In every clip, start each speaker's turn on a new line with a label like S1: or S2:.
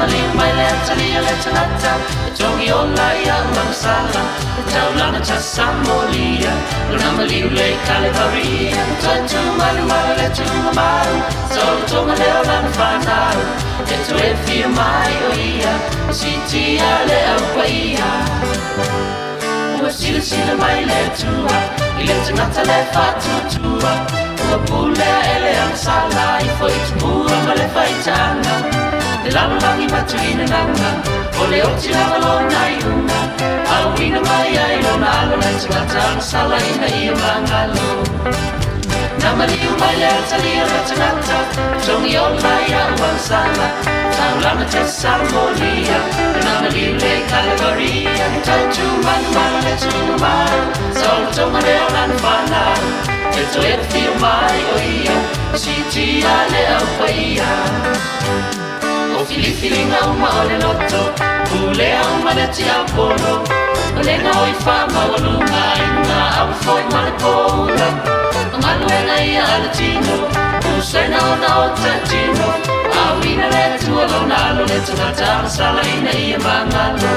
S1: maling mai le talia le tanata Tongi ola ia mangsala Taulana tasamolia Luna maliu le kalevaria Tantu malu malu le tumaru Solo tonga leo lana whanau E to e fia mai o ia Sitia le au ia Ua sila sila mai le tua I le tanata le whatutua Ua pulea ele ang sala I fo i tumua ma le whaitanga Le lalo langi matu ina nanga O le oti lava lo na iuna Au ina mai ai lo na alo le tanata ang sala ina ia mangalo Namaliu mai le talia le tanata Tongi o lai au ang sala Taulana te samolia Namaliu le kalevaria Tautu manu manu le tumaru Solo tonga leo lana whanau E to e fia mai o ia Sitia le au paia O filifili nga uma o le loto Pulea uma le ti au polo O le nga oi wha mawalunga Inga au foi ma le poula Nganu e nga ia ala tino Usena o na o tatino Au ina le tua lo na alo le tangata Sala ina ia mangalo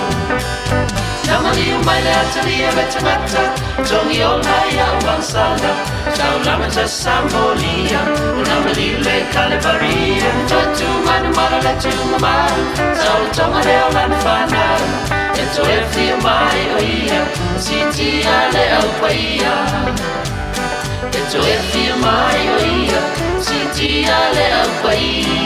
S1: Namaliu mai le atalia le tangata Tongi o lai au wangsala Taulana tasamolia Namaliu le kalevaria Tuatu manu mara le tumamaru Tau tonga leo lana whanau E to e fia mai o ia Sitia le au paia E to e fia mai o ia Sitia le au paia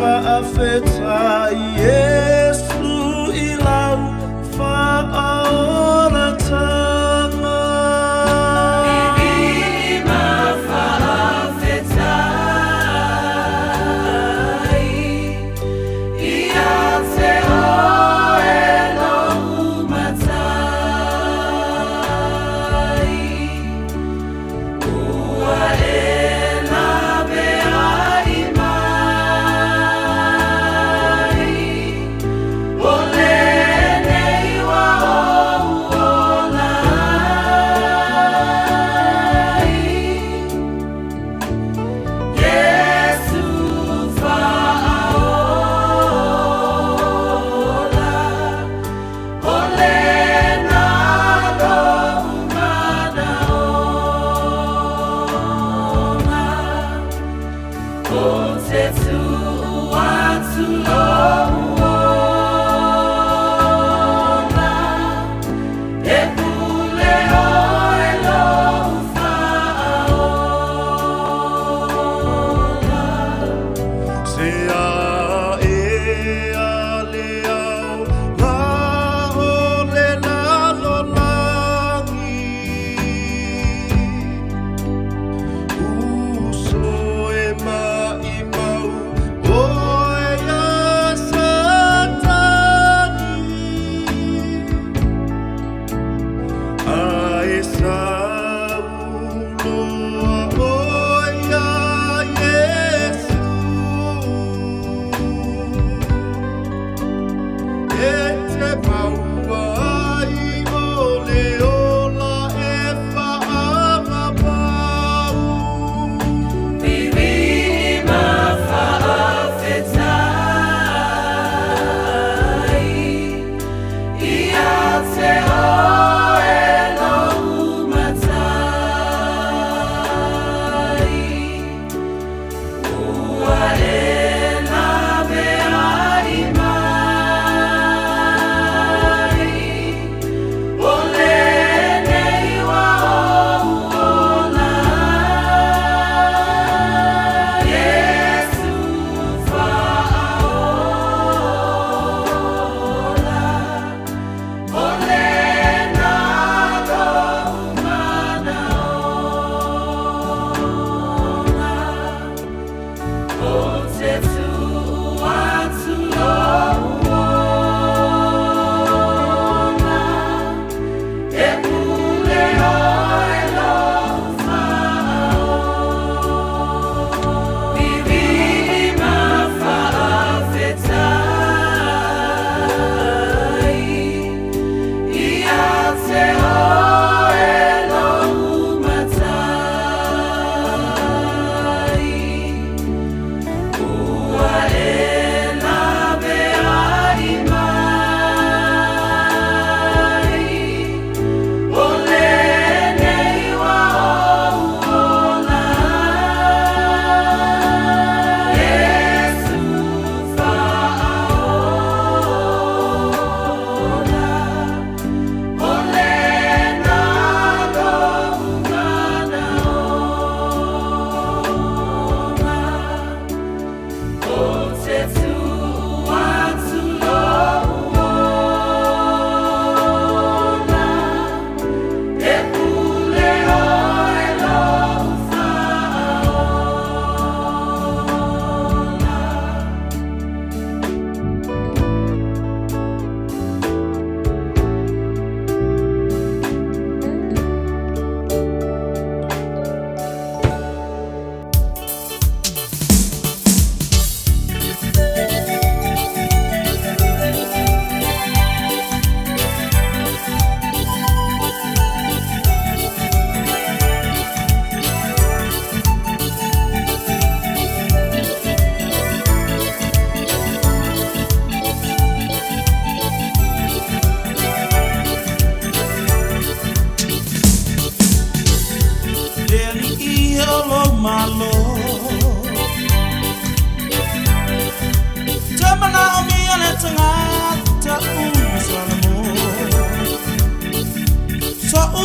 S2: Afeta Yesu ilau fa'aona tanga
S1: Bibima fa'afeta Ia te o Elohim matai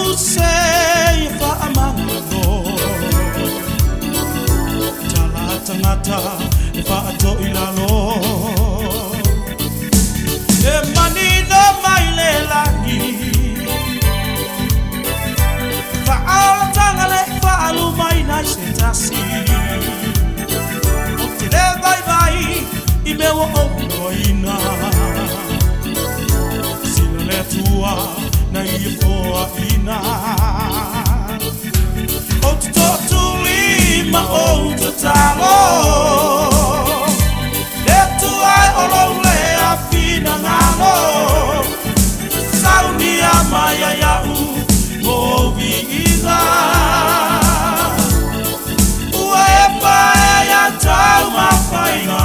S2: usei whaamangano Tala tangata e whaato ilalo E manino mai le langi Whaala tangale whaalu mai nai se tasi O te le vai vai I mewa o noina Sina le tua na ia foa ina O te totu lima o te talo Le tuai o lo lea fina ngano Sauni a maya iau mo viina Ua e pae a tau mawhainga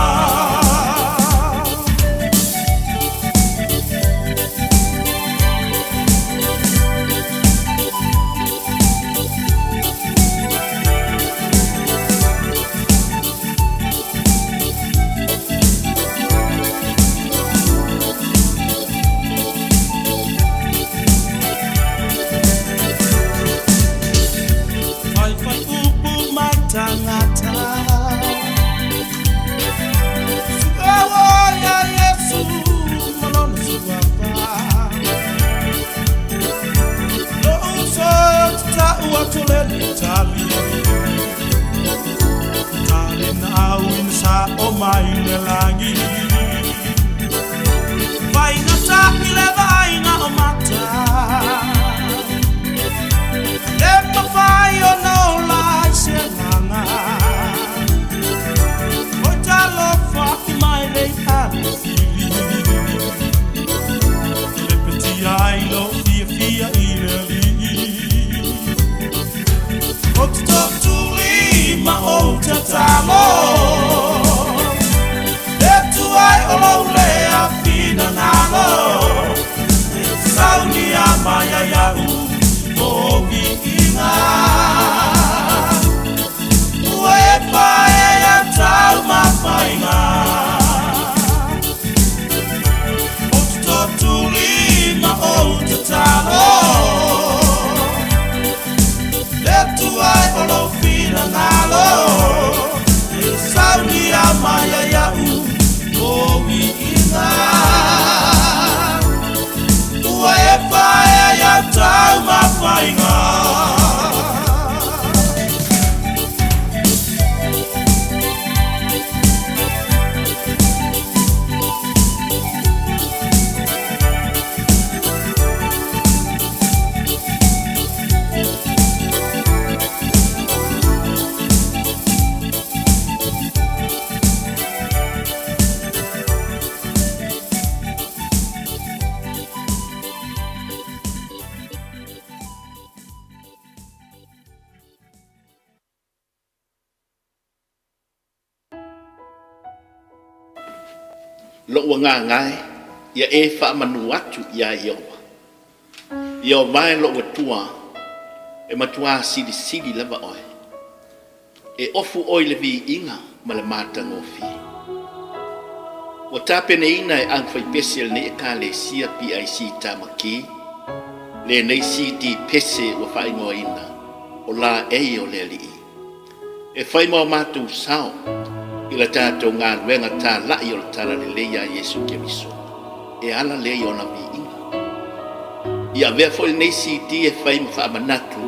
S2: Mai le langi Vai na taki le vai na o mata Le mawhai o no lai se nganga O talo whaki mai le ale fili Le peti ai lo fia fia I le li O te totu lima o te talo Ai o lo lea fina ngalo Sauni a maya iau o viinga Ua e pae a tau mawhainga O te totu lima o te talo Le tuai o lo fina ngalo Sauni a maya iau O viinga Ua e pae a tau mawhainga
S3: Lo ngā ngai ia e whaamanu atu ia iowa. Ia mai lo watua e matua sili sili lava oe. E ofu oi le vi inga ma le mata ngofi. O tapene ina e ang fai pesel ne e ka le sia PIC tamaki. Le nei si di pese wa fai ngoa ina. O la e o le li. E fai mau matu sao. Ila tātou ngā ruenga tā lai o le tala le leia Yesu Keriso. E ala leia o na vi inga. Ia vea fo nei si di e fai ma whaamanatu.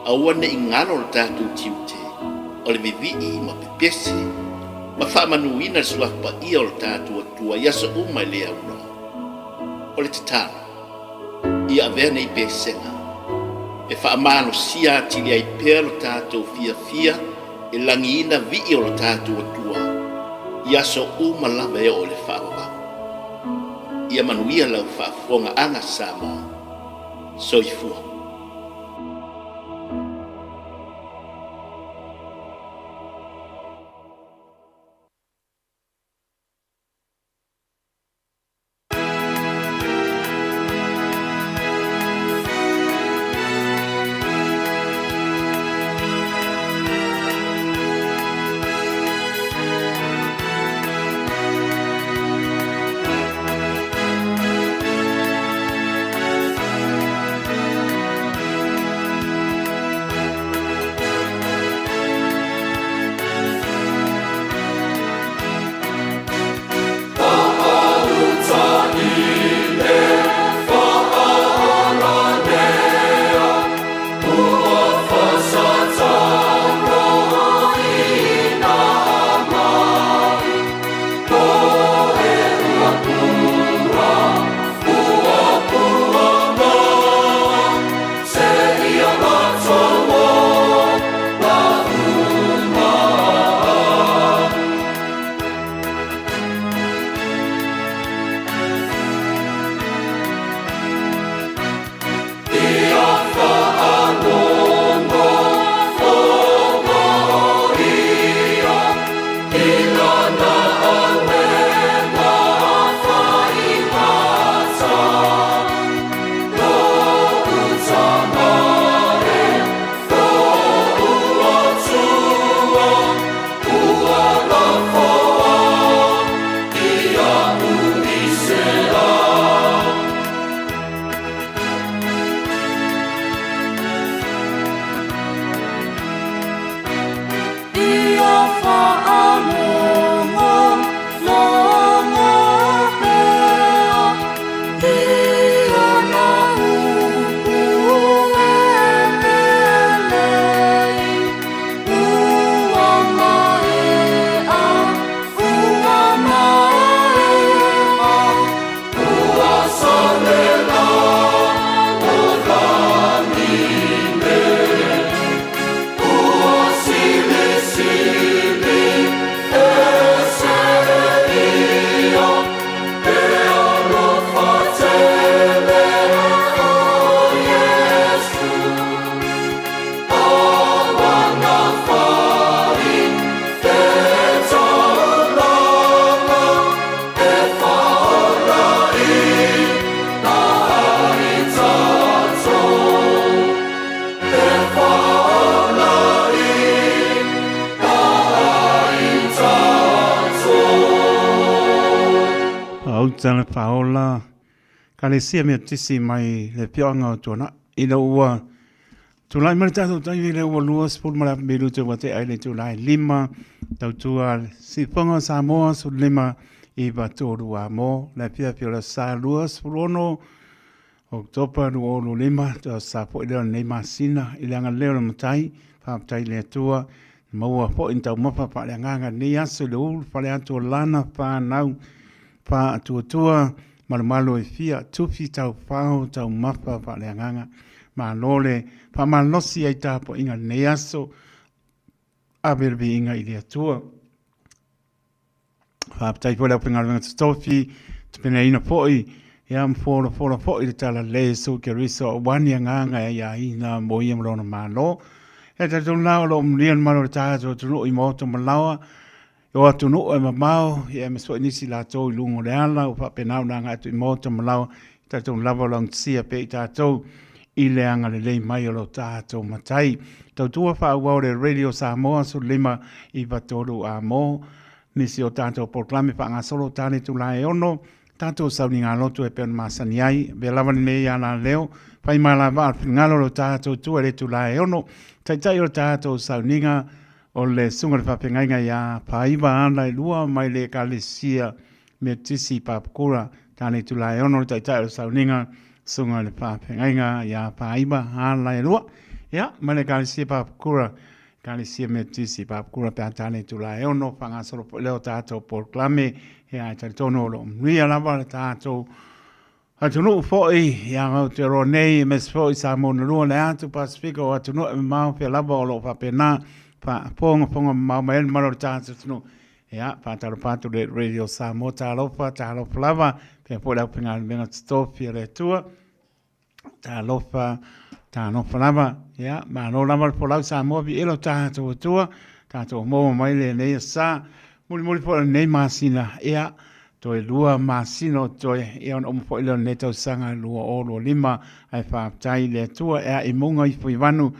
S3: A wane i ngaro le tātou tiute. O le vivi I ma pepese. Ma whaamanuina suapa ia o le tātou atua. Ia so umai lea uno. O le tatara. Ia vea nei pesenga. E whaamano sia tili ai pēr o tātou fia fia. E langiina vi o le tātou atua. Ia so umalawa e o le whaawaka. Ia manuia lau whaafonga anga Samoa. Soifua.
S4: tala paola. Kalesia me tisi mai le pionga tona. Ina ua. Tulai mara tātou tai le ua lua spul mara miru te wate ai le tulai lima. Tau tua si ponga Samoa su lima i batoru a mo. Le pia la sa lua spulono. Oktopa lu lima. Tau sa po ilea lima sina. Ileanga leo na matai. Pāptai le tua. Maua po intau mapa pa le nganga ni aso le ulu pa le atu lana pa nau. Pa tua malu e fia tufi tau pao tau mapa pa le nganga. Ma lole pa malosi ai tapo inga ne aso. Aberbi inga i le atua. Pāptai po le upinga runga tutofi. Tupene ina poi. Ia mfora poi le tala le so ke riso wani nganga ia ina mo ia mrona malo. E te tūnau lo mrian maro tātou tunu i moto malawa. Yo atunu e mamau, i e meswa nisi la tō i lungo le ala, u whapenau nā ngā tu i moto malawa, tātou lava long tia pe i tātou, i le anga le lei mai o lo tātou matai. Tau tua whāuau le Radio Samoa su lima i watoru a mō, nisi o tātou proklame pa ngā solo tāne tu la e ono, tātou sauni ngā lotu e peon māsani ai, be lava ni mei ana leo, pai mai la vā, ngalo lo tātou tu e le tu la e ono, tai o tātou sauninga o le sunga le whapengainga ia paiwa ana i lua mai le kalesia me tisi papakura tāne tula e ono tai o sauninga sunga le whapengainga ia paiwa ana i lua ia mai le kalesia papakura kalesia me tisi papakura pēr tāne tula e ono whangasoro leo tātou porklame ia tai tono lo mria lava le tātou atunu foi ia ngau te ro nei mes foi sa mo no le atu Pacifico atunu mau pe lava o lo fa pena pa ponga mau mai maro tātou tunu ia pa taro patu le Radio Samoa talo lava pe po la pinga menga stofi le tua talo lava ia ma no lava po la Samoa bi elo tātou tua tātou mo mai le nei sa muli po nei masina ia toi lua masino toi e on omo foilo neto sanga lua olo lima ai whaaptai le tua ea i munga i fuivanu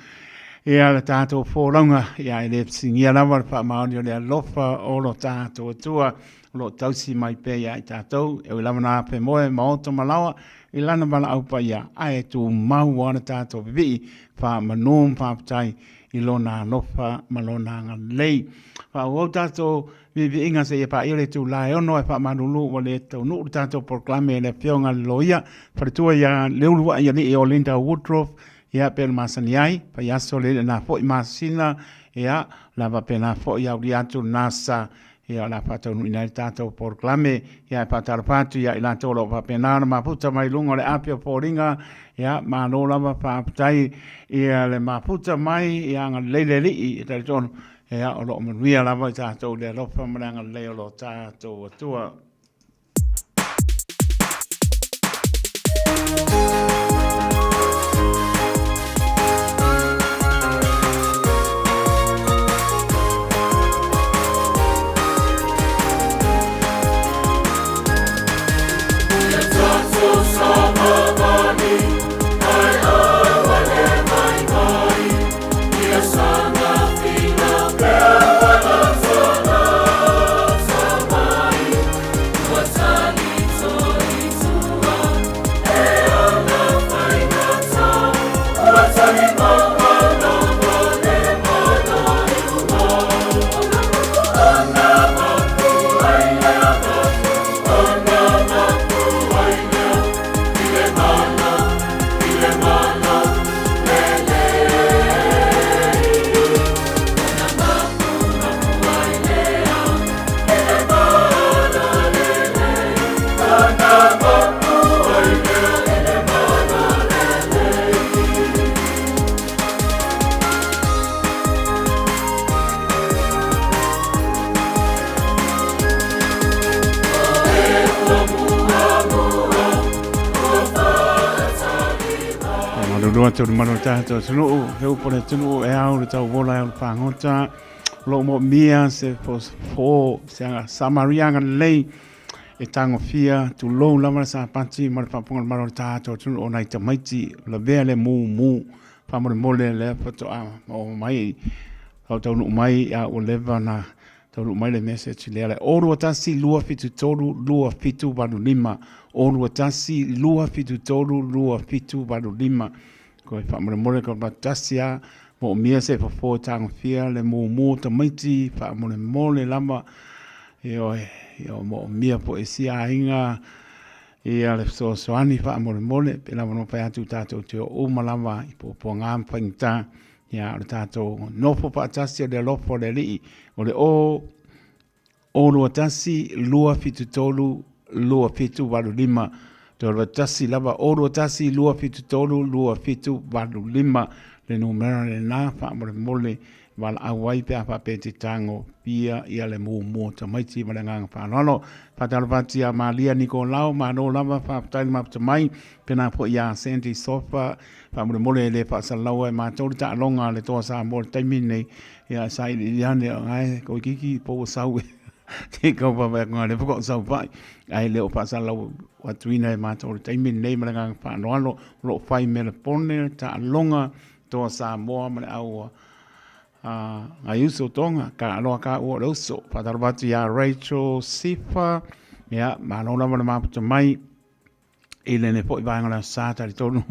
S4: e ala tātou fōranga e a le singia lawa wha maoni o le alofa olo tātou tua lo tausi mai pe ia i tātou e ui lawa nā pe moe maoto malawa i lana mala au pa ia ai tu mau wana tātou vivi wha manum whaaptai i lona alofa malona ngā lei wha uau tātou vivi inga se pa ile tu la ono e pa manulu o le tau nu tanto proclame le pionga loia per tua ya leulu ya ni o Linda Woodruff ya per masaniai pa ya sole na fo masina ya la va pena fo ya uriatu nasa ya la pato nu ina tanto proclame ya pa tarpatu ya ila tolo pa pena ma puta mai lungo le apio poringa ya manola va pa tai ya le ma puta mai ya leleli e ton ea o lo manuia lava i tātou le alofa maranga leo lo tātou atua. Te mano tātou tunu, heu pone tunu e au le tau wola e au whangota, lo mo mia se fo se anga samarianga lei e tango fia, tu lou lama sa pati, mara whapunga maro tātou tunu o nai tamaiti, la vea le mu, whamore mole le pato a o mai, tau nu mai a o lewa na Tolu mai le message le ale. Oru atasi lua fitu tolu, lua fitu vanu lima. Oru atasi lua fitu tolu, lua fitu vanu lima. Ko e whamare more ko matasia, mo mia se fafo tanga fia, le mo ta maiti, whamare more lama. Io mo mia po e si ainga, ia le so soani whamare more, pe lama no pai atu tātou te o malama, i po ngām whaingta, ia le tātou nofo pa atasia le lofo le lii, o le o lua tasi, lua fitu tolu, lua fitu walu lima, te lua tasi lava, o lua tasi, lua fitu tolu, lua fitu walu lima, le numera le nā, whaamore mole, wala awai pe apa pe te tango, pia ia le mo ta maiti ma le nganga whanalo, whatalawati a Malia Nicolau, ma no lava, whaapataili mapta mai, pena po ia Sandy Sofa, whaamore mole le whaasalau e mātou ta alonga le toa sa mole taimine, ia sai li ane, ai, ko kiki po sau e, te kau pa ngā le whakao sau pai, ai leo whaasalau watuina e mātou taimine ma le nganga whanalo, lo whai me le pone, ta alonga, toa sa moa ma le aua, ai uso tonga ka aloa ka ua rauso whatarabatu ia Rachel Sifa ia malona mana maputa mai i lene po i vangana sātari tonu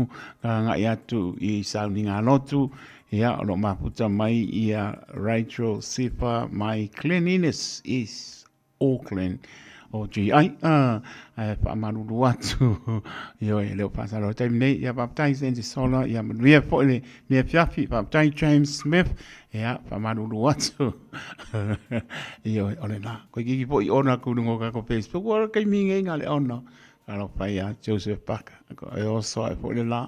S4: ka ngai atu i sauni ngā lotu ia alo maputa mai ia Rachel Sifa my cleanliness is Auckland o ji ai pa maruru atu yo leo pasalo time nei ia baptai sensi sola ia mia po le mia fiafi baptai James Smith ia pa maruru atu yo ole na ko ki po i ona ku ngo ka ko Facebook wa kai minge ngale ona alo pa ia Joseph Parker ko e o so po le la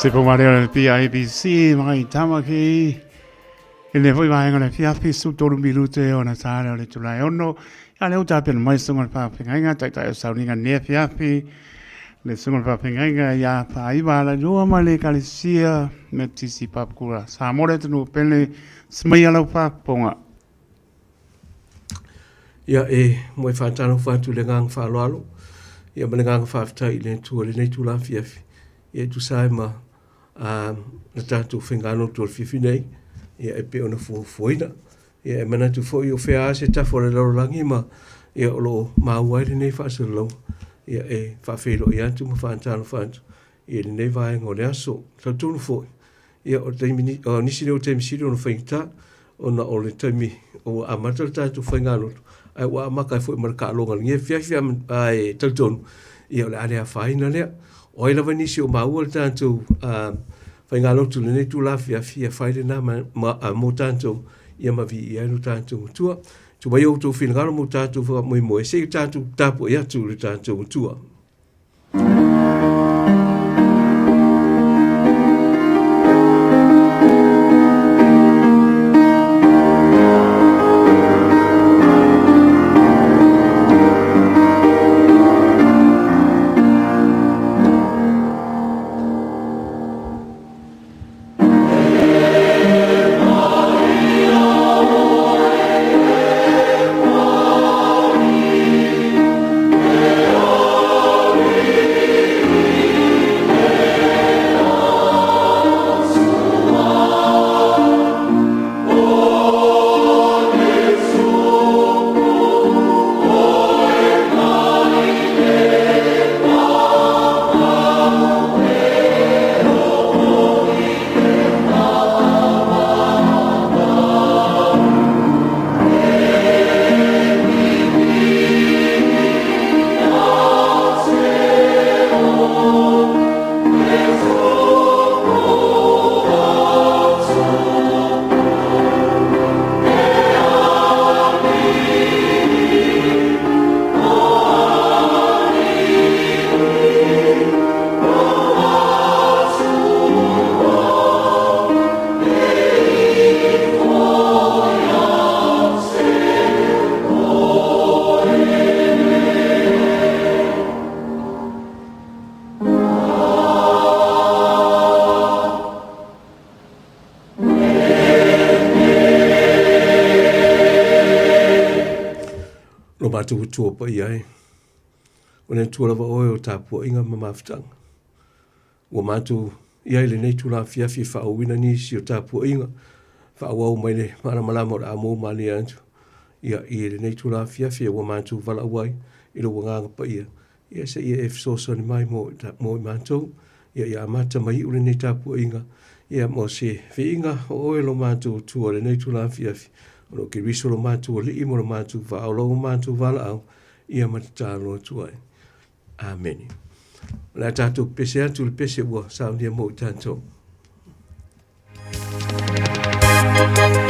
S4: Se po mare le PIBC mai tamaki. Ele foi vai ngana fia fisu toru milute ona sara le tulai ono. Ya le uta pen mai sungal pa pinga tai tai sauringa ne fia fi. Le sungal pa pinga ya pa iba la jo male kalisia metisi papkura. Sa more tunu pele smaya la pa ponga.
S5: Ia moi whaatano whaatu le ngang whaaloalo. Ia ma le ngang whaafitai le tua le nei tula fiafi. Ia tu sai ma na tātou whengano tua fiafi nei. Ia pe ona fuoina. Ia mana tu fo o whea se tafo le laurangi ma. Ia olo mauai le nei whaasalau. Ia whaafelo ia tu ma whaatano whaatu. Ia le nei vai ngore aso. Tautunu fo. Ia o teimini, nisi leo teimisiri ona whaingita. Ona o le taimi o amata tātou whengano tua. Ai wa maka foi marka longa nge fia ai talton ia le area faina le o ila vani si o maua tanto fa ngalo tu le tu la fia faile na mo tanto ia ma vi ia no tanto tua tu vai o tu fin ngalo mo tanto fa mo se tanto tapo ia tu le tanto tua tu tua pa ia o ne tua lava oe o tāpua inga mamawhitanga. Ua mātu ia le nei tula fiafi whaawina nisi o tāpua inga whaawau mai le maramalama o la amo mani antu. Ia le nei tula fiafi ua mātu wala uai i lo wanganga pa ia. Ia se ia sosa ni mai mo i mātou. Ia amata mai ule nei tāpua inga. Ia mo se whiinga o oe lo mātu tua le nei tula fiafi. Ono ke riso lo mātu o li imo lo mātu wha o lo mātu wala au ia matatalo tuai. Amen. La tātou pese atu le pese ua saundia mo i tātou.
S6: Thank you.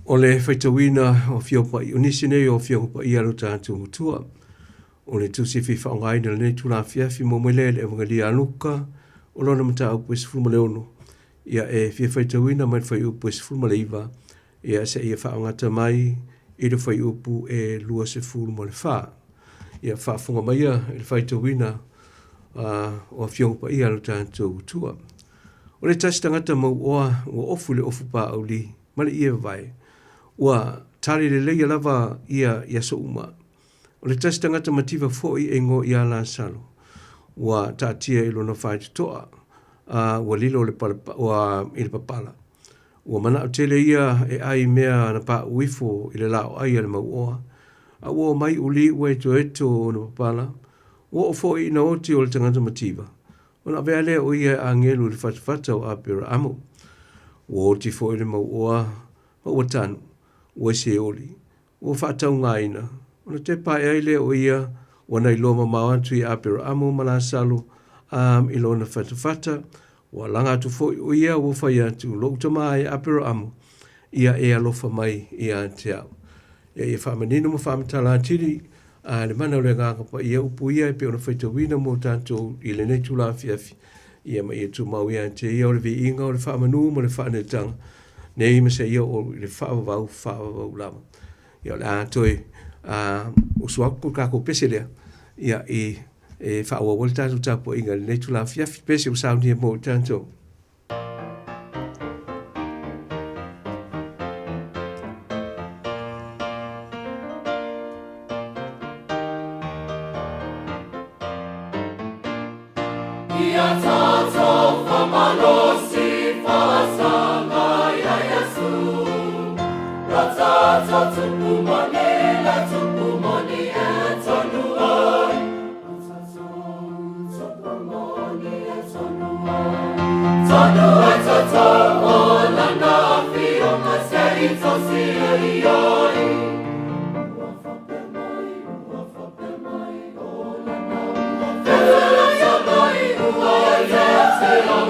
S5: O le whaitawina o whiopai, o nisi nei o whiopai i alo tātou mutua. O le tusi whiwha o ngai na nei tūla whiawhi mo mwelele e wangali anuka, o lona mata au pwes fulma leono. Ia e whia whaitawina mai whai upu e fulma leiva, ia se ia wha ngata mai, i le whai upu e lua se fulma le wha. Ia wha funga mai ia, i le whaitawina o whiopai i alo tātou mutua. O le tasi tangata mau oa, o ofu le ofu pā au li, male ia vai. Ua tari le leia lava ia so uma. O le tasi tangata mativa foi e ngo ia la salo. Ua tātia ilo na whai tutoa. Ua lilo le i le papala. Ua mana o tele ia e ai mea na pā uifo i le lao ai ale mau oa. Ua mai uli ua eto na papala. Ua o foi na oti o le tangata mativa. Ona vea lea o ia a ngelu le fatafata o apira amo. Ua oti foi le mau oa. Ua tanu. Ua se oli, ua whaatau ngaina. Ona te pae aile o ia, ua nei loma mawatu i apira amo mana salo, i lona whatawhata, ua langa atu foi o ia, ua whai atu, lo utama e apira amo, ia e alofa mai i a te au. Ia ia whamanino mo whamatala atiri, le mana o le nganga pa ia upu ia, pe ona whaitawina mo tātou i le nei tula fiafi, ia ma ia tu mau ia te ia o le vi inga o le whamanu mo le whanetanga, nei ma se ia o le whaavau lama. Ia le ātoi usuaku kako pese lea. Ia e whaawa wale tātou tāpua inga le nei tula fiafi pese o sauni e mo tātou.
S1: Ia tātou whamalosi whaasanga ia Iesu. Rata tupu mani, la tupu mani e tonu ai. Rata tupu mani e tonu ai. Tonu ai tata o lana fi o ma se i tosi e i ai. Ua whape mai o lana. Whewela ia mai ua ia te au.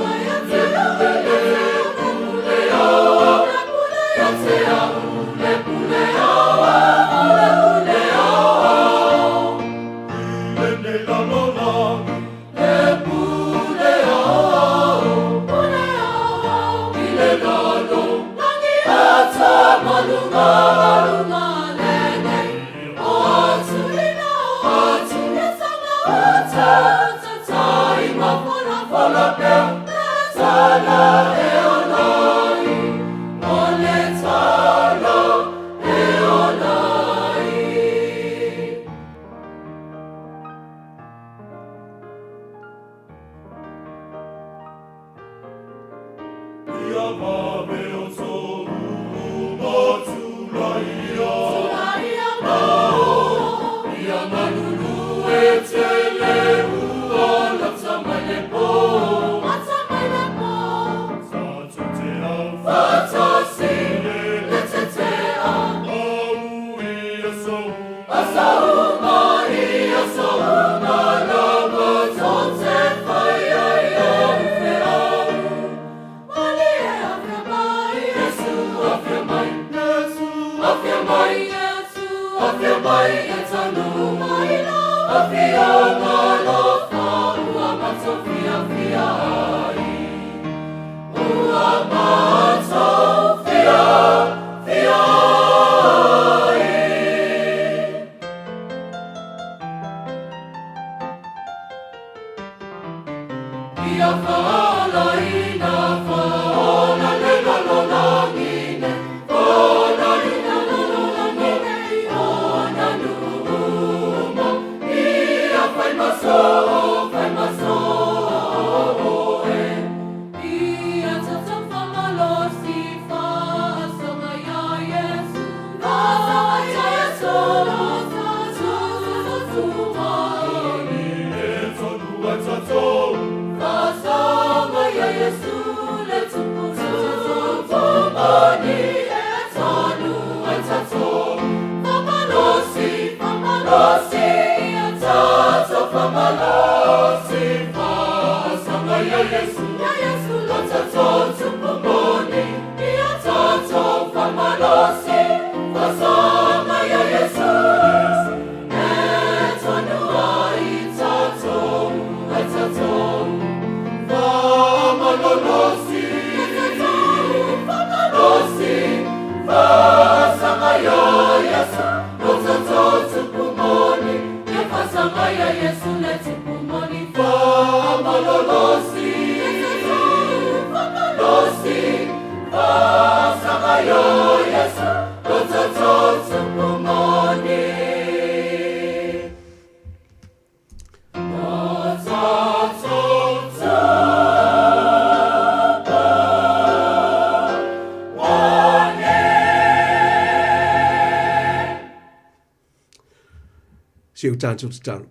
S5: se o tātou te talo.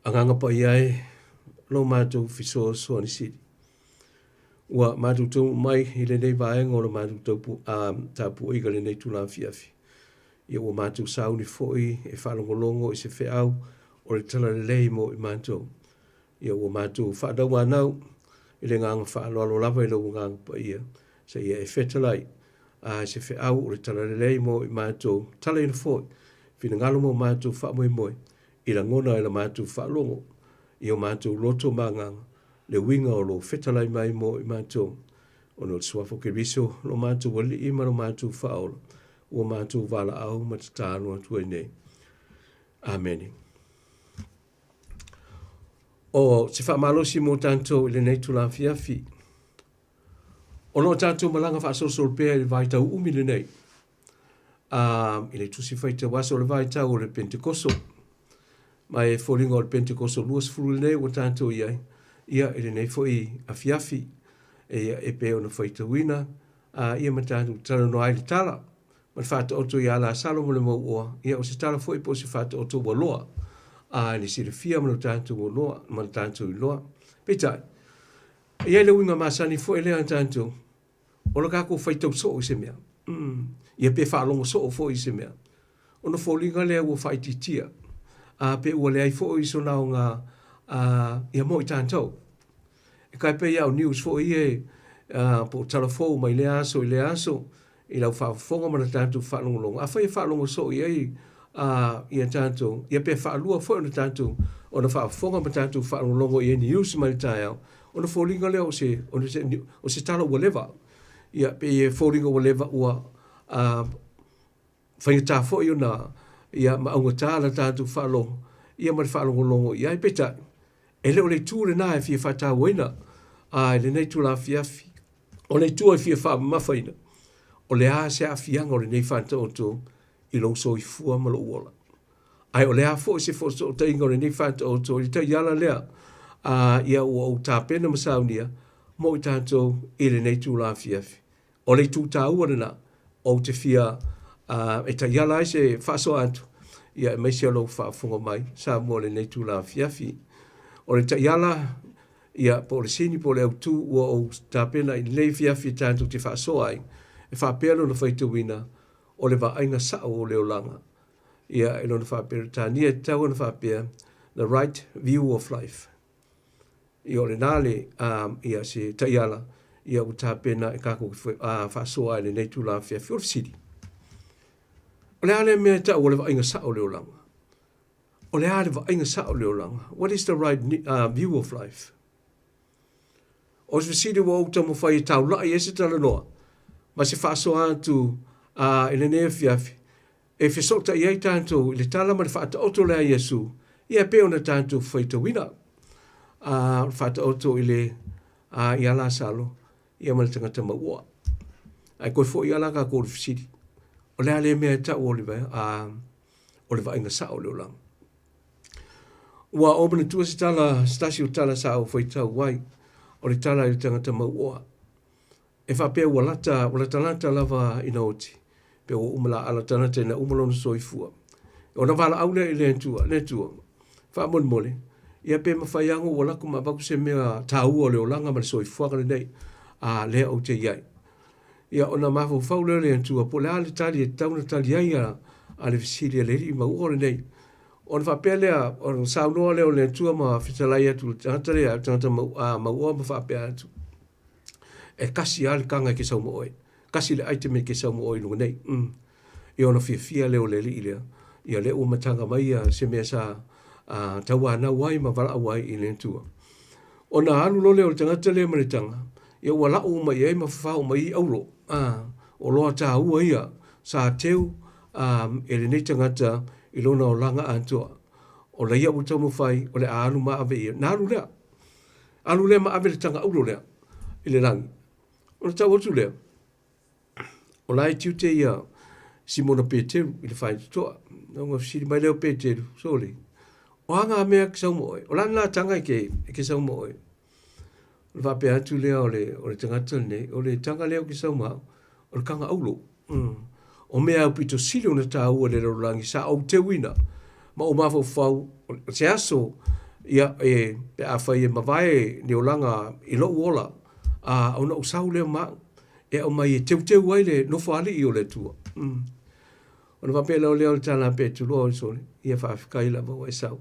S5: Anganga pa iai, lo mātou fiso so ni siri. Ua mātou tau mai i le nei vaenga o lo mātou tapu iga le nei tūla fiafi. Ia ua mātou sauni foi e whalongolongo i se whiau o le tala le lei mo i mātou. Ia ua mātou whaadau anau i le nganga whaaloalo lava i lo nganga pa ia. Sa ia e whetalai se whiau o le tala le lei mo i mātou. Tala ina foi, whina ngalo mo mātou whaamoe moe. I la ngona i la mātou whaalongo. I o mātou loto manganga. Le winga o lo whetalai mai mo i mātou. O no suafo ke riso lo mātou wali ima lo mātou whaola. Ua mātou wala au matatāno atua i nei. Amen. O se whaamalosi mo tātou i le nei tula fiafi. O no tātou malanga whaasosol pēr i vai tau umi le nei. I le tusi whaita waso le vai tau o le Pentekoso. Mai e whoringa o le Pentekoso luas furu le nei o tātou iai. Ia ele nei foi a fiafi e pe ona faita wina ia matatu tala no ai tala man fata oto ia la salo mo le mo o ia o se tala foi po se fata oto wo loa ni si le fia mo tanto wo loa man tanto i loa peta ia le winga masani foi le tanto o lo ka ko faita so se mea ia pe fa longo so foi se mea ona folinga le wo faiti tia pe o le ai foi so na nga ia mo i tātou. E kai pe iau news fo ie po telefou mai le aso i lau whaafonga mana tātou whalongolongo. A whai whalongo so i ia tātou, ia pe whaalua fo na tātou o na whaafonga mana tātou whalongolongo i news mai tāiau. O na fōringa leo o se tala ua lewa. Ia pe i fōringa ua lewa ua whainga tā fo i ona ia maunga tāla tātou whalongo. Ia mai whalongolongo i ai petai. E leo le tū le nā e fia whata waina, le nei tū la fiafi. O le tū e fia wha mawhaina. O le a se a fianga o le nei whanta o tō i lo so i fua malo uola. Ai o le a fo se fo so ta inga o le nei whanta o tō i ta iala lea ia ua o tā pena masaunia mo i tātou i le nei tū la fiafi. O le tū tā ua na o te fia e ta iala ai se whaso atu. Ia e mai se alo whaafonga mai sa mo le nei tū la fiafi. O le ta iala, ia po le sini po le au tū ua o tāpena i lei fiafi tātou te whaasoa ai, e whaapelo na whaita wina o le whainga sao o leo langa. Ia e lona whaapelo tānia e tau na whaapea, the right view of life. Ia o le nāle, ia se ta iala, ia o tāpena e kako whaasoa ai le nei tū la fiafi o le sini. O le ale mea tau o le whainga sao leo langa. O le ale inga sao leo langa. What is the right view of life? O se visiri wa o tamo whai tau lai e se tala noa. Ma se whaaso atu i le nea fiafi. E whisota i ei tātou i le tala ma le whaata oto lea Iesu. Ia peo na tātou whaita wina. Whaata oto i le i ala salo. Ia ma le tangata maua. Ai koe fo i ala ka kore visiri. O le ale mea tau o le wa inga sao leo langa. Ua o mana tua se tala, stasi o tala sa o whaitau wai, o le tala i le tangata maua. E whapea ua lata lava ina oti, pe o umala ala tanata ina umalona soifua. O na wala aule i le tua, wha mon mole, ia pe mawhaiango ua laku ma baku se mea tāua o le olanga ma le soifua kare nei, lea o te iai. Ia o na mafu whaule le tua, po le ale tali e tauna tali ai a le visiri a le ri maua le nei. O na whapea lea, o na saunoa leo le tua ma whitalai atu, tangata lea, tangata maua ma whapea atu. E kasi ale kanga ke sau mooi. Kasi le aiteme ke sau mooi lunga nei. I ona fia leo le li lea. Ia leo matanga mai se mea sa taua na wai ma wala wai i le tua. O na alu lo leo tangata lea maritanga. Ia wala u mai ei ma whao mai auro. O loa tā ua ia sa teu e le nei tangata i lona o langa antoa. O la ia o tamu whai, o le alu ma ave ia. Nā alu lea. Alu lea ma ave le tanga auro lea. I le rangi. O na tau otu lea. O la e tiute ia Simona Peteru i le whai toa. Nonga siri mai leo Peteru. Soli. O hanga mea ki sau moe. O la nā tanga i ke sau moe. O le wape atu lea o le tangata nei. O le tanga leo ki sau maa. O le kanga aulo. o mea upito sili o na tā ua le rolangi sa au te wina. Ma o mafau fau, se aso, ia pe a whai e mawai ni o langa i lo uola, a au na usau leo maa, e au mai e teu wai le no whaali i o le tua. O na wape leo le tana pe tu loa sole, ia whaafikai la wa e sau.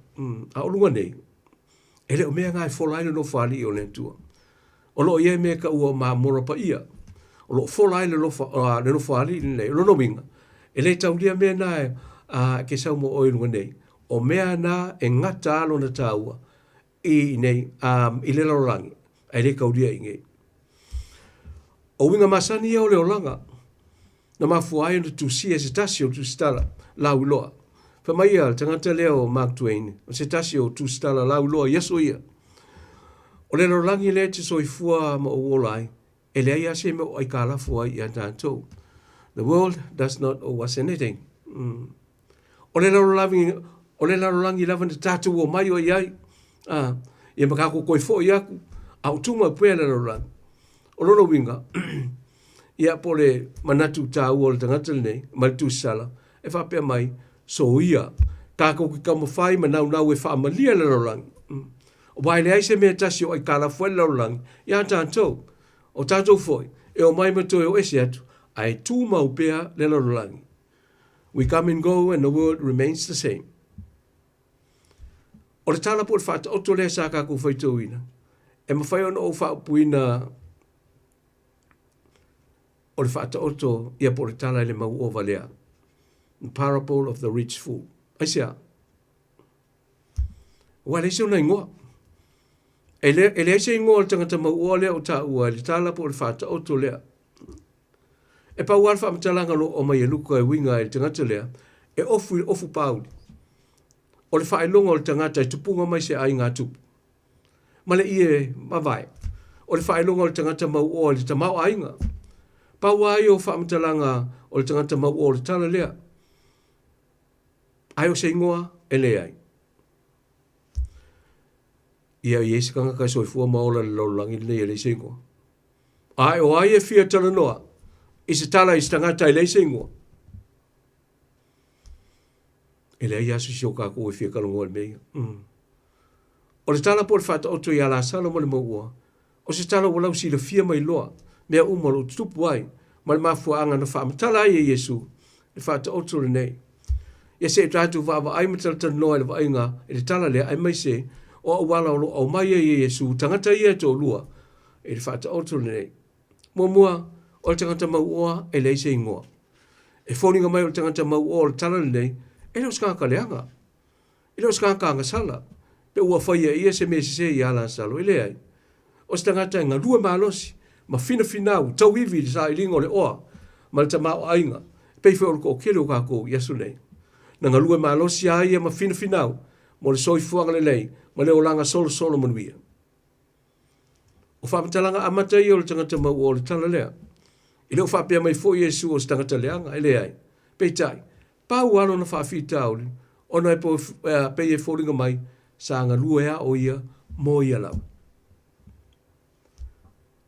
S5: A o lunga nei, e leo mea ngai wholai le no whaali i o le tua. O lo ia mea ka ua maa mora pa ia, o lo wholai le no whaali i nei, lo no winga. E le tau lia mea nai, ke sau mo oi lunga nei, o mea na e ngata alo na tāua i nei, i le laurangi, ai le kauria i ngei. O winga masani o le olanga, na mafuai na tu si e se tasi o tu stala lau loa. Fa mai al tangata leo Mark Twain, o se tasi o tu stala lau loa, yeso ia. O le laurangi le te soifua ma o wolai, e le ai ase me o ai ka lafua i a tātou. The world does not owe us anything. O le laurangi lava na tātou o mai o iai, ia makako koi fo i aku, au tuma pua le laurangi. O lolo winga, ia po le manatu tā ua le tangata nei, mai tu sala, e whapea mai, so ia, kako ki kamawhai manau nau e whaamalia le laurangi. O vai le aise mea tasi o ai kala fwai le laurangi, ia tātou, o tātou foi, e o mai matoe o ese atu, ai tū mau pea le laurangi. We come and go and the world remains the same. O le tala po le whata oto lea sa kako whaitouina, e mawhai ona o whaupuina o le whata oto ia po le tala le mau o valea. The parable of the rich fool. Aisia. Wa le seo na ingoa. E le se ingoa le tangata mau o lea o ta ua le tala po le whata oto lea. E pa ualfa amatalanga lo o mai e luka e winga e tangata lea, e ofu pauli. O le whaelonga o le tangata e tupunga mai se ai ngā tupu. Ma le ie mawai. O le whaelonga o le tangata mau o le tamau ainga. Pa wai o whaamatalanga o le tangata mau o le tala lea. Ai o se ingoa e le ai. Ia i esi kanga kai soifua maola le laulangi le e le se ingoa. Ai o ai e fia tala noa. I se tala i se tangata i le se ingoa. E le ai asu si o kako e fia kalongoa le mea. O le tala po le whata oto i ala sala mo le maua. O se tala o lau si le fia mai loa. Mea umalo tupu ai. Ma le mafua anga na whaamatala ai e Yesu. Le whata oto le nei. Ia se tātu whaava ai matala tana noa le wainga. E le tala lea ai mai se. O awala o mai e Yesu. Tangata ia to lua. E le whata oto le nei. Mua o le tangata maua e le se ingoa. E whoninga mai o le tangata maua o le tala le nei. E leo skaka leanga. E leo skaka anga sala. Pe ua whaia ia se me se i ala salo. E le ai. O se tangata inga lua maalosi. Ma fina finau. Tau iwi le sa i lingo le oa. Ma le tamao ainga. Pei wheo ko kele o kako Yesu nei. Na nga lua maalosi a ia ma fina finau. Mo le soi fuanga le lei. Ma le o langa solo manuia. O whaapatalanga amata i o le tangata mau o le tala lea. I leo whaapea mai fo Yesu o se tangata leanga. E le ai. Pei tai. Pau alo na whaafita auli. Ona e po pei e fōringa mai. Sa nga lua ea o ia. Mo ia lau.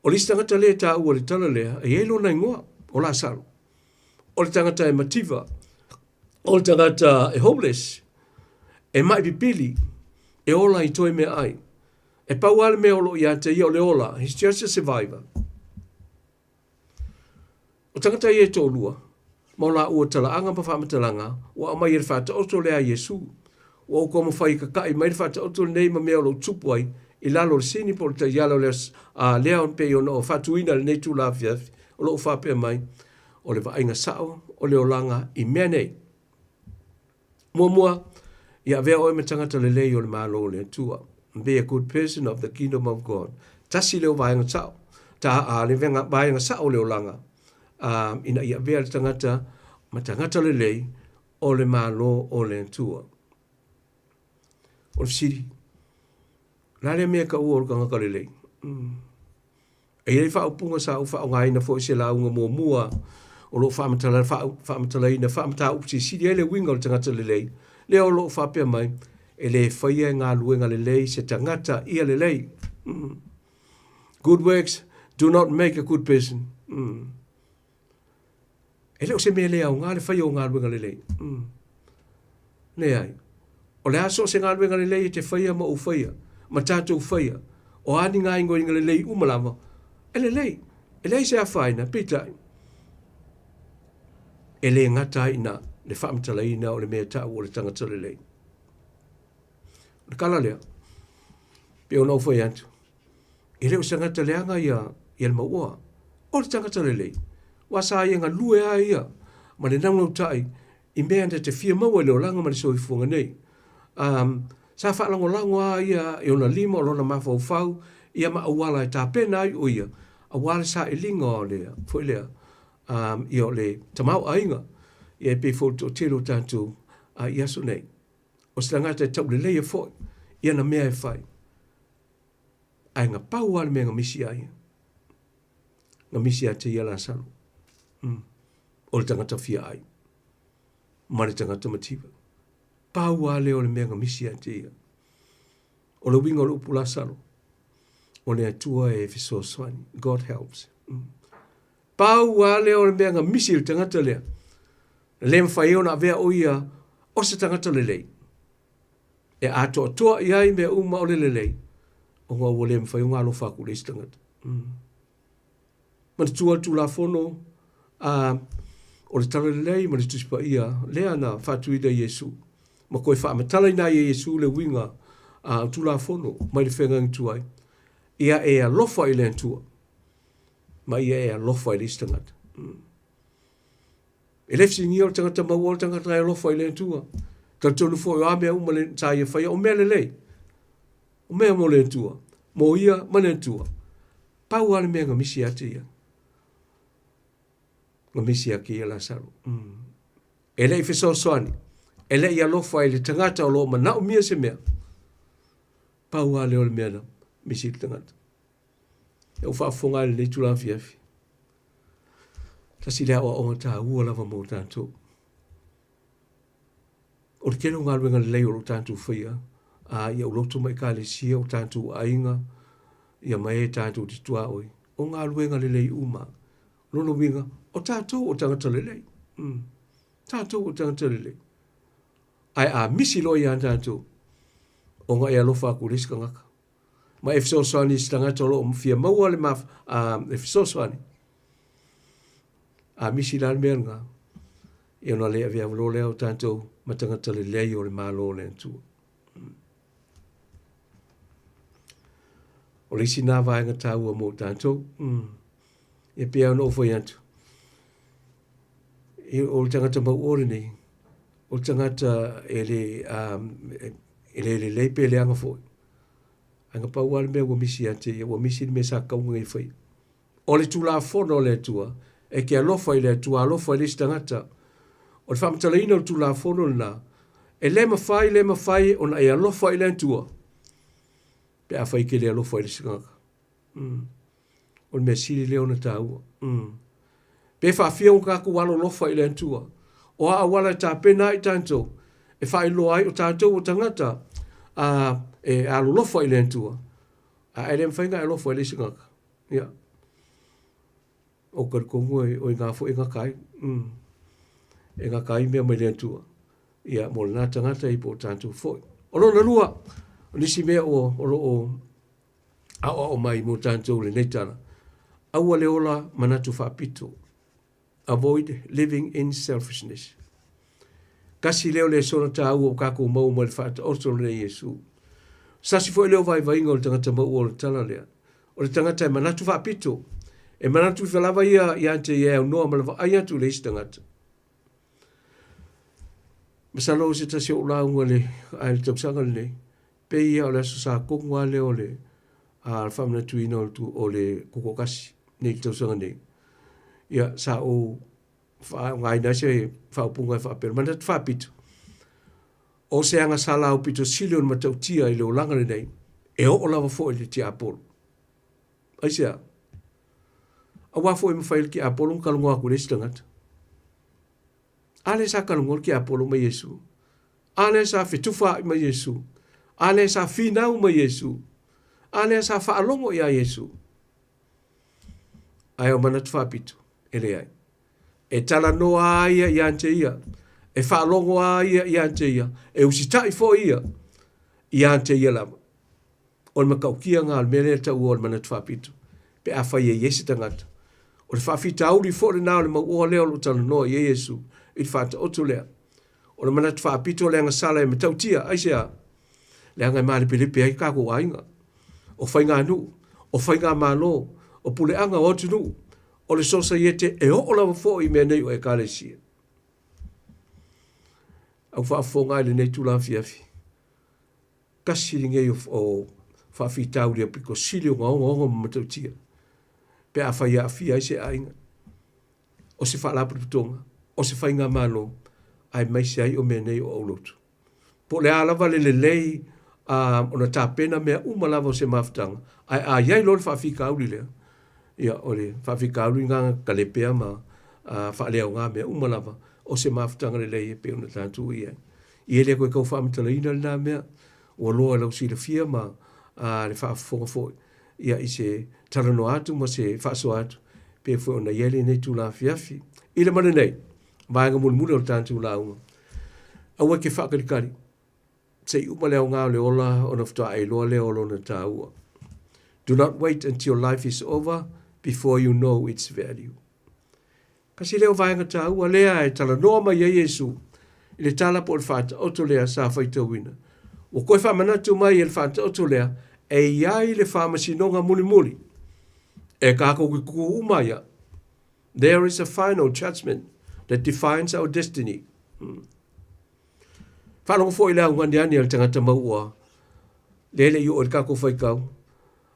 S5: O le tangata lea tā ua le tala lea. E elo na ingoa. O la salo. O le tangata e mativa. O le tangata e homeless. E mai pipili. E ola i toi mea ai. E pau ale mea olo i ate i o le ola. He's just a survivor. O tangata i e tō lua. Ma la ua tala anga pa whaamatalanga. Wa o mai e whaata oto lea Yesu. Wa o koma whai kakai mai e whaata oto nei ma mea olo tupu ai. I lalo le sini po le ta ialo lea on pe ono o whatuina le nei tū la fiafi. O lo o whapea mai. O le vainga sao. O le olanga i mea nei. Mua. Ia vea oi me tangata le lei o le malo le tua. Be a good person of the kingdom of God. Tasi leo vainga sao. Ta le venga vainga sao leo langa. Ina ia vea le tangata. Ma tangata le lei o le malo o le tua. O le siri. Lale mea ka ua o kanga ka le lei. E rei whaupunga sa u whaungaina fo se la unga mua. O lo whaamatala ina whaamata upsi siri ele winga o le tangata le lei. Leo lo whapea mai, e le whaia ngā luenga le lei, se tangata ia le lei. Good works do not make a good person. E leo se me le au ngā le whai o ngā ruenga le lei. Ne ai. O le aso se ngā ruenga le lei te whaia ma u whaia. Ma tātou whaia. O ani ngā ingo inga le lei umalama. E le lei. E lei se a whaina. Pita. E le ngata ina. Le whaamtala ina o le mea tau o le tangata le lei. Le kala lea. Pe o nau whai antu. E leo se ngata leanga ia le maua. O le tangata le lei. Wa sa ia ngā lue a ia. Ma le naunau tai. I mea te fia maua leo langa ma le soi fuanga nei. Sa whaalango lango a ia e ona lima o lona mawhau whau. Ia ma awala e tā pena ai o ia. Awala sa e linga o lea. Fwoi lea. Ia o le tamau ainga. Ia e pe foto telo tātou i aso nei. O sila ngata e tau le leia fwoi. Ia na mea e whai. Ai ngā pau ale mea ngā misi a ia. Ngā misi a te ia la salo. O le tangata fia ai. Ma le tangata matiwa. Pau ale o le mea ngā misi a te ia. O le winga o le upula salo. O le atua e fiso swani. God helps. Pau ale o le mea ngā misi le tangata lea. Le mwhai o na vea o ia o se tangata le lei. E ato toa iai mea uma o le lei. O ngā ua le mwhai o ngā lo whaku le tangata. Ma te tua tu la fono. O le tala le lei ma le tusipa ia. Lea na whatuida Yesu. Ma koe whaamatala ina Yesu le winga. Tu la fono. Mai le whengang tuai. Ia e a lofa i le antua. Ma ia e a lofa i le tangata. E lefsi ngia o tangata maua o tangata e lofa i le antua. Ka tonu fo o amea uma le taia whaia. O mea le lei. O mea mo le antua. Mo ia ma le antua. Pau ale mea ngā misi ate ia. Ngā misi a ki ia la saro. E lei fiso soani. E lei a lofa i le tangata o lo ma nao mia se mea. Pau ale o le mea na. Misi le tangata. E o whaafonga le tula fiafi. Tasi lea o onga tā ua lava mō tātou. O le keno ngā ruenga le lei o lo tātou whaia. Ia uloto mai ka le sia o tātou ainga. Ia mai e tātou te tua oi. O ngā ruenga le lei uma. Lono winga. O tātou o tangata le lei. Tātou o tangata le lei. Ai a misi loi an tātou. O ngā ea lofa aku riska ngaka. Ma e fisoswani si tangata o lo o mwhia maua le maf. E fisoswani. A misi lan mea ngā. E ona lea vea walo lea o tātou. Ma tangata le lei o le mālo le antua. O le isi nā vaenga tāua mō tātou. E pia ono fwoi antu. E o le tangata mau ore nei. O le tangata e le leipe le anga fwoi. Anga pau ale mea ua misi ante. Ua misi ni me sa kaunga i fwoi. O le tūla fono le atua. E ke alofa i le atua. Alofa i le isi tangata. O le whamatala ina o le tūla fono le nā. E le mawhai ona e alofa i le atua. Pe a whai ke le alofa i le singaka. O le mea siri leo na tāua. Pe whaafia o kako walo lofa i le antua. O a wala tā pena i tātou. E whai loa ai o tātou o tangata. E alo lofa i le antua. A e le mwhainga e lofa i le singaka. Ia. O karikongu o i ngā fo i ngā kai. E ngā kai mea mai le antua. Ia mo le nā tangata i po tātou foi. O lo na lua. Nisi mea o mai mo tātou le neitana. Aua le ola manatu whaapito. Avoid living in selfishness. Kasi leo le sona tā ua o kako mau mo le whaata orto le Yesu. Sasi fo leo vai inga o le tangata mau o le tala lea. O le tangata e manatu whaapito. E manatu whalava ia i ante ia o noa malawa ai atu le isi tangata. Masalo se tasi o la unga le ai le tausanga le nei. Pe ia o le aso sa kongwa le o le a whamna tuina o le kukokasi nei ki tausanga nei. Ia sa o ngai nase whaupunga e whapera. Mana tu whapito. O se anga sala o pito sili o na matautia i le o langa le nei. E o lawa fo i le ti Apollo. Aisea. A wafo i mawhaile ki Apollo kalungo aku le stangata. Ale sa kalungo ki Apollo ma Yesu. Ale sa fitufa ma Yesu. Ale sa finau ma Yesu. Ale sa whaalongo ia Yesu. Ai o mana tu whapito. Ele ai. e tala noa ia i ante ia, e whaalongo a ia i ante ia, e usitai fo ia i ante ia lama. O le makaukia ngā al mele ta ua o le mana tuwhapitu, pe a whai e Yesu tangata. O le whawhita auri fo le nao le maua leo lo tala noa i Yesu, i le whata otu lea. O le mana tuwhapitu le anga sala e matautia, aise a, le anga maali pilipi ai kako ainga. O whai ngā nu, o whai ngā malo, o pule anga o atu nu, o le sosa iete e o lawa fo i mea nei o e kare sia. Au whaafo ngai le nei tula fiafi. Kasi ringei o whaafitau ria piko sili o ngaonga onga matautia. Pe a whai a fia ise ainga. O se whaalapu putonga, o se whai ngā malo, ai maise ai o mea nei o aulotu. Po le alawa le lei, o na tāpena mea umalava o se maftanga. Ai a iai lor whaafika auri lea. Ia ole whaafika auri ngā kalepea ma whaalea o ngā mea umalava o se maftanga le lei e pe una tātu i ai. I ele koe kau whaamitala ina le nā mea, o loa lau sila fia ma le whaafonga fo. Ia i se tarano atu ma se whaaso atu. Pe fo ona iele nei tu la fiafi. I le mana nei, vaenga mule o tātu la unga. Aua ke whaakarikari. Se uma leo ngā le ola o na whatoa e loa leo lo na tā ua. Do not wait until life is over before you know its value. Kasi leo vaenga tā ua lea e tala noa mai a Yesu i le tala po le whata oto lea sa whaita wina. O koe whamanatu mai e le whata oto lea e iai le whamasinonga muli. E kako ki kuku umaya. There is a final judgment that defines our destiny. Whanongo fo i lea ungani ani al tangata maua. Lele i o il kako whaikau.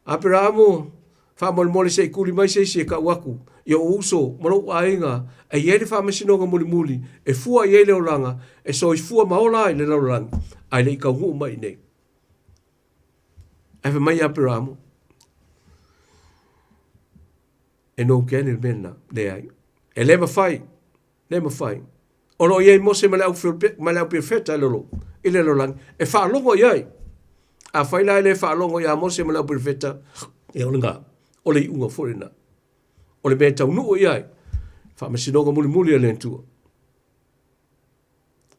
S5: Aperamo, whamole se ikuli mai se ka waku. I o uso, maro ainga, e iele whamasinonga muli. E fua iele o langa, e so i fua maola i le laurangi. Ai le i ka ngu mai nei. Ewe mai aperamo. E no kene il mena, le ai. E le mawhai. Olo iei mose malau perfecta lolo. Ile lo lang. E whaalongo iei. A whaila ele whaalongo ia mose malau perfecta. E ole ngā. Ole i unga forena. Ole mea tau nuo iei. Whamasinonga muli a lentua.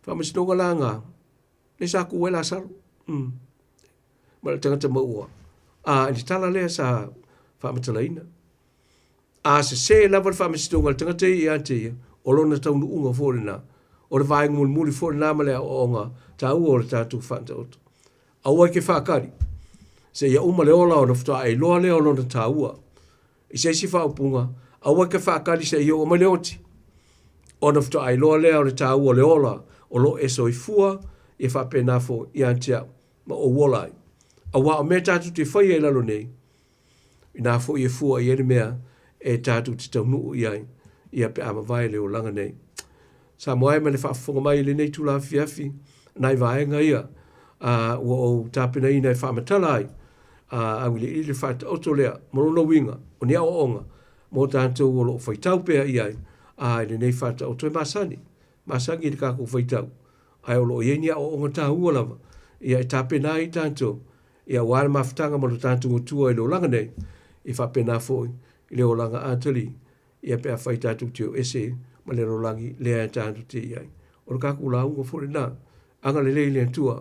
S5: Whamasinonga la ngā. Le sa kuwela saru. Mala tangata maua. Ni tala lea sa whamatalaina. Se lava whamasinonga tangata i ante ia. O lona tau nuunga forena. O le vaenga muli forena ma lea o ngā. Ta ua o le tātou whanta oto. Aua ke whakari. Se ia uma le ola o na whatoa e loa lea o lona ta ua. I se si whaupunga. Aua ke whakari se ia o ma leoti. O na whatoa e loa lea o le ta ua le ola. O lo e so i fua. I whapena fo i antea. Ma o wolai. Aua o mea tātou te whai e lalo nei. I nā fo i e fua i ere mea. E tātou te tau nuu i ai. Ia pe ama vai leo langa nei. Sa moai ma le whaafonga mai le nei tula fiafi. Nai vaenga ia. Ua o tāpena ina e whaamatala ai. Au le ili whaata oto lea. Morona winga. O ni au onga. Mo tātou o lo whaitau pea i ai. Le nei whaata oto e masani. Masangi i kako whaitau. Ai o lo ieni au onga tā hua lava. Ia e tāpena i tātou. Ia wāre mawhitanga mo lo tātou o tua i leo langa nei. I whapena foi. I leo langa atali. Ia pe a whai tātou te o ese, ma le rolangi lea tātou te iai. O le kaku la unga fore nā, anga le lei lea tua,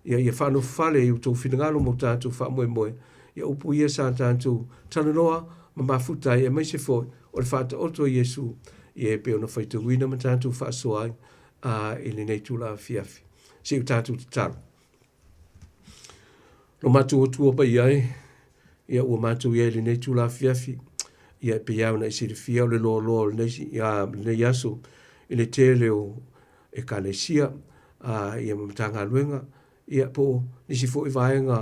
S5: ia whanu whale i utou whinangalo mo tātou wha moe. Ia upu ia sa tātou tananoa, ma mafutai e mai se foi, o le whata oto Yesu, ia e pe ona whaita wina ma tātou wha soai, i le nei tūla fiafi. Se u tātou te talo. Lo mātou o tua pa iai, ia ua mātou iai le nei tūla fiafi, ia pe iau na isi le fia o le loa le yaso i le tele o e kalesia ia mamatanga luenga ia po nisi fo i vaenga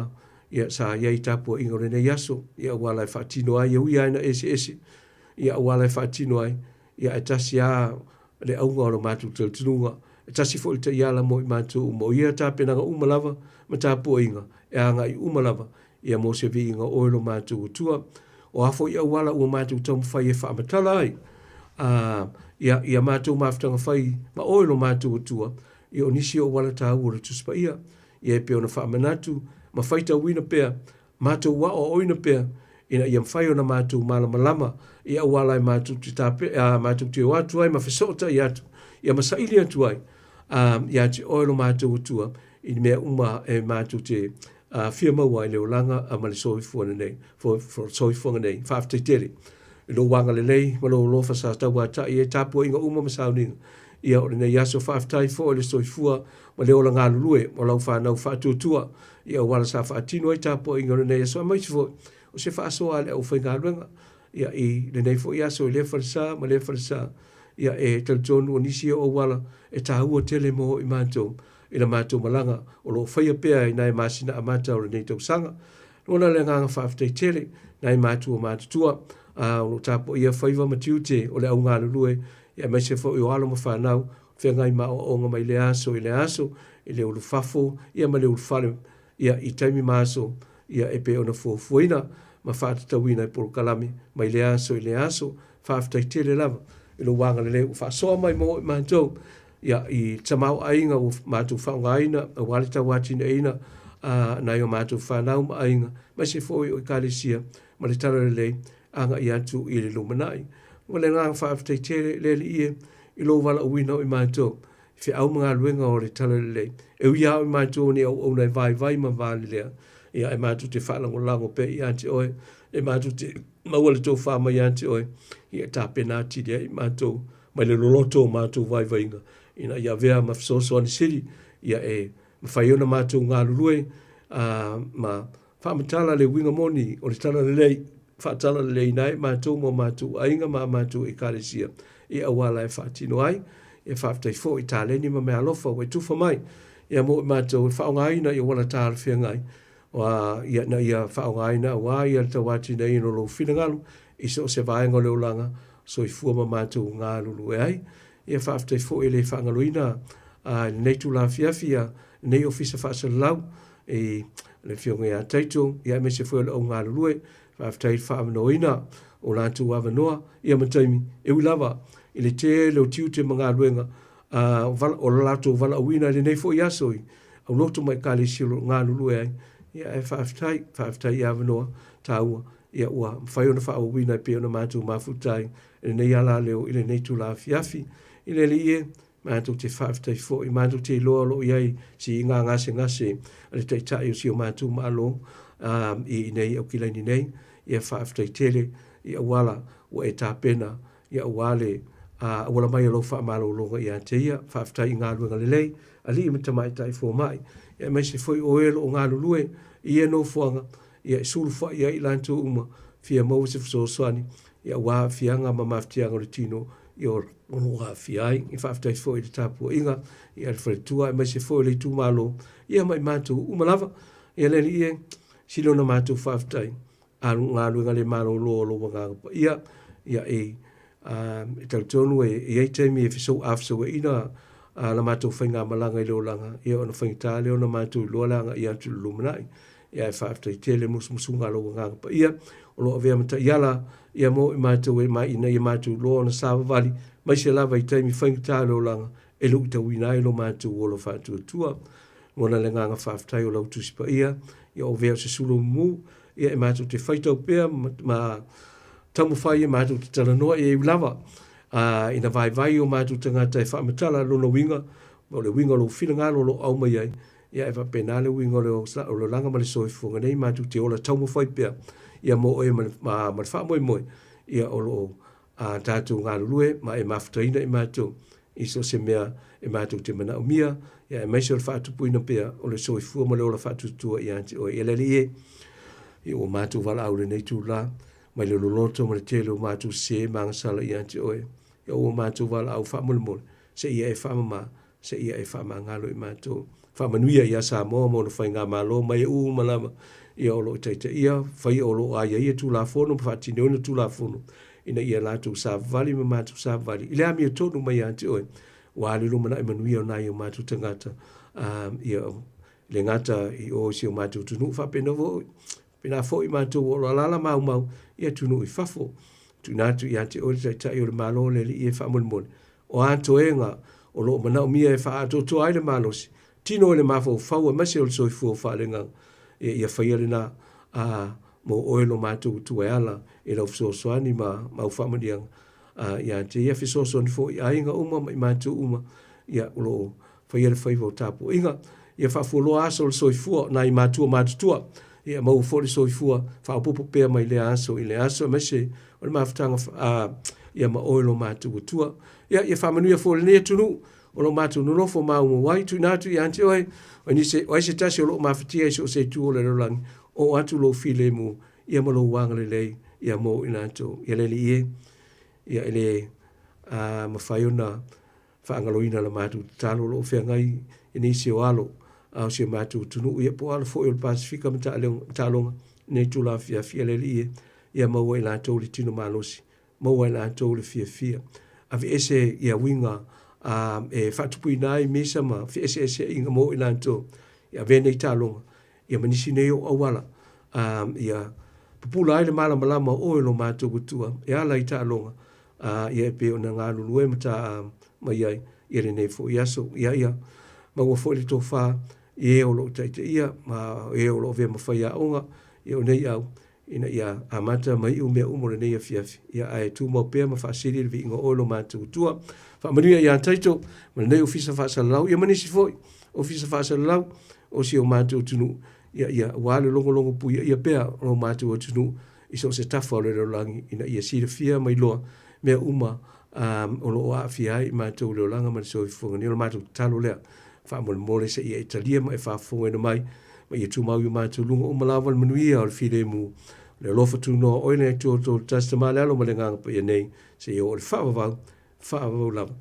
S5: ia sa ia i tapu ingo le yaso ia wala e whaatino ai ia ui aina ese ia wala e whaatino ai ia e tasi a le aunga o lo mātou tautununga e tasi fo i ta iala mo i mātou mo ia tāpenanga umalava ma tapu inga e anga i umalava ia mo se vi inga oilo mātou tua o hafo ia wala ua mātou tau mwhai e whaamatala ai. Ia mātou mawhitanga whai ma oilo mātou tua. Ia o nisi o wala tā ua ratuspa ia. Ia e peo na whaamanatu. Ma whaita wina pea. Mātou wa o oina pea. ina ia mwhai o na mātou malama ia wala mātou te tape, mātou te watu ai, mawhisota i atu, ia masaili atu ai, ia te oilo mātou utua, i mea uma e mātou te fia maua i leo langa a mali soifuanga nei, soifuanga nei, whaafteitere. I lo wanga le lei, malo lofa sa tau ata i e tapua inga uma masauninga. Ia o nei aso whaaftai fo le soifua, ma leo la ngā lulue, o lau whanau whaatuatua, ia wala sa whaatino ai tapua inga o nei aso a maisi fo, o se whaasoa le au whainga luenga, ia i le nei fo i aso i le whalisa, ma le whalisa, ia e tautonu o nisi o wala, e tahua tele mo i mātou, i la mātou malanga, o lo whaia pēa i nai māsina a mātou le nei tau sanga, nona le nganga whaaftai tele, nai mātou o mātutua, o lo tapo ia whaiva matiute o le au ngā lulue, ia mai se fo i o alo ma whanau, whengai ma o onga mai le aso, i le ulu fafo, ia ma le ulu whale, ia i taimi māso, ia e pe ona fuafuaina, ma whaatatawina i poro kalami, mai le aso, whaaftai tele lava, i lo wanga le leo, whaasoa mai mo i mātou, ia i tamau ainga o mātou whaunga aina, o walita watina aina, nai o mātou whanau ma ainga, mai se fo i o i kālesia, ma le tala le lei, anga i atu i le lumanai. Wa le ngā whaaftai tere le li ie, i lo wala uina o i mātou, whi au mga luenga o le tala le lei. E ui au i mātou ni au nei vai ma vāli lea, ia e mātou te whalango lango pe i ante oe, e mātou te maua le tō whāma i ante oe, ia tā pena tiri i mātou, mai le loloto mātou vai inga, ina ia vea ma fisoso ani siri, ia e mawhaiona mātou ngā lulue, ma whaamatala le winga moni o le tala le lei, whaatala le lei nai, mātou mo mātou ainga ma mātou i kāresia, i awala e whaatino ai, e whaaftai fo i tāleni ma mea lofa, o e tufa mai, ia mo i mātou whaonga aina i wana tāra whia ngai, ia na ia whaonga aina, wa ia le tawati na ino lo whina i so se vaenga leo langa, so i fua ma mātou ngā lulu e ai, ia whaaftai fo i le whaangaloina, nei tu la fiafia, nei ofisa whaasa lau, e le whionga ia taito, ia me se fua le o ngā lulu e, whaaftai whaamanoina, o lātu awanoa, ia mataimi, e lava, i le te leo tiu te mga luenga, o lātu vala uina le nei fo i asoi, au loto mai kāle silo ngā lulu e ai, ia e whaaftai i awanoa, tāua, ia ua whaiona whaawina pe ona mātou mafutai, e nei ala leo, i le nei tu la fiafi, i le li e, mātou te whaaftai fo, i mātou te loa lo iai, si i ngā ngase, a le taitai o si o mātou maalo, i nei au kilaini nei, ia whaaftai tele, ia wala, o e tā pena, ia wale, wala mai alo wha malo longa i ante ia, whaaftai i ngā luenga lelei, a li ima tamai tai fo mai, ia mai se foi o elo o ngā lulue, i e no fuanga, ia i sulu wha ia i lanto uma, fia mau se fso soani, ia wā fianga ma maftianga o le tino, i o wā fiai, i whaaftai fo i le tāpua inga, i ar wharetua, i mai se foi le tu malo, ia mai mātou umalava, ia leli ie, silo na mātou whaaftai, alu ngā luenga le malo lo wanganga, ia e tautonu e ei taimi e fisou afsou e ina la mātou whainga malanga i leo langa, ia ona whaingita leo na mātou loa langa i atu lumanai, ia e whaaftai tele musu ngā loa nganga pa ia, o loa vea mata iala, ia mo i mātou e mai ina i mātou loa na sāwa vali, mai se lava i taimi whaingita leo langa, e lu i tau ina i lo mātou o lo whātua tua, ngona le nganga whaaftai o lau tusi pa ia o vea se sulu mu, ia e mātou te whaitau pēr, ma tamu whai e mātou te talanoa e lava, ina vai o mātou tangata e whaamatala lona winga, o le winga lo whina ngā lo au mai ai, ia e whapena le winga o le langa ma le soifunga nei, mātou te ola tamu whai pēr, ia mo e ma wha moe, ia o lo tātou ngā lulue, ma e mawhataina e mātou, i so se mea e mātou te mana umia, ia e maise o le whaatupuina pēr, o le soifua ma le ola whaatutua i ante o e lele e, i o mātou wala au le nei tū la, mai le loloto ma le tele o mātou se mangasala i ante oe, i o mātou wala au whaamole, se ia e whaamama, se ia e whaamangalo i mātou, whaamanuia i a Samoa mo na whai ngā malo, mai e malama, i o lo teita ia, whai o lo aia ia tū la fono, whaatine ona tū la fono, ina ia lātou sa vali ma mātou sa vali, i le ami o tonu mai ante oe, wāle lo mana i manuia o nai o mātou tangata, ia le ngata i o si o mātou tunu, whapena vo, pena fo i mātou o alala mau, ia tunu i fafo, tunatu i ante ori tai o le malo le li e whaamone, o anto e ngā, o lo mana o mia e wha ato to ai le malosi, tino e le mafo fau e mase o le soifu o wha le ngā, ia whaia le nā, mo oelo mātou tueala e lau fisosoani ma ufamanianga. Ia te ia fisosoani fo i ainga uma ma i mātou uma ia ulo whaiere whaiva o tāpu. Inga, ia whafuloa aso le soifua na i mātua mātutua. Ia mau fōle soifua whaupopo pēr mai le aso i le aso mese o le mawhitanga ia ma oelo mātou tua. Ia whamanuia fōle nea tunu o lo mātou nulofo maunga wai tu nātu i ante oe o se tasi o lo mawhitia iso o se tu o le rolangi o atu lo file mu ia ma lo wanga le lei ia mo i nātou ia le li ie ia ele mawhaiona whaangaloina la mātou talo lo whiangai i nisi o alo au se mātou tunu ia po alo fo i o le Pasifika ma talonga nei tu la fia le li ie ia maua i nātou le tino malosi maua i nātou le fia avi ese ia winga e whatupui nai mesa ma fi ese inga mo i nātou ia vene i talonga ia manisi nei o awala ia pupula ai le malama o lo mātou kutua ia ala i talonga ia pe o na ngā lulue mata mai ai ia le nei fo iaso ia maua fo i le tofa ia o lo taite ia ma ia o lo vea mawhai a onga ia o nei au ina ia amata mai u mea umore nei a fiafi ia ai tu mau pēr ma whaasiri le vi inga o lo mātou kutua whaamanuia ia taito ma nei ofisa whaasalau ia manisi foi ofisa whaasalau o si o mātou tunu ia wale longo pu ia pēr o mātou o tunu iso se tafa o le rolangi ina ia sira fia mai loa mea uma o lo a fia i mātou leo langa ma so i funga ni o mātou talo lea whaamole se ia Italia ma e whaafonga ina mai ma ia tu mau i mātou lunga o malawa le manuia o le file mu le lofa tu no oine e tu o tasta ma le alo ma le nganga pa ia nei se ia o le whaavavau lava.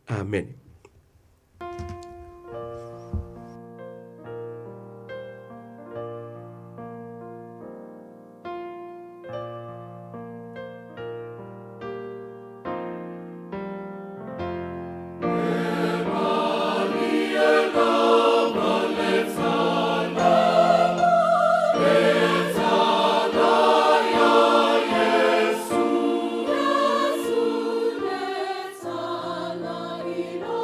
S5: Amen.
S6: Ilo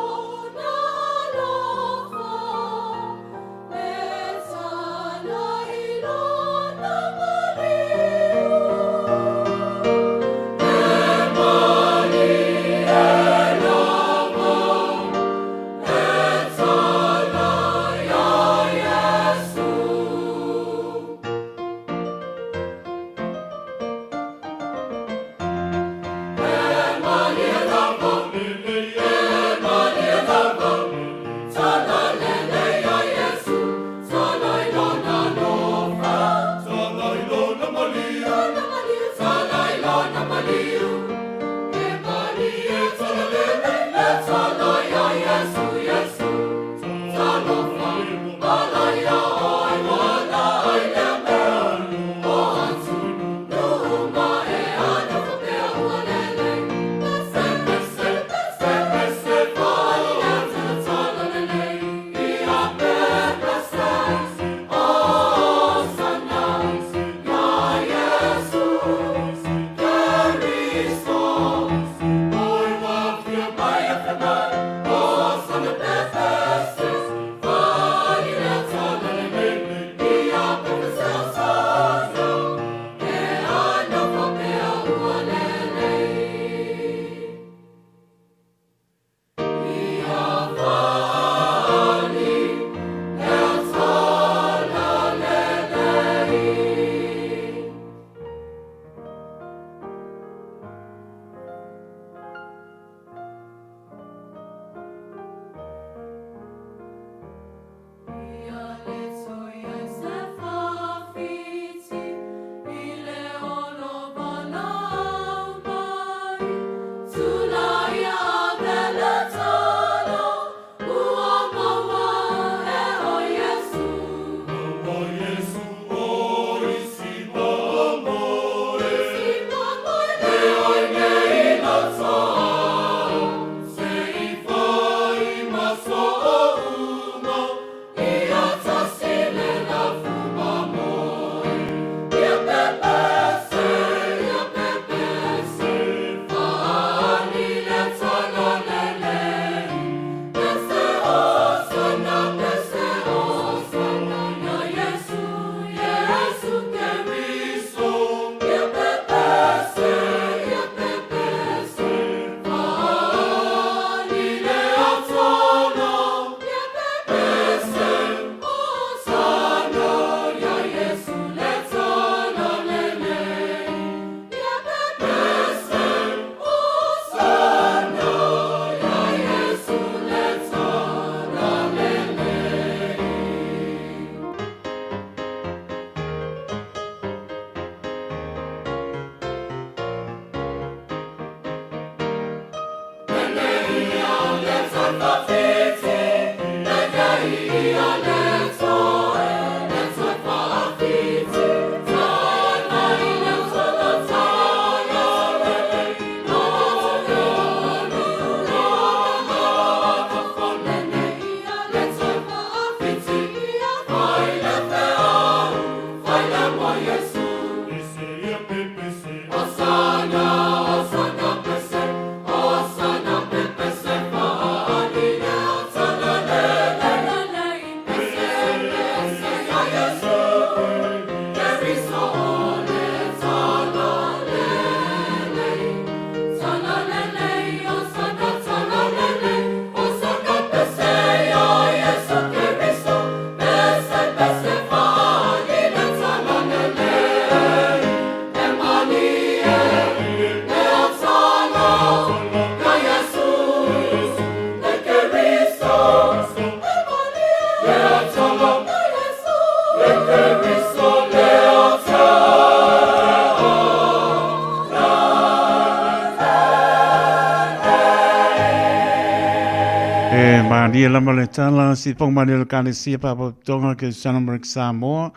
S4: Maria lama le tala si pong Maria le kale si pa po tonga ke Sanamark Samoa.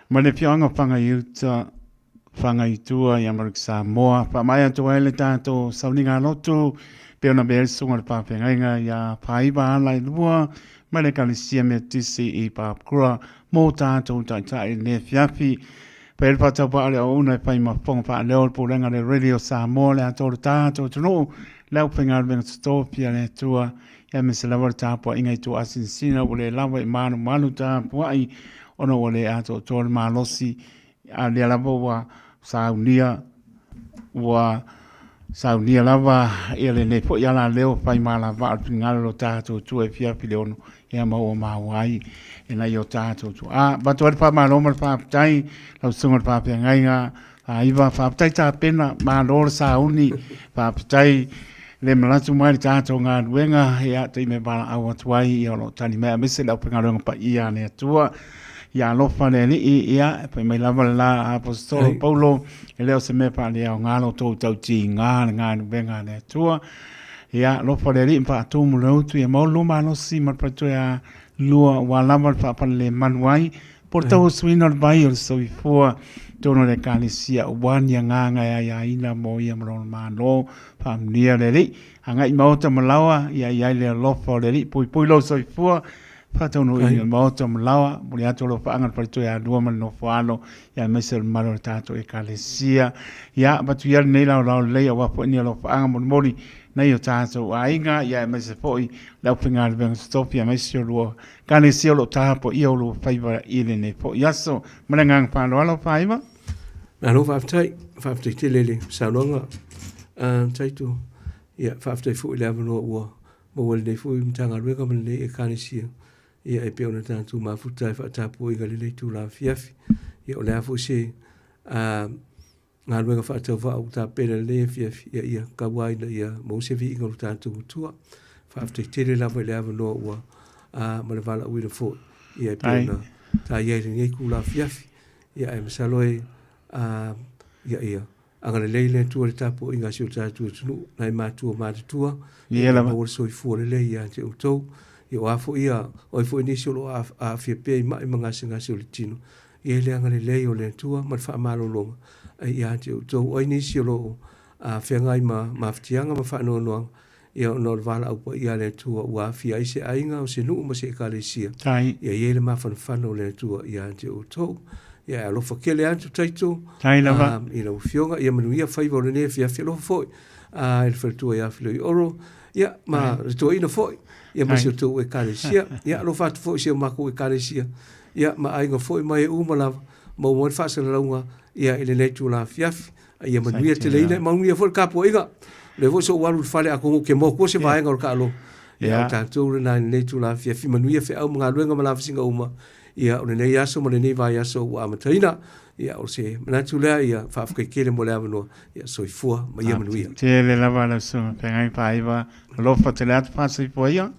S4: Ma le pionga whanga iuta, whanga itua i Amarik Samoa. Pa mai atu ele tātou sauninga lotu, peo na beri sunga le pāwhengainga ia pāiba ala i lua, ma le kale si me tisi i pāpkura, mō tātou tai le fiafi. Pa ele pātau pa ale o una i pai ma whonga pa leo le pūrenga le Radio Samoa le ato le tātou tunu, lau whenga le venga stopia le tua, ia me se lawa le tāpua inga i tu asinsina, ule lawa i manu tāpua i, ona ole ato tole malosi a le lava wa saunia lava ele ne po yala leo pai mala va ngalo lo tato tu e fia pileono e ma o ma wai e na yo tato tu a ba to pa ma lo ma pa tai lo sunga pa pe ngainga a iva pa tai ta pena ma lo sauni pa tai le malatu mai tato nga wenga e a te me bala a wa tuai i lo tani me se la pa ngalo pa ia ne tua ia lofa le ni ia pe mai lava la apostolo Paulo e leo se me pa le ngalo to tau ti nga benga le tua ia lofa le ni pa tu mu lo tu e mo lu ma no si ma pa tu ia lua wa lava pa le manuai portau suina vai o so before tono le kanisia wan ya nga ya ina mo ia mo ma no pa nia le ni anga i mauta malawa ia le lofa le ni pui lo so before Fatau no i mauta malawa, muli ato lo whaangan paritu ya dua man no whaano, ya mesel maro tato e kalesia, ya batu ya nei lau lei a wapo ni lo whaangan mori nei o tato a inga, ya mesel poi lau pinga le venga stopi ya mesel lo kalesia lo tapo i o lo whaiva ile ne po yaso, marangang whaano alo whaiva?
S5: Na no whaftai te lele, saunonga, taitu, ya whaftai fu ile avano ua, mawale nei fu imtanga ruega man le e kalesia, ia e peona tātou mafuta e whaatapu i galilei tū la fiafi. Ia o lea fwese ngā ruenga whaatau wha au tā pēna le fiafi. Ia kawaina ia mausevi i ngaru tātou utua. Whaaftai tere lawa i lea wanoa ua mana wala uina fo. Ia e peona tā iairin ngei kū la fiafi. Ia e masaloe ia. Angana leile tua le tapu i ngā sio tātou tunu. Nai mātua mātatua. Ia la mawar soi fua le le ia te utou. Ia wafo ia, oi fo inisio lo a fia pia i mai mangasi ngasi o le tino. Ia le anga le lei o le tua, ma wha amalo longa. Ia te o tau, oi inisio lo a fia ngai ma ftianga ma wha noa ia no le wala au pa ia le tua ua fia i se ainga o se nuu ma se ka le sia. Ia ia le ma whanawhana o le tua ia te o tau. Ia alo whakele antu taito. Ina u fionga, ia manu ia whaiva o le ne fia fia lofa foi. Ia le whalatua ia filo i oro. Ia ma le tua ina foi. Ia masio tau e kalesia, ia alo fatu fo isia mako e kalesia, ia ma ainga fo i mai e umalawa, ma umoi fasa la launga, ia ele netu la fiafi, ia manuia te leina, manuia fo le kapo inga, le fo so walu fale ako ke moko se vaenga o ka alo, ia o tātou le nai netu la fiafi, manuia fe au mga luenga malawa singa uma, ia o le nei aso ma le nei vai aso ua amataina, ia o se manatu lea ia whaafkai kere mo lea manoa, ia soifua ma ia manuia.
S4: Te le lava la sunga, pengai paiva, lofa te lea te pasa i poia.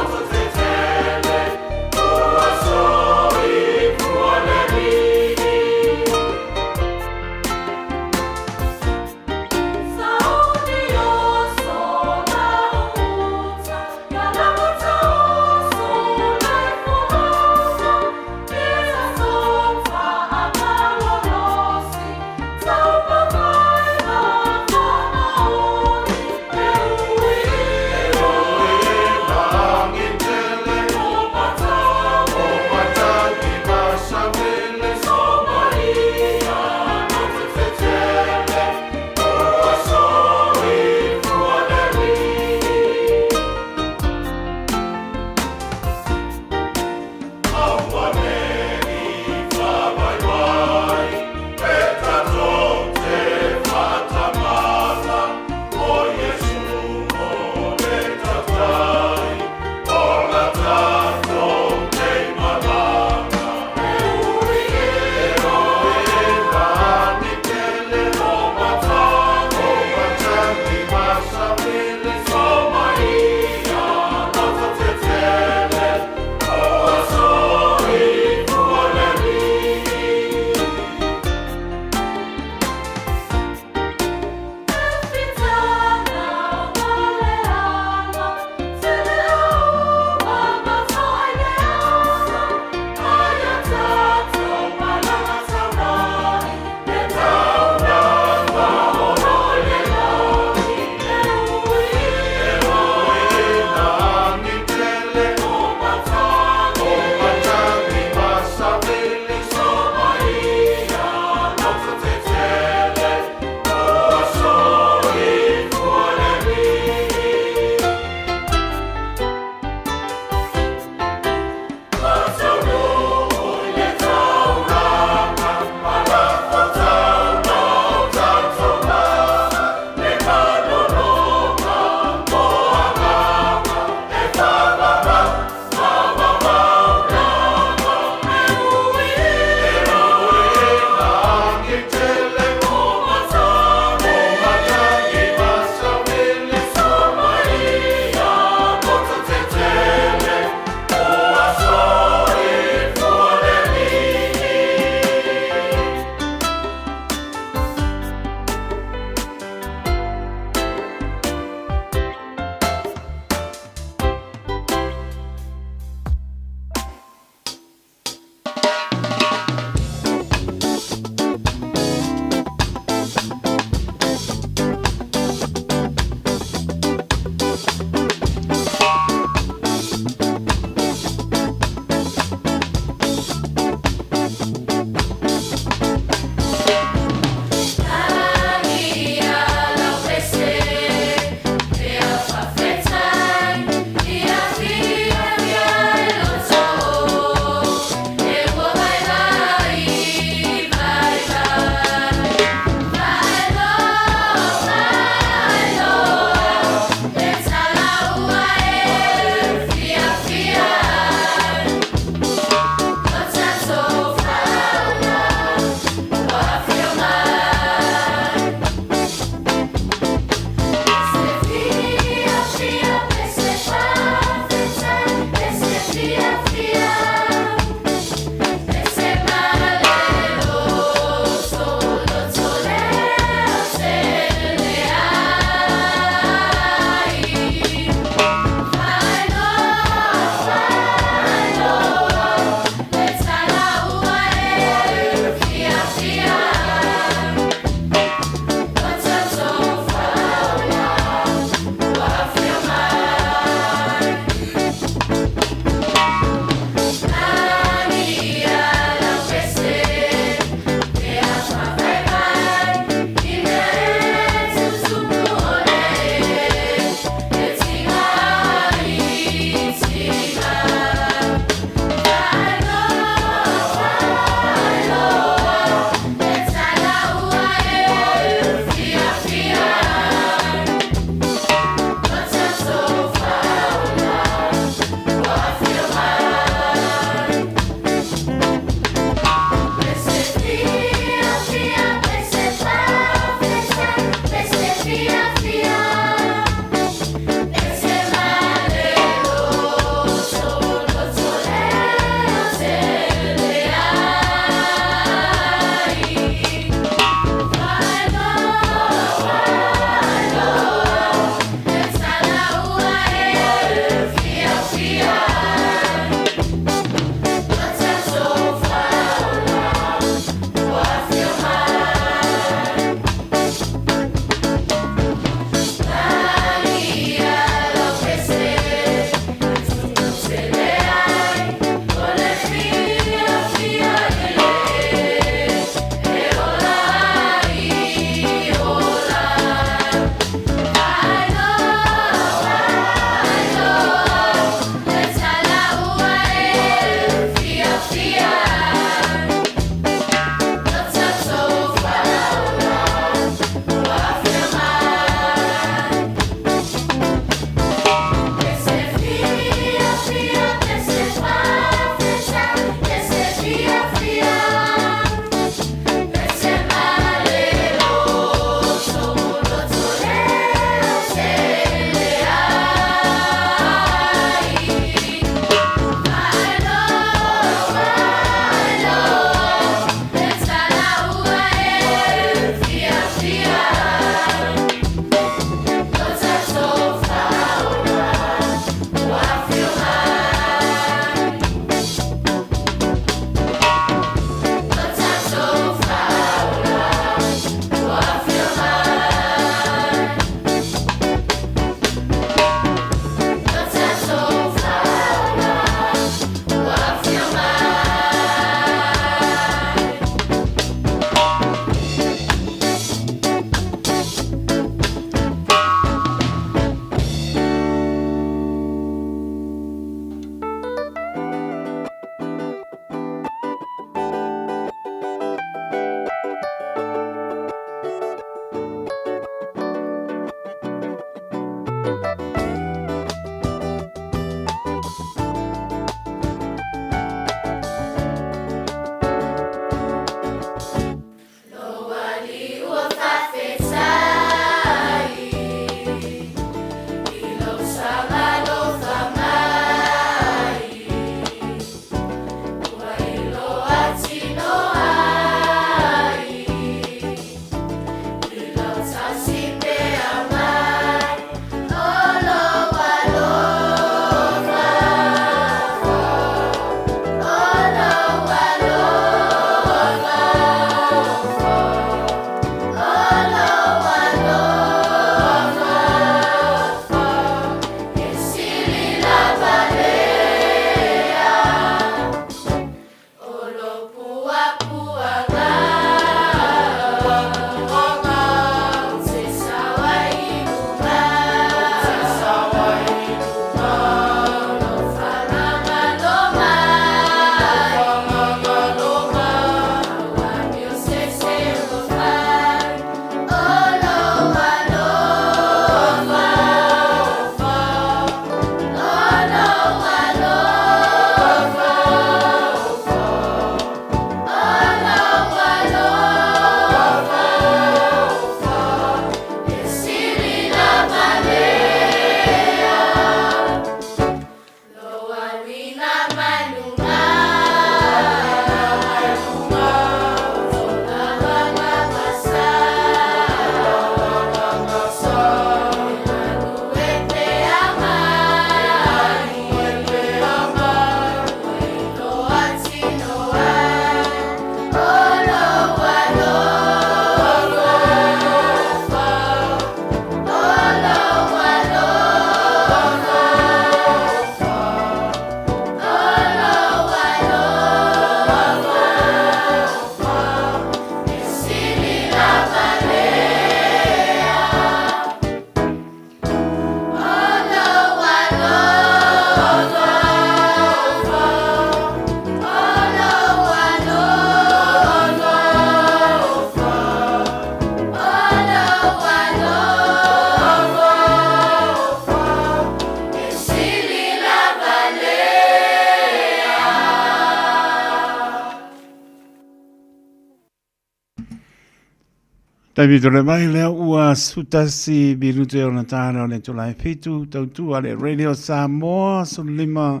S4: Taimi tole mai lea ua sutasi birute o na tāna o le tolai fitu, tautu ale Radio Samoa, sunu lima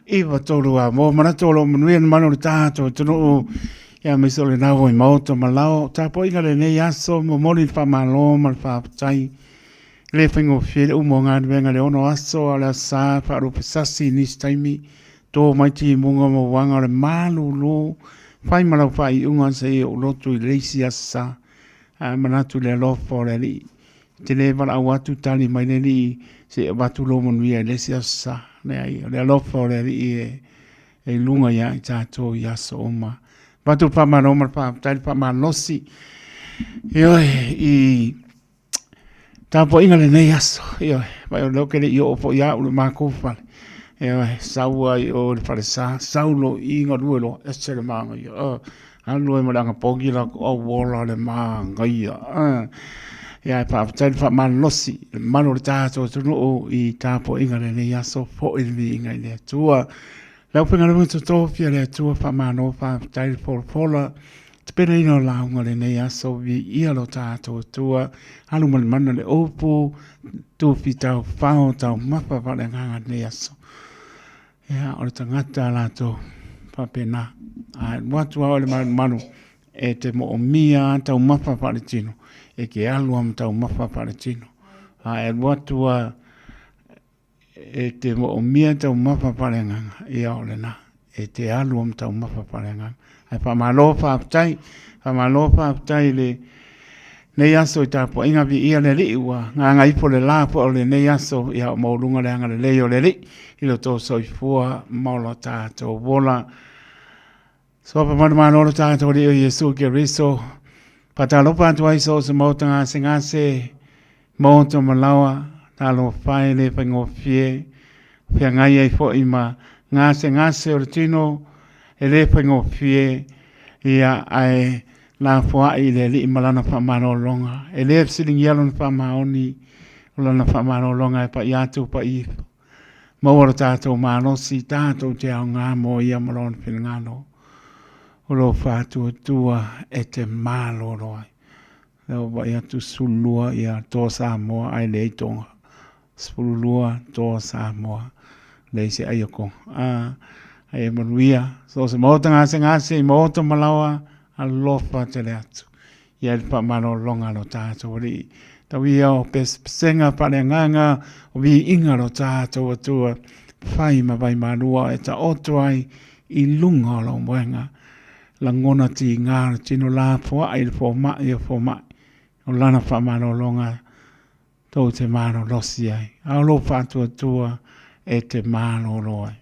S4: iwa tolu a mo, mana tolo manuia na mano le tātou, tunu o ia miso le nao i maoto malao, tāpo inga le nei aso, mo mori wha malo, ma le whaapatai, le whingo whiere umo ngā venga le ono aso, a le sā, whaarupe sasi nis taimi, tō maiti munga mo wanga le malu lo, whai malau whai unga se i o lotu i leisi asa, manatu le lofo le li te le wala watu tali mai le li se watu lo manuia le si asa le ai le lofo le li e lunga ya i tato i aso oma watu pa maroma pa tali pa malosi i tapo inga le nei aso vai o loke le i o po ia ulu makofa saua i o le faresa saulo i inga ruelo ese le manga alo e malanga pogi la o wola le mangaia ia pa tali fa malosi mano le tato tunu i tapo inga le nei aso fo i mi inga le tua lau penga le mutu tofia le tua fa mano fa tali fola te pere ino la unga le nei aso vi ia lo tato tua alu mali mana le opo tu fi tau fao tau mapa pa le nganga nei aso ia o le tangata la to pa pena watu au le manu e te mo o mia tau mapa pa le tino e ke alu am tau mapa pa le tino watu e te mo o mia tau mapa pa le nganga ia o le na e te alu am tau mapa pa le nganga ai pa malofa aptai le nei aso i tapo inga vi ia le li ua nganga ipo le la po le nei aso ia o maulunga le anga le leo le li ilo to soifua maula tato wola so pa mana tato li o Yesu ke riso patalopa atu ai so se mautanga singase mauto malawa talo fai le whaingo fie fia ngai ai fo ima ngase o tino e le whaingo fie ia ai la foa i le li malana pa mano longa e le siling yalon pa maoni lana whamarolonga e pa i atu pa i maora tātou mālo si tātou te au ngā mo ia marona whingano. O lo whātua tua e te mālo roi. Leo vai atu sulua ia tō Samoa ai lei tonga. Sulua tō Samoa lei se ai ako. Ai e manuia. So se maota ngase i maota malawa a lofa te le atu. Ia le whamarolonga lo tātou ri. Tau ia o pesenga pare nganga o vi inga lo tātou atua. Whai ma vai marua e ta oto ai i lunga lo mwenga. La ngona ti ngā tino la fua ai le fua mai e fua mai. O lana whamarolonga tau te maro losi ai. Aolo whatua tua e te maro roi.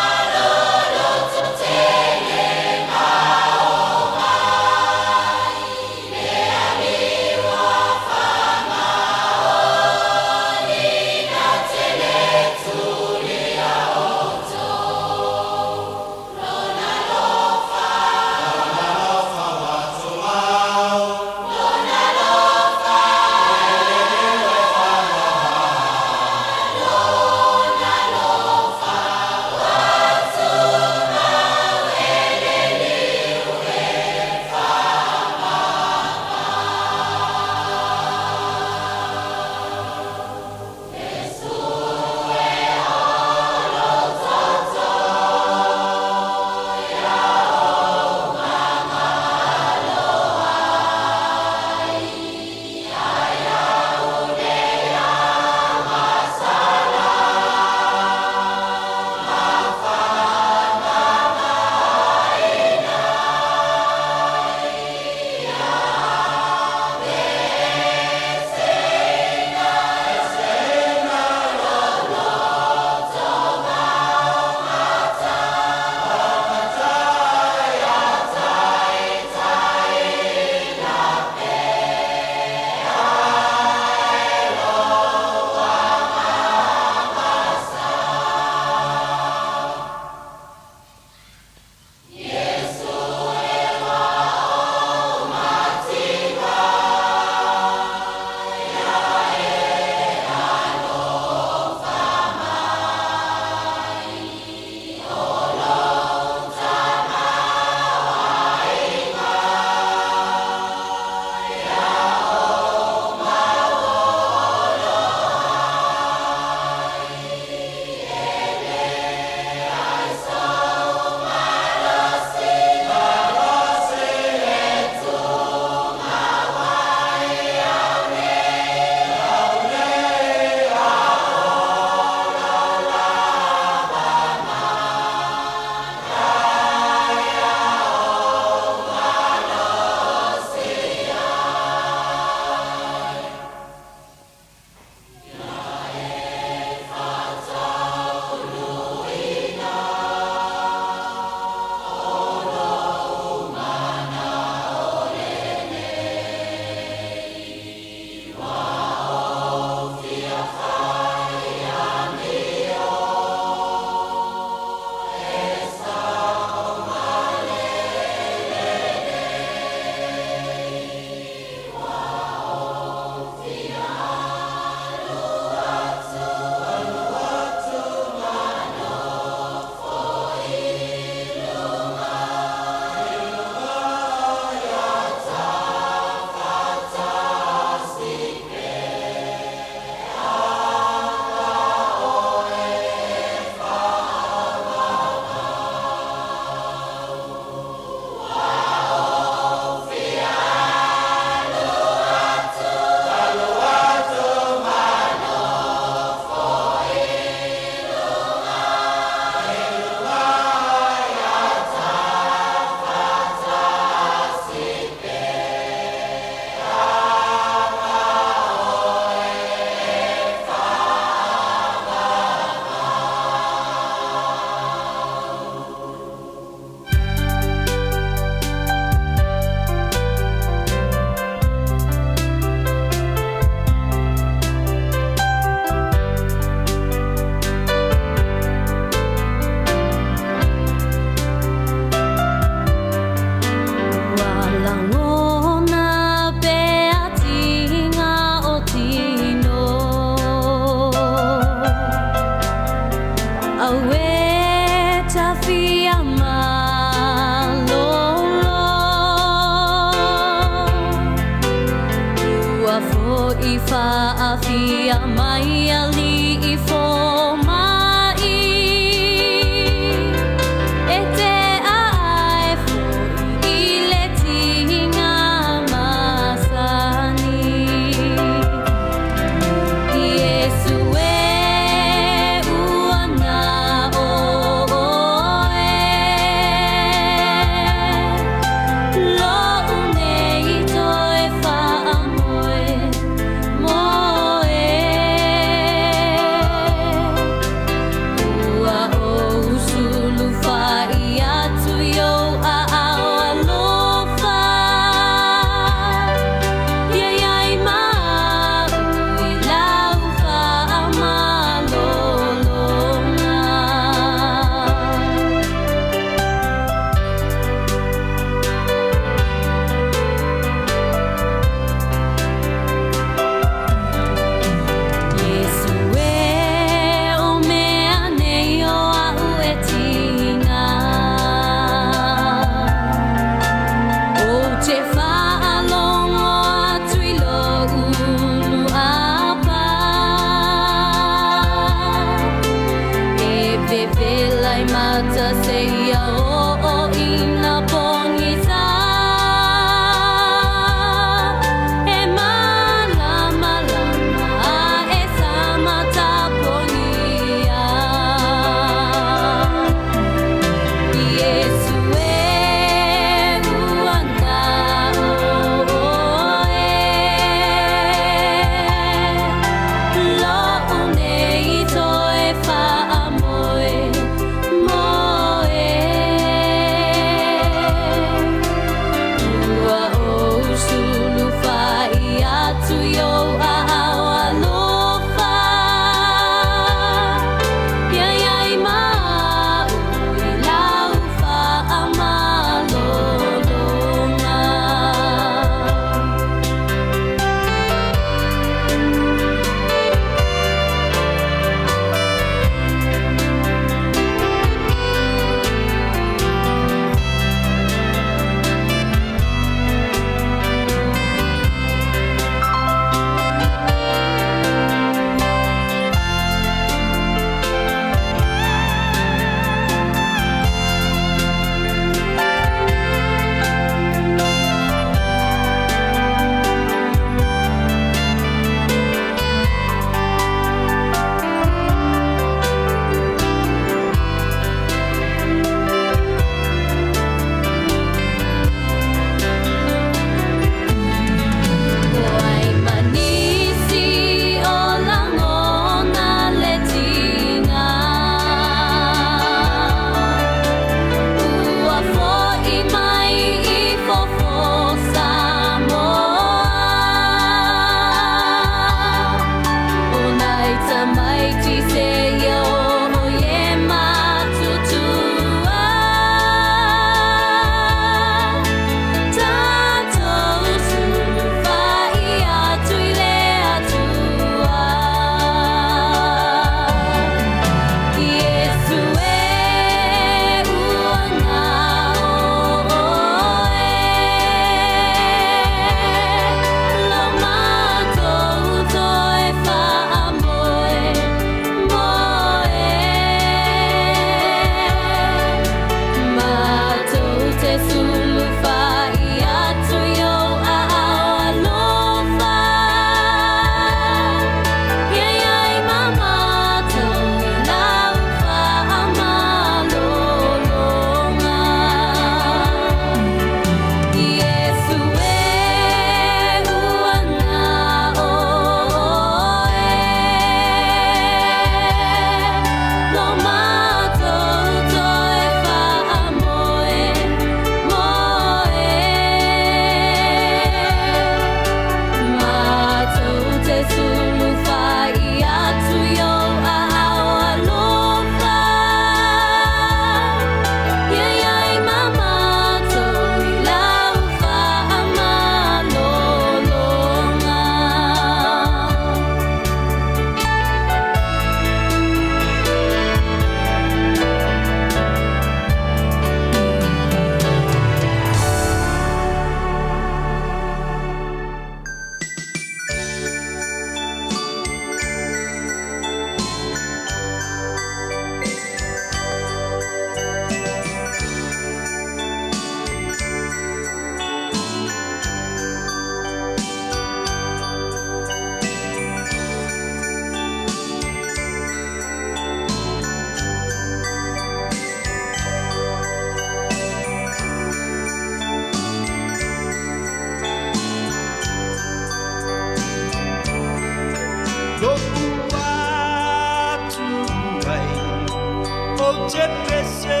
S2: te pese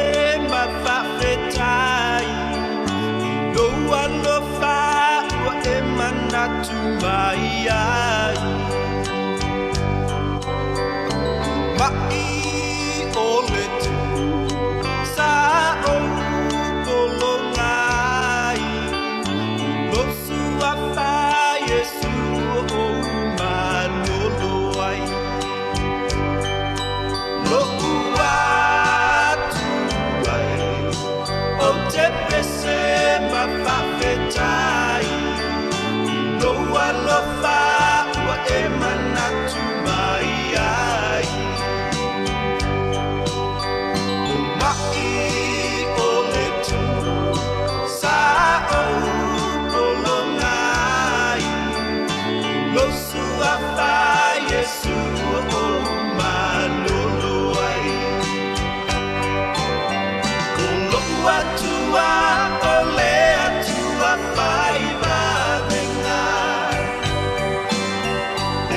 S2: ma whawhetai no alofa ua e manatu mai ai mai o le tu sa o kolongai no sua fa Yesu o manolo ai lo atu ai o te pese ma whawhetai no alofa ua e manatu mai ai mai o le tu sa o kolongai lo sua fa Yesu o manolo ai lo atua o le atua fai va venga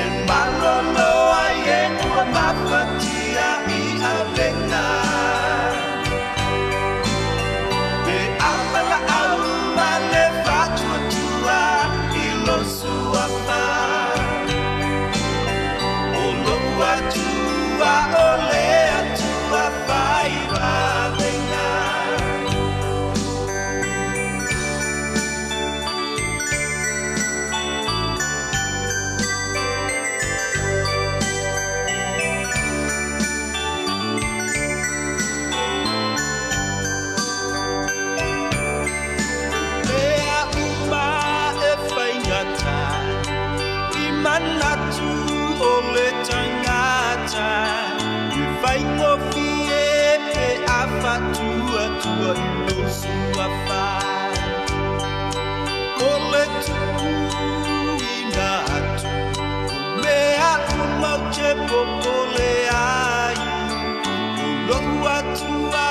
S2: e malolo ai e ua mafatia i a venga e amala au ma le fatua tua i lo sua fa o lo atua o le atua fai va venga Mea uma e whaingata I manatu o le tangata I whaingofi e a whatua tua I no sua wha O le tu I ngā atu Mea uma te popo le ai O lo atua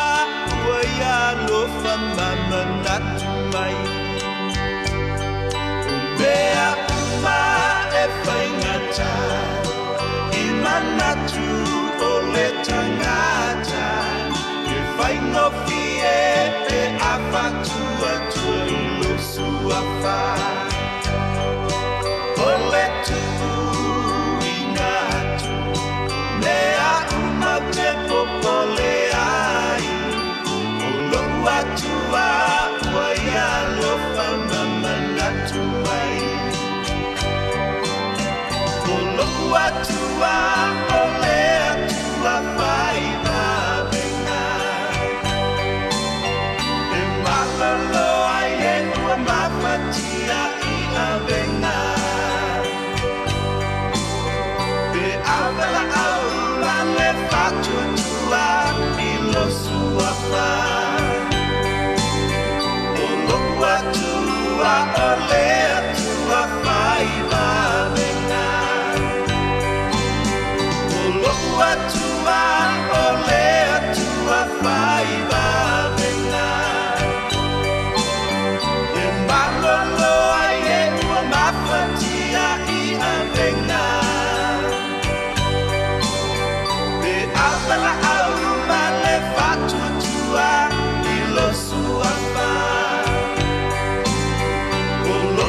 S2: ua ia lo whamama natu mai Mea uma e whaingata I manatu o le tangata E whaingofi e a whatua tua I lo sua wha O le tu I ngā tu Mea uma te popo le ai O lo atua ua ia lo whamama natu mai O lo atua o le atua whai va venga E malolo ai e ua mawhatia I a venga E awela au la le fatua tua I lo sua wha O lo atua o le atua whai va venga O lo atua o le atua whai va venga E malolo ai e ua mawhatia I a venga E awela au ma le fatua tua I lo sua wha O lo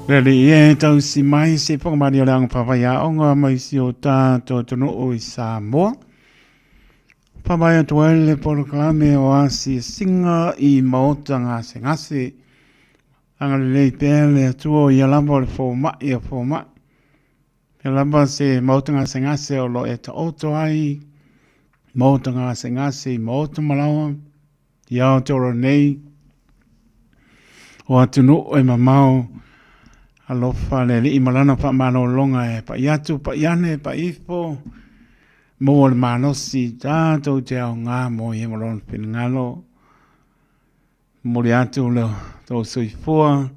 S4: Reli e tau si mai se whakamari o leanga whawhaia o ngā mai si o tātou tono o i Samoa. Whawhaia tuaile poroklame o asi singa i maota ngase ngase. Angare lei pēle atua o i alamba o le fōma i a fōma. E lamba se maota ngase ngase o lo e ta oto ai. Maota ngase ngase i maota malawa. I ao toro nei. O atunu o i mamao. Alofa le li malana pa mano longa e pa iatu pa iane pa ifo mo le mano si tato te au ngā mo i malon pin ngalo mo le atu le to sui fua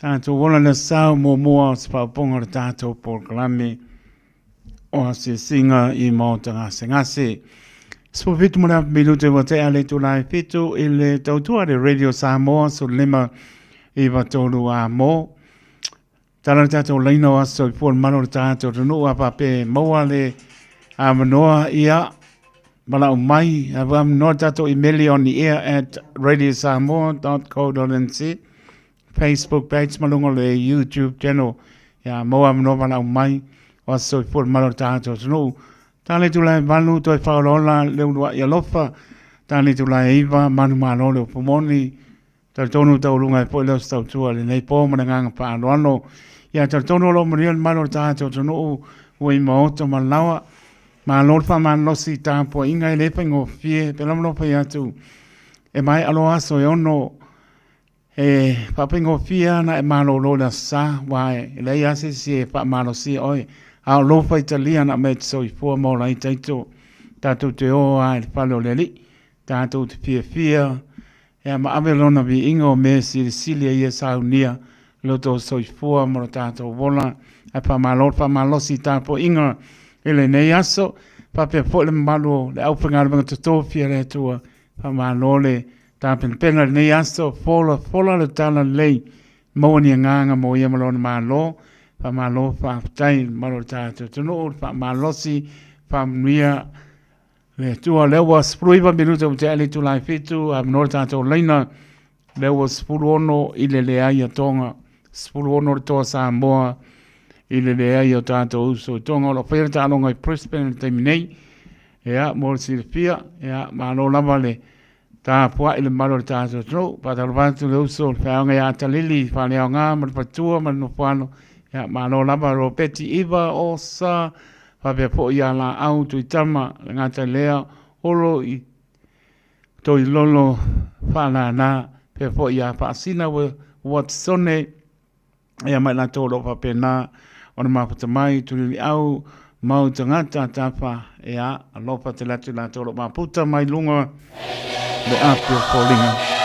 S4: tato wala le sau mo mua spa ponga le tato por klame o si singa i mauta ngase ngase spo vitu mo le minute wa te ale tu lai fitu i le tautua de Radio Samoa so lima i watolu a mo Tala tātou leina o aso i pua mano le tātou tunu a pape maua le a manoa ia mala o mai a manoa tātou emaili on the air at radiosamoa.co.nz Facebook page malungo le YouTube channel ia maua manoa mala o mai o aso i pua mano le tātou tunu tale tula e vanu toi whaolola le unua i alofa tale tula e iwa manu malo le upomoni tale tonu tau lunga e pua leo stau tua le nei pō mana nganga pa anuano ia tartono lo marian malo tātou tono o i maoto malawa ma lorfa man losi tāpo inga i lepa ngō fie pelamno pa iatu e mai alo aso e ono e papa ngō fie ana e malo lola sa wae e lei ase si e pa malo si oi a lofa italia na me so i fua mola i taito tātou te oa e palo leli tātou te fie fie e ma avelona vi ingo me si silia i e saunia loto soifua mo tātou wola e whamalosi tāpo inga ele nei aso pape fōle malo le auwhangara mga tutofia le tua whamalole tāpen pena nei aso fola le tala lei mōni nganga mo ia malona malo whamalo whaftai malo tātou tunu whamalosi whamnia le tua lewa spruiva minuta te ali tu lai fitu a mnore tātou leina lewa spuru ono ile le aia tonga Spulu ono le toa Samoa i le lea i o tātou uso. Tonga o la whaira tā alonga i Brisbane te minei. Ea, mōre si le pia. Ea, mālo lava le tā pua i le malo le tātou tro. Pātalo pātu le uso le whaonga i atalili. Whāne au ngā, mara patua, mara no whāno. Ea, mālo lava ro peti iwa o sa. Whapea po i ala au tu i tama. Ngāta lea oro i toi lolo whāna nā. Pea po i a pāsina Watsone. Ea mai la tōro whapena, ona mapata mai, turi au, mau tangata tapa, ea, alopa te latu la tōro maputa mai lunga, le apio fōlinga.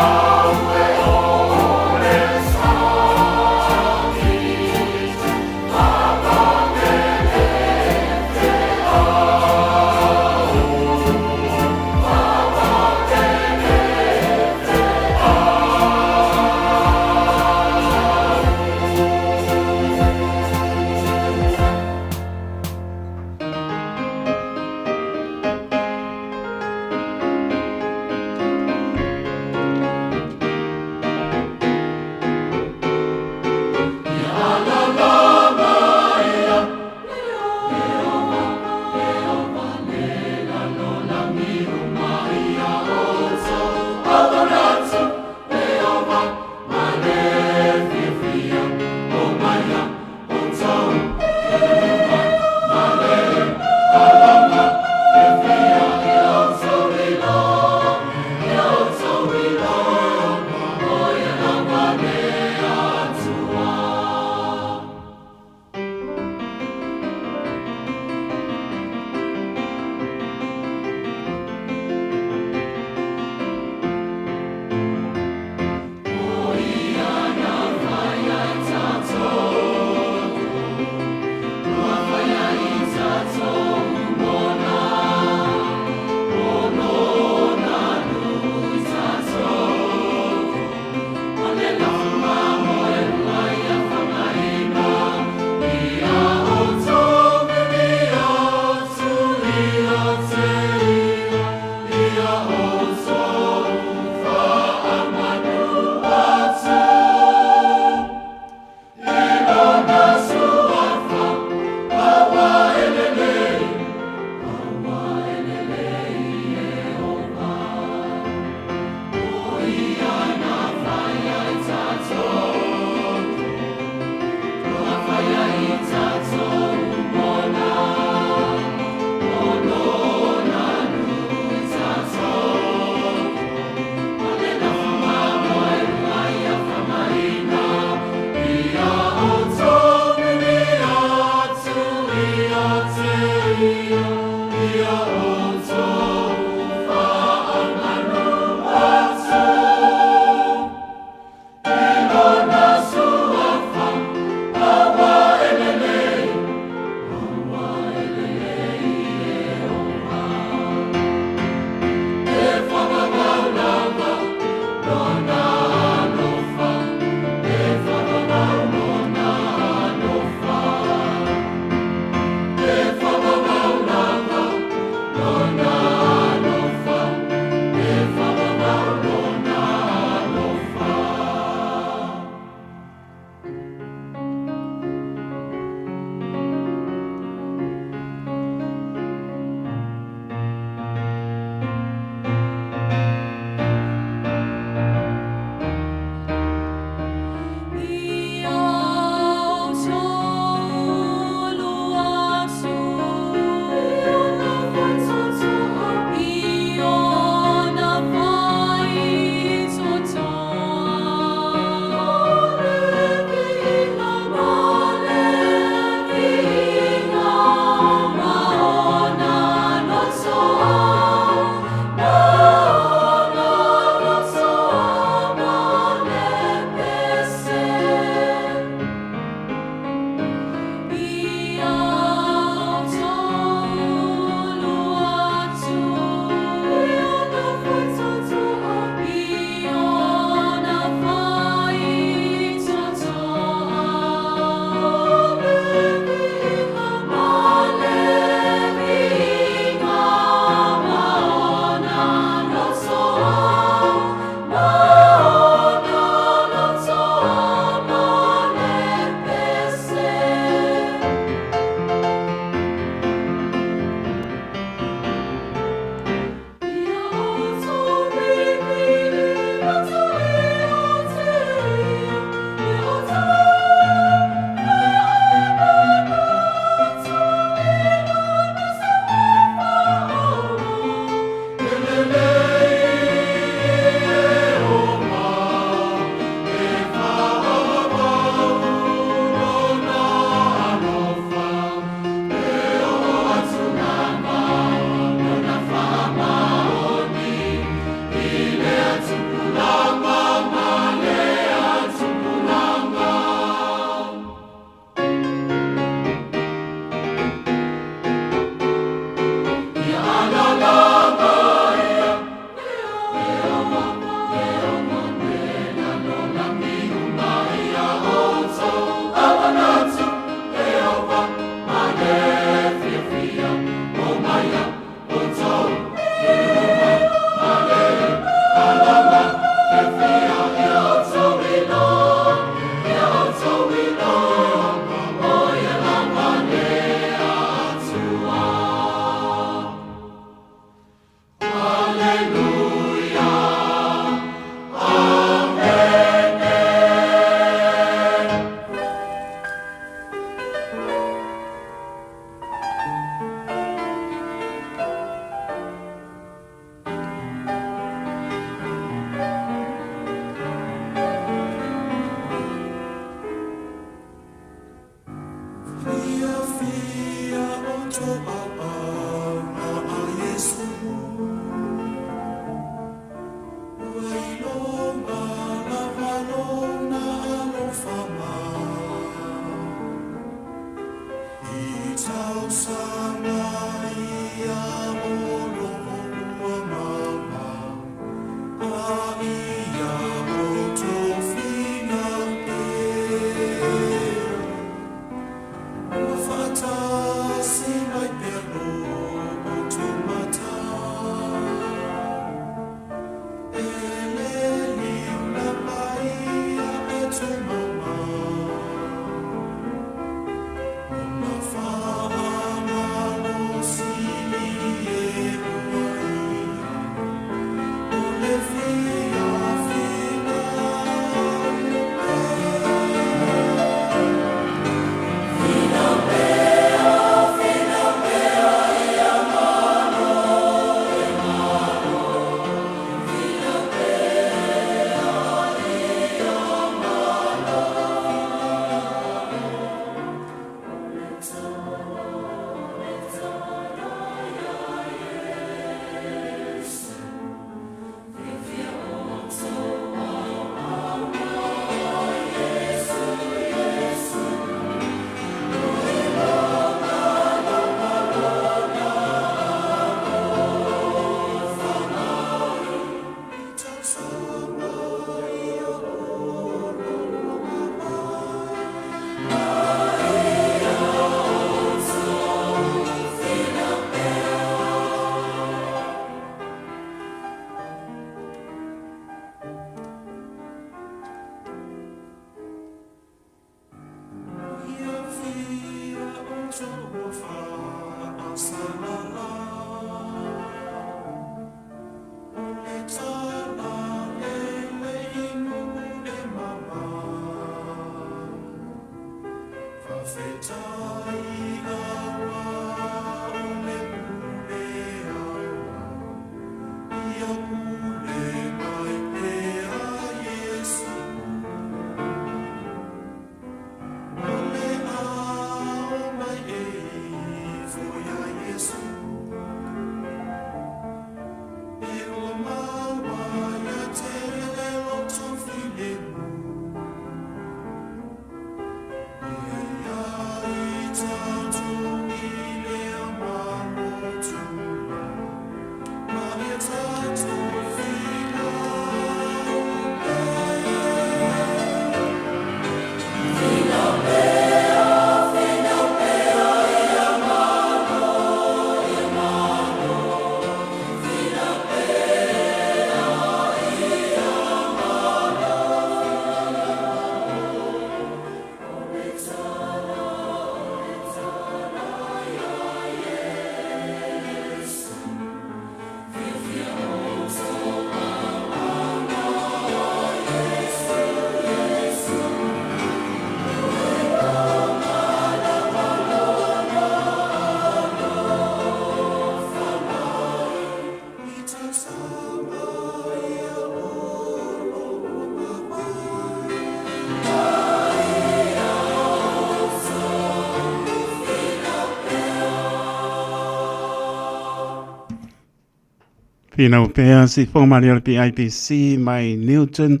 S4: Pino Pea si formalia le PIPC mai Newton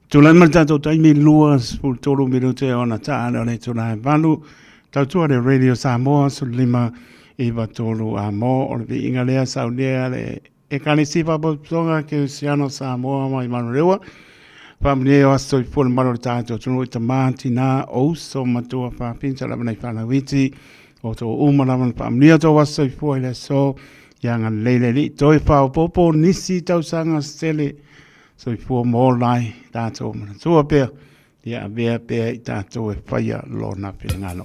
S4: tulan maltato taimi luas fu tolu minute ona taana le tuna valu tautua le radio Samoa sulima iva tolu amo o le inga lea saunea le e kanisi papotonga ke siano Samoa mai manurewa famile o aso i fu le malo tato tunu itamati na o so matua fa pinsa la mana fana witi o to umana man famile to aso i fu le so yang lele li toi fa popo nisi tau sanga stele so i fu mo lai tato mana tua pe ya be pe tato e faya lo na pe ngalo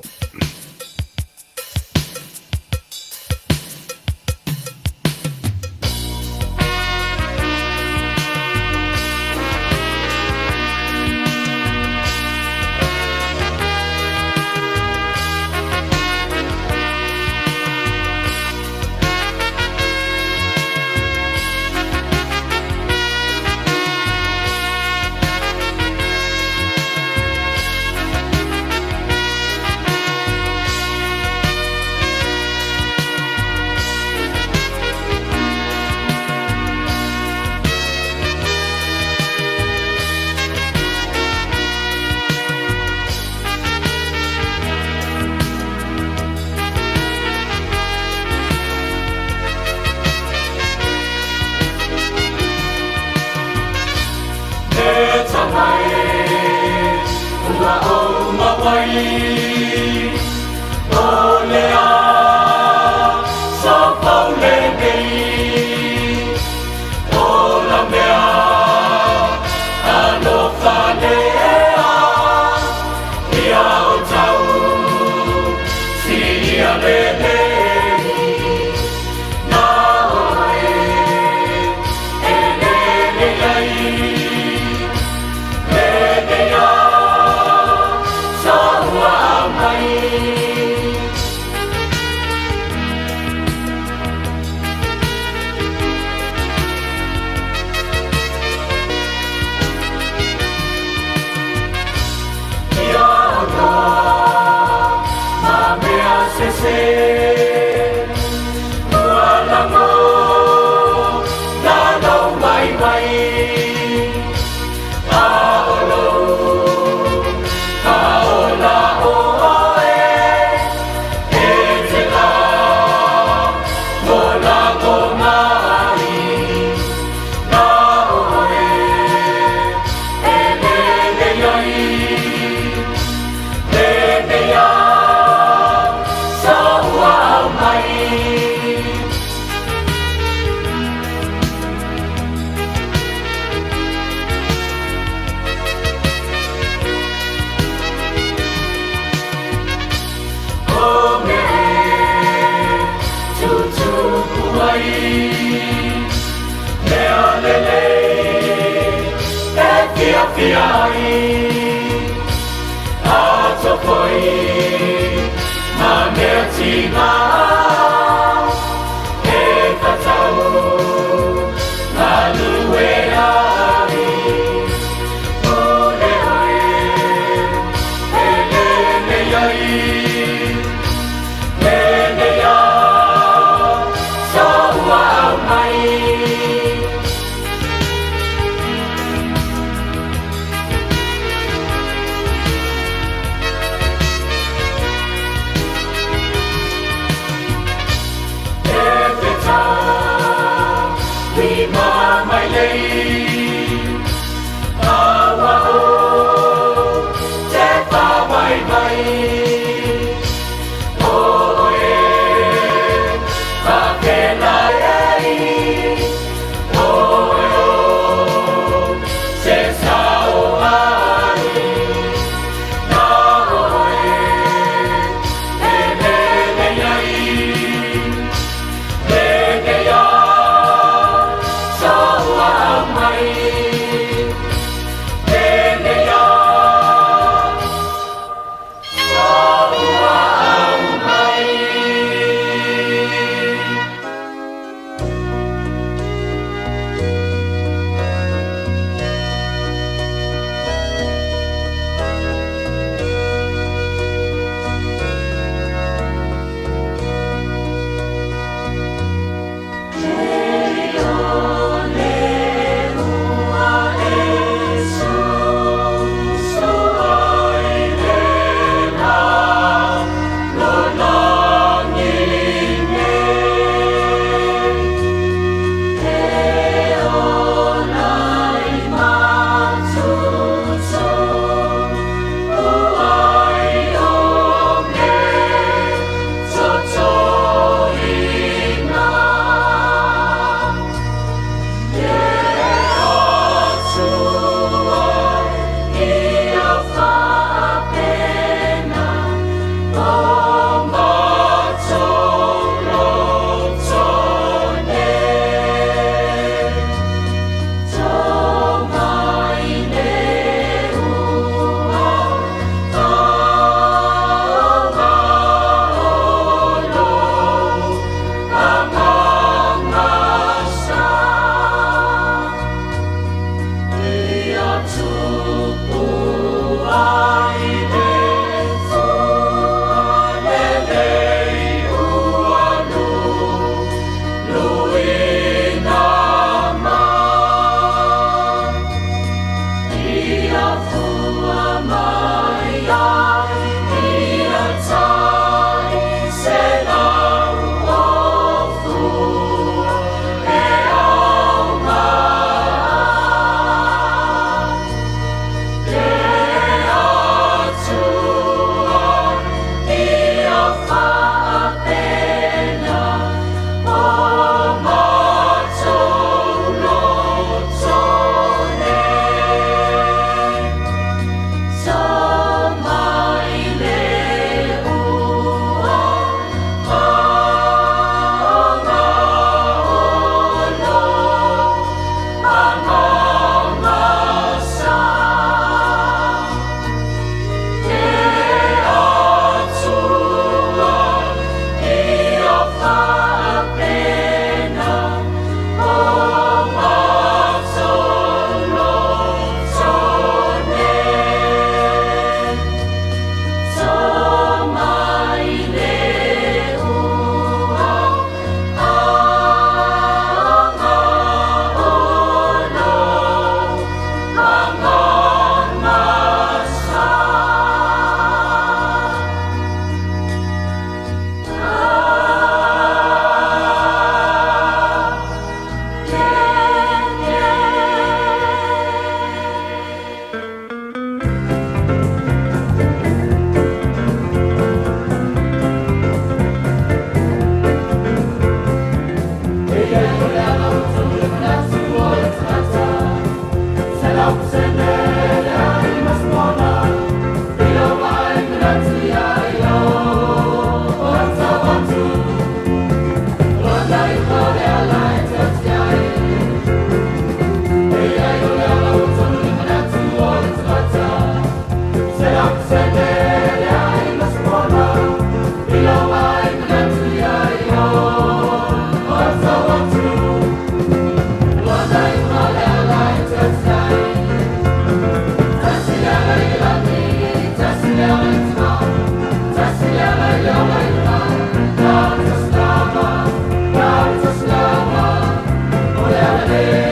S1: Yes,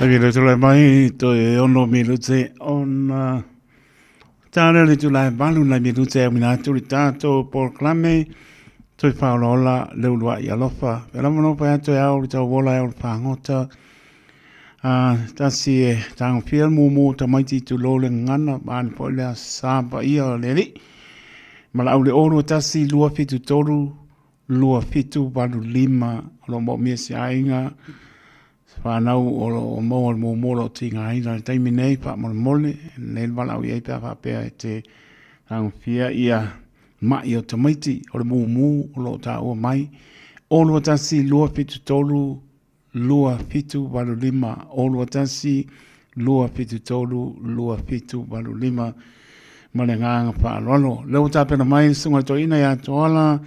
S4: Sabi le tula mai to e ono milute on tana le tula balu na milute mina tuli tato proclame to Paolola le ulwa ya lofa. Pela mono pa to ya o to wola ya pangota. Tasi e tang fia mumu ta maiti tu lo le ngana ban po le saba ia le mala au le oro tasi lua fitu toru lua fitu balu lima lo mo mi se ainga whanau o mo molo tinga ina taimi nei pa mole nei wala au iei pa pea te tang fia ia mai o tamaiti o le mumu o lo ta o mai o lo tasi lua fitu toru lua fitu balu lima o lo tasi lua fitu toru lua fitu balu lima male nganga pa lolo leo ta pena mai sunga to ina ya toala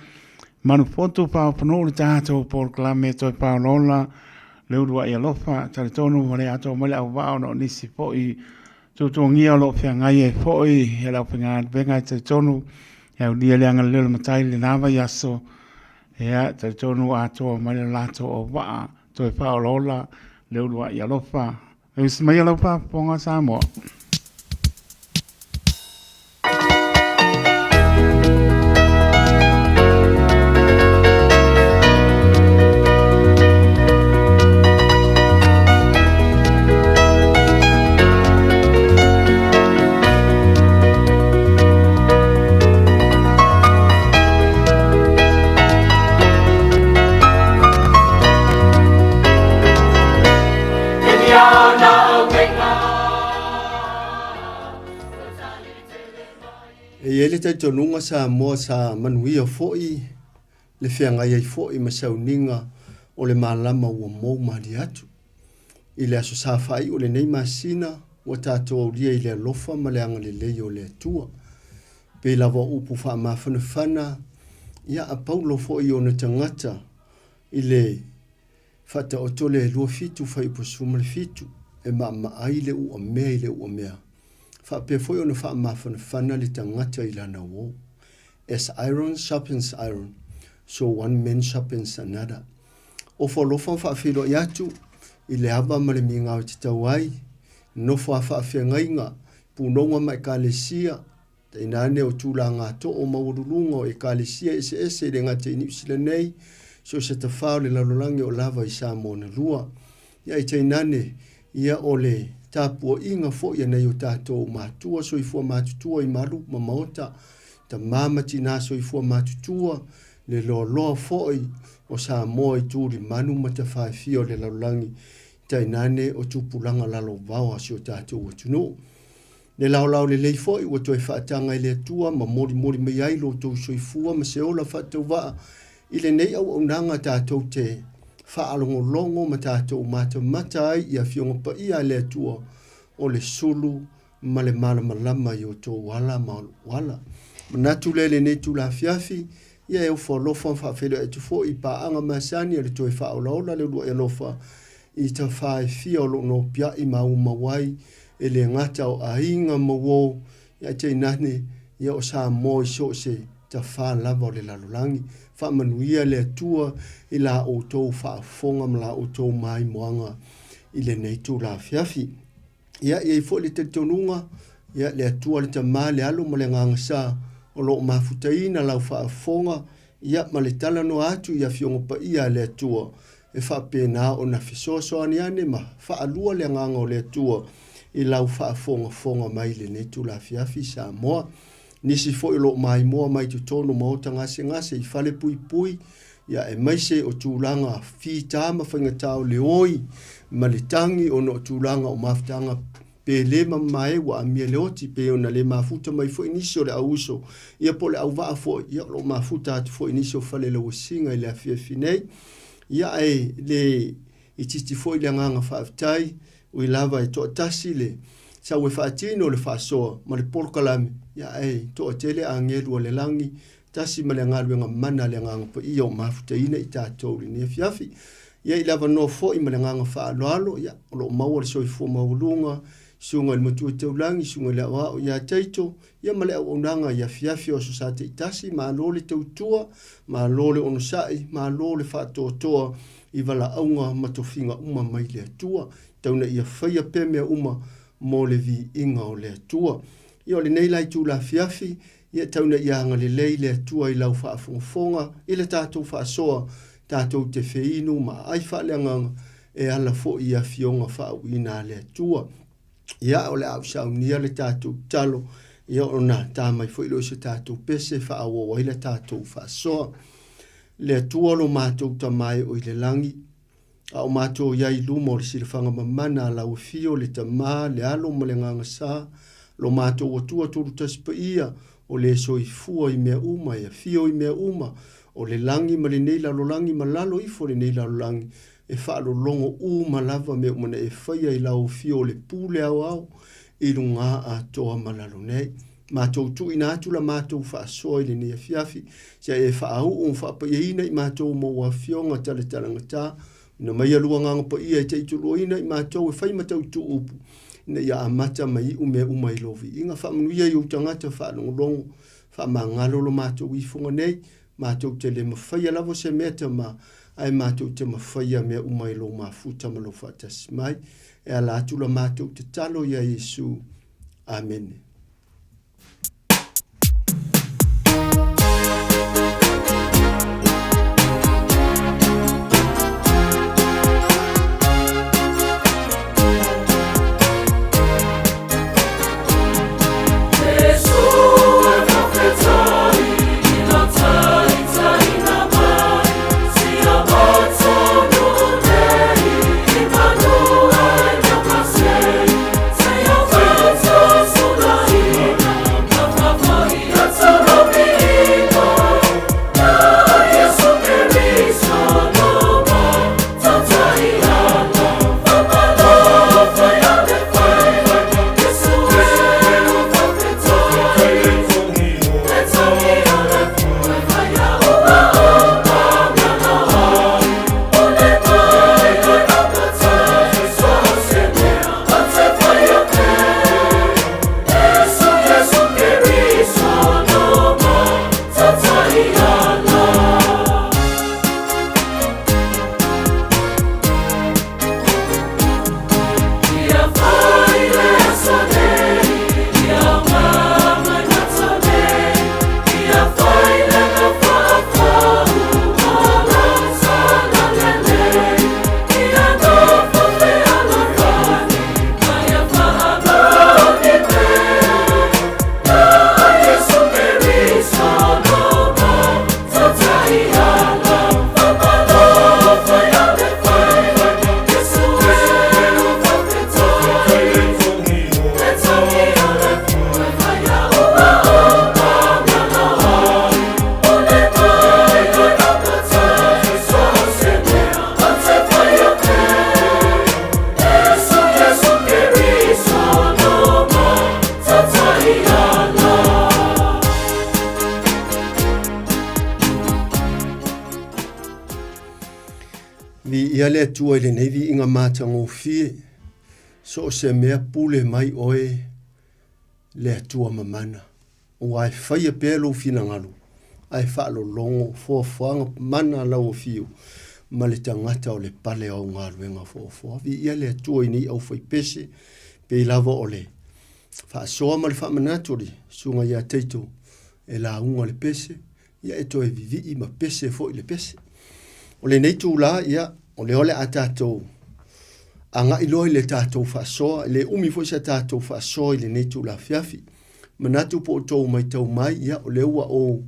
S4: manu foto pa pono le tato por clame to pa lola leo dua ia lofa tale tonu male ato male au vao no nisi po I to ngia lo fe ngai e po I hela penga benga te tonu ya dia le ngal le matai le nava yaso ya te tonu ato male lato o va to pa lola leo dua ia lofa e sma ia lofa ponga samo
S6: ele tai tonunga sa mo sa manuia foi le fianga ia foi ma sauninga o le malama o mo mali atu ile aso sa fai o le nei masina o tato lia ile lofa ma le anga le o le tua pe lava upu fa ma fana ia a paulo foi o na tangata ile fata o tole lo fitu fai po sumle fitu e ma aile o mea fa pe foi ona fa ma fana le tangata ilana wo as iron sharpens iron so one man sharpens another o fo lo fa filo yatu ile ava male minga o tawai no fa ngainga punonga mai kalesia te nane o tulanga to o maurulunga e kalesia ese le ngate ni silenei so se te fa le lalolangi o lava I sa mo na lua ya te nane ia ole tapu inga fo ia nei o tatou matua so I fua matutua I malu mamaota ta mama tina so I fua matutua le lo foi o sa mo I turi manu mata fa fio le laulangi tainane o tupulanga lalo vawa si o tatou tunu le lau le lei foi o toi faatanga I le tua ma mori me ai lo to so I fua ma se ola fatou va ile nei au onanga tatou te longo ma tatou mata ai ia fionga pa ia le tua o le sulu ma le malama I o to wala manatu le nei tu la fiafi ia e fo lofa fa felo e tu fo I pa anga masani le toi fa ola le do e lofa I ta fa fio lo no pia I mawai e le ngata o ainga mawo ia te nane ia o sa mo so se ta fa lava le lalulangi fa manuia le tua I la o to fa fonga mla o to mai moanga I le nei tu la fiafi ia e fo le te tonunga ia le tua le tama le alo ma le ngangasa o lo mafutaina lau fa fonga ia ma le tala no atu ia fionga pa ia le tua e fa pena o na fisoso aniane ma fa alua le nganga o le tua I lau fa fonga mai le nei tu la fiafi sa moa nisi fo I lo mai moa mai tu tono maota ngase I fale pui ia e maise o tūlanga fita ma whangatau le oi ma le tangi o no tūlanga o maftanga pe le mai wa amia le oti pe ona le mafuta mai fo iniso le auso ia po le auva fo ia lo mafuta atu fo iniso fale le wasinga I le afia finei ia e le ititi fo I le nganga whaaftai o I lava e to tasi le sa we faatino le fasoa ma le porkalame ia e to tele angelu o le langi tasi ma le ngaluenga mana le nganga po ia o mafuta ina I tātou le ne fiafi ia I lava no fo I ma le nganga whaaloalo ia o lo maua le soi fo maulunga sunga le matua taulangi sunga le awa o ia taito ia ma le au onanga ia fiafi o sosate itasi ma lo le tautua ma lo le onosai ma lo le whaatotoa I vala aunga matofinga uma mai le atua tauna ia whaia pe mea uma mo le vi inga o le atua. Ia o le nei lai tū la fiafi, ia tauna ia anga le lei le atua i lau whaafonga, i le tātou whaasoa, tātou te whiinu ma ai whaaleanganga e ala fo ia fionga whaauina le atua. Ia o le au saunia le tātou talo, ia o na tāmai fo ilo se tātou pese whaawo i le tātou whaasoa. Le atua lo mātou tamai o i le langi, a o mātou iai lumo le silifanga mamana la o fio le tamā le alo ma le nganga sā, lo mātou atua turu taspa ia o le so i fua i mea uma, ia fio i mea uma, o le langi ma le neila lo langi ma lalo ifo le neila lo langi, e whaalo longo uma lava mea umana e whaia i lau fio le pūle au i runga a toa malalo nei. Mātou tu ina atu la mātou whaasoa i le nea fiafi, sia e whaau whaapa ina i mātou maua fionga tale talanga tā, na mai alua nganga pa ia e te itulu ina i mātou e whai matau tu upu, na ia amata mai ume uma i lovi. Inga whaamanuia i utangata whaanongolongo, whaamangalo lo mātou i funga nei, mātou te le mawhaia lavo se mea ta ma, ai mātou te mawhaia mea uma i lo mafuta ma lo whaatasi mai, e ala atu la mātou te talo ia Yesu. Amen. Ia le atua i le neivi inga mātango fie, so se mea pule mai oe le atua mamana. O ai whaia pēlo fina ngalu, ai whaalo longo fōwhanga mana lau fio, ma le tangata o le pale au ngalu e ngā fōwhanga. Vi ia le atua i ni au whai pese, pe lava o le. Whaasoa ma le whaamanatori, sunga ia teito, e la unga le pese, ia e toe vivi i ma pese fo i le pese. O le neitu la ia, o le ole a tātou, anga iloi le tātou whaasoa, le umi fo isa tātou whaasoa i le neitu la fiafi. Manatu po o tau mai tau mai, ia o le ua o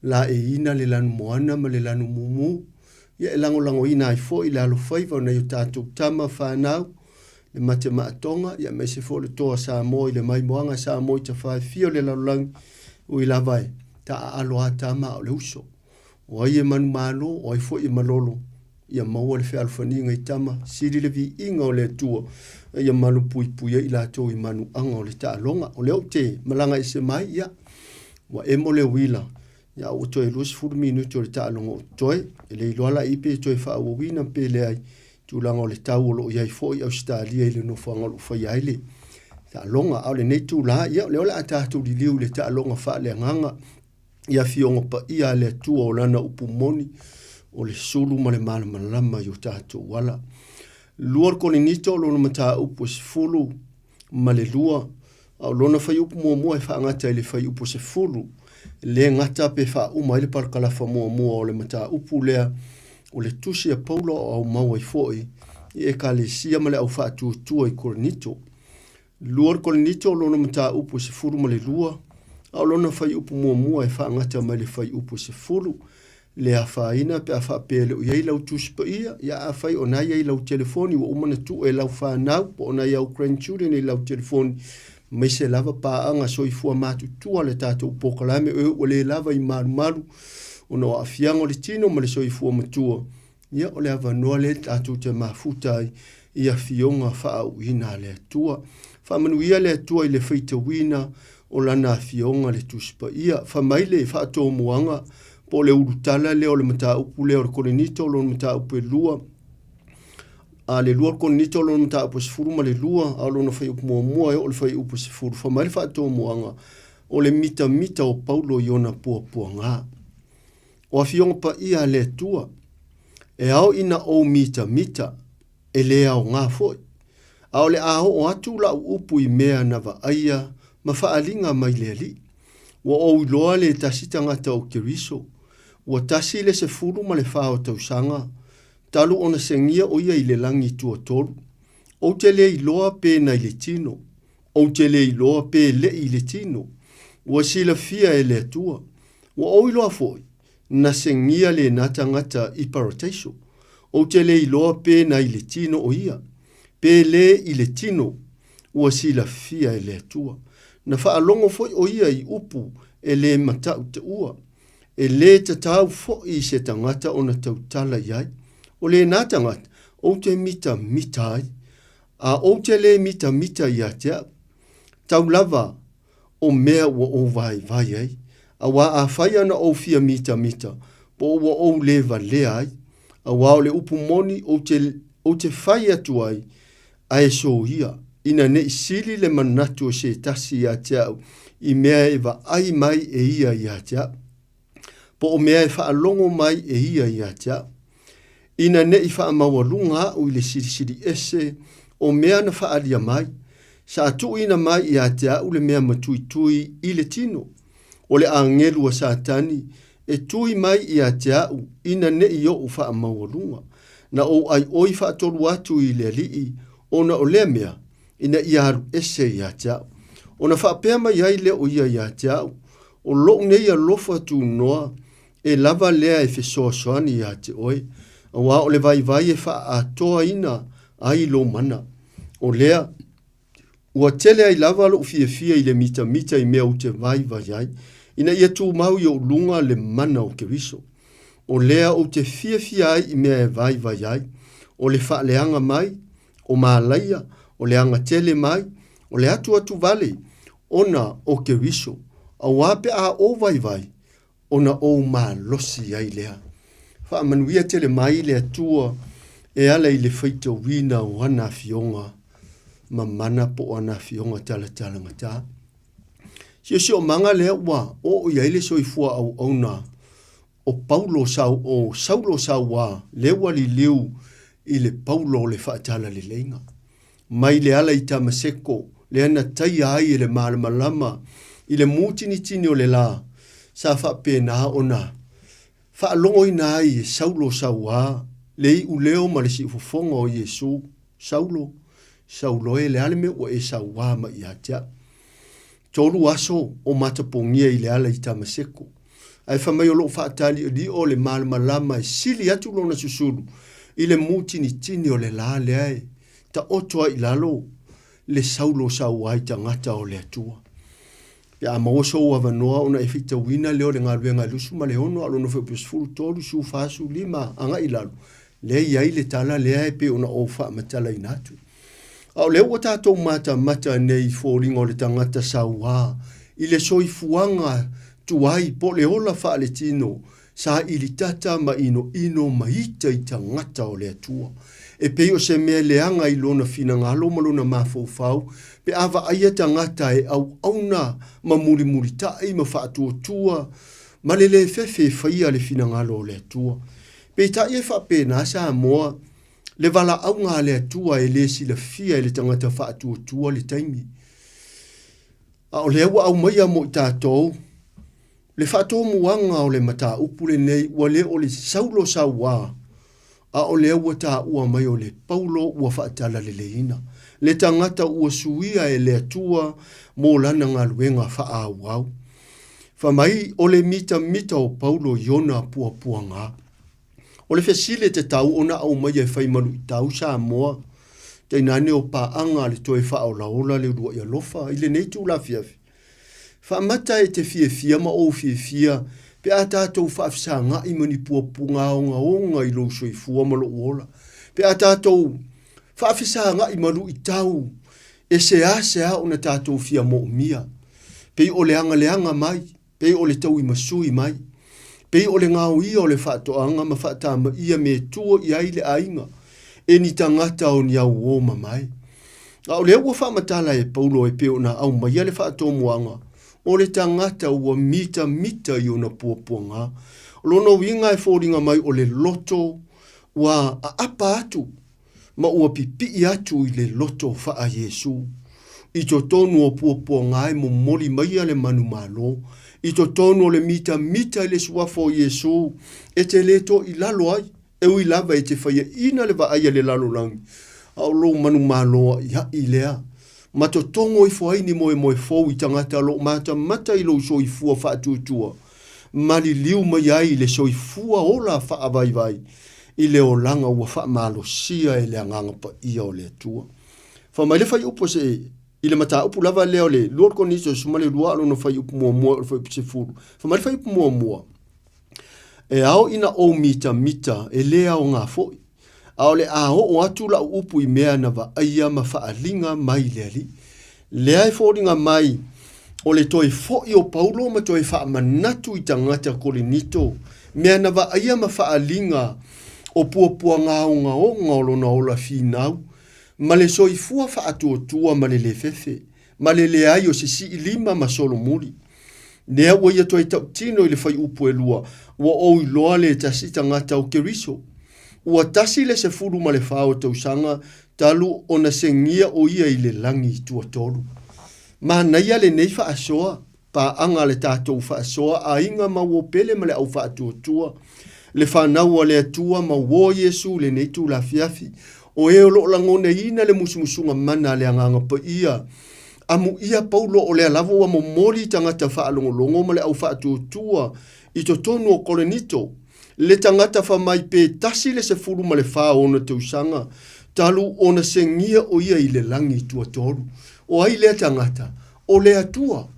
S6: la e ina le lanu moana ma le lanu mumu, ia e lango ina ai fo i le alo whaiva o nei o tātou tama whanau, le mate maatonga, ia me se fo le toa sa mo i le mai moanga sa mo i ta whai fio le lalulangi o i la vai, ta alo a tama o le uso. O ai e manu malo, o ai fo i malolo, ia maua le whealwhani ngai tama, siri le vi inga o le atua, ia manu pui pui i la tau i manu anga o le ta alonga, o le au te malanga i se mai, ia, wa emo le wila, ia o toi lusi furu minuti o le ta alonga o toi, e le iloala ipe toi wha awa wina pe le ai, tūlanga o le tau o lo iai fo i Australia i le no whanga lo whai aile, ta alonga, au le neitu la, ia, le ola atatu li liu le ta alonga wha le nganga, ia fionga pa ia le atua o lana upumoni, o le sulu ma le malama i o tātou wala. Lua kolinito lona mata upo se fulu ma le lua. Au lona fai upu mua e whaangata i le fai upo se fulu. Le ngata pe wha uma i le parkalafa mua o le mata upu lea o le tusi a Paulo au maua i foi i e ka le sia ma le au wha tua i kolinito. Lua kolinito lona mata upo se fulu ma le lua. Au lona fai upu mua e whaangata ma le fai upo se fulu. Le a whaina pe a whapele o iei lau tuspa ia, ia a whai o nai iei lau telefoni wa umana tu e lau whanau, po o nai au grandchildren e lau telefoni. Mai se lava paanga soifua matu tua le tātou pokalame o le lava i maru o no a fiango le tino ma le soifua matua. Ia o le ava noa le tātou te mafutai i a fionga wha ina le atua. Whamanuia le atua i le feita wina o lana fionga le tuspa ia. Whamaile wha ato muanga po le urutala le o le mata upu le o le kolenito lo le mata upu e lua. A le lua kolenito lo le mata upu sifuru ma le lua a lo na fai upu mua e o le fai upu sifuru. Whamaile wha ato muanga o le mita o Paulo iona pua ngā. O a fionga pa ia le atua. E au ina o mita e le au ngā foi. A o le aho o atu la upu i mea na va aia ma whaalinga mai le ali. Wa o iloa le tasita ngata o Keriso. Wa tasi le se furu ma le whao tausanga. Talu ona sengia o ia i le langi tua toru. O te le iloa pe na i le tino. O te le iloa pe le i le tino. Wa sila fia e le atua. Wa o iloa foi. Na sengia le nata ngata i parataiso. O te le iloa pe na i le tino o ia. Pe le i le tino. Wa sila fia e le atua. Na whaalongo foi o ia i upu e le matau te ua. E le te tau foi se tangata o na tautala iai. O le nā tangata, o te mita ai. A o te le mita ia tea. Tau lava o mea wa o vai ai. A wa a whai ana o fia mita. Po wa o le le ai. A wa o le upu moni o te whai atu ai. A e so ia. Ina ne sili le manatu o se tasi ia teau. I mea e wa ai mai e ia teau. Po o mea e whaalongo mai e ia teau. Ina ne i whaamawalunga o i le siri ese o mea na whaalia mai. Sa atu ina mai ia teau le mea matui i le tino. O le angelu a satani e tui mai ia teau ina ne i o whaamawalunga. Na o ai oi whaatolu atu i le alii o na o le mea. Ina iaru ese ia teau. O na whaapea mai ai le o ia teau. O lo nei a lofa tu noa e lava lea e fesoasoani ia te oi. A wa o le vai e wha a toa ina ai lo mana. O lea, ua tele ai lava lo fia i le mita i mea o te vai ai. Ina ia tu mau i o lunga le mana o Keriso. O lea o te fia ai i mea e vai ai. O le wha leanga mai, o maalaia, o le anga tele mai, o le atu vale, ona o Keriso, a wape a o vai, ona o ma losi ai lea. Wha manuia tele mai le atua, e ala i le feita wina o ana fionga, ma mana po ana fionga tala ngata. Si o manga lea wa, o ia ile soifua au ona, o Paulo o Saulo sau wa, lewa li liu, i le Paulo le whaatala le leinga. Mai le ala i tamaseko, le ana tai ai le malama, i le tini o le la, sa whapena ona. Whaalongo ina ai e Saulo saua, le i uleo ma le si ufofonga o Yesu, Saulo e le aleme o e saua ma i atia. Tolu aso o matapongia i le ala i tamaseko. Ai whamai o lo whaatali li o le malama e sili atu lona susuru, i le tini o le la le ai. Ta otoa i lalo le Saulo saua i tangata o le atua. Pea maoso o avanoa ona e whita wina leo le ngaruenga lusu ma le ono alo no whepus furu toru su fasu lima anga i lalo. Le iai le tala le ai pe ona o wha matala i natu. Au leo o tātou mata nei fōringa o le tangata saua. I le soifuanga tuai po le ola wha le tino. Sa ili tata ma ino maita i tangata o le atua. E pe o se mea leanga i lona fina ngalo ma lona mafau pe ava aia tangata e au auna ma muri tai ma whaatua tua ma le fefe whaia le fina ngalo o le atua. Pe ta e whape na sa moa le vala au ngā le atua e le si le fia e le tangata wha atua le taimi. A o le awa au maia mo i tātou, le wha atua muanga o le mata upule nei, ua le o le saulo sa wā, a o le awa tā ua mai o le paulo ua wha atala le leina. Le tangata ua suia e le atua mo lana ngā luenga wha au au. Wha mai o le mita o paulo iona pua ngā. O le fesile te tau ona au mai e whai malu i tau sa moa. Te nane o paanga le toe wha o laola le rua i alofa. I le neitu la fiafi. Wha mata e te fia ma o fia. Pe a tātou wha afisa ngā i mani pua ngā onga i lo soi fua malo uola. Pe a tātou wha afisa ngā i malu i tau. E sea ona tātou fia mo mia. Pe o leanga mai. Pe o le tau i masui mai. Pei o le ngau ia o le whaatoanga ma whaatama ia me tua i aile ainga. E ni tangata o ni au oma mai. A o le ua whaamatala e paulo e peo na au mai le whaatomuanga. O le tangata ua mita i ona puapuanga. O lona winga e fōringa mai o le loto ua a apa atu. Ma ua pipi atu i le loto wha Yesu. I to tonu o puapuanga e mo moli mai le manu malo. I to tono le mita le suafo Yesu, e te leto i lalo ai, e ui lava e te whaia ina le vaaya le lalo langi. Au lo manu maloa i lea. Ma to tongo i fuaini moe fau i tangata lo mata i lo so i fua wha tutua. Mali liu mai ai le so i fua ola wha vai. I le o langa ua wha malo sia e le anganga pa ia o le atua. Wha mai le whai upo se i le mata upu lava leo le Lord Koniso sumale lua alo no fai upu mua o fai upu se furu. Whamari fai upu mua. E ao ina o mita e lea o ngā foi. Ao le aho o atu la upu i mea na va aia ma whaalinga mai leali. Lea e fōringa mai o le toi foi o paulo ma toi wha manatu i tangata korinito. Mea na va aia ma whaalinga o puapua ngā o ngolo na ola whinau. Ma le soifua wha atua ma le fefe, ma le ai o si lima ma solo muri. Nea ua ia toi tau tino i le whai upu e lua, ua o i loa le tasi tangata o keriso. Ua tasi le se furu ma le whao tau sanga, talu o na sengia o ia i le langi i tua toru. Ma naia le nei wha asoa, pa anga le tātou wha asoa, a inga ma wopele ma le au wha atua. Le whanau le atua ma wo Yesu le nei tu la fiafi. O e o lo langone ina le musumusunga mana le anganga pa ia. Amu ia paulo o le alavo wa momoli tangata wha alongolongo ma le au wha atua. I to tonu o korenito. Le tangata wha mai pe tasi le se furu ma le wha ona te usanga. Talu ona sengia o ia i le langi tua toru. O ai le tangata. O le atua.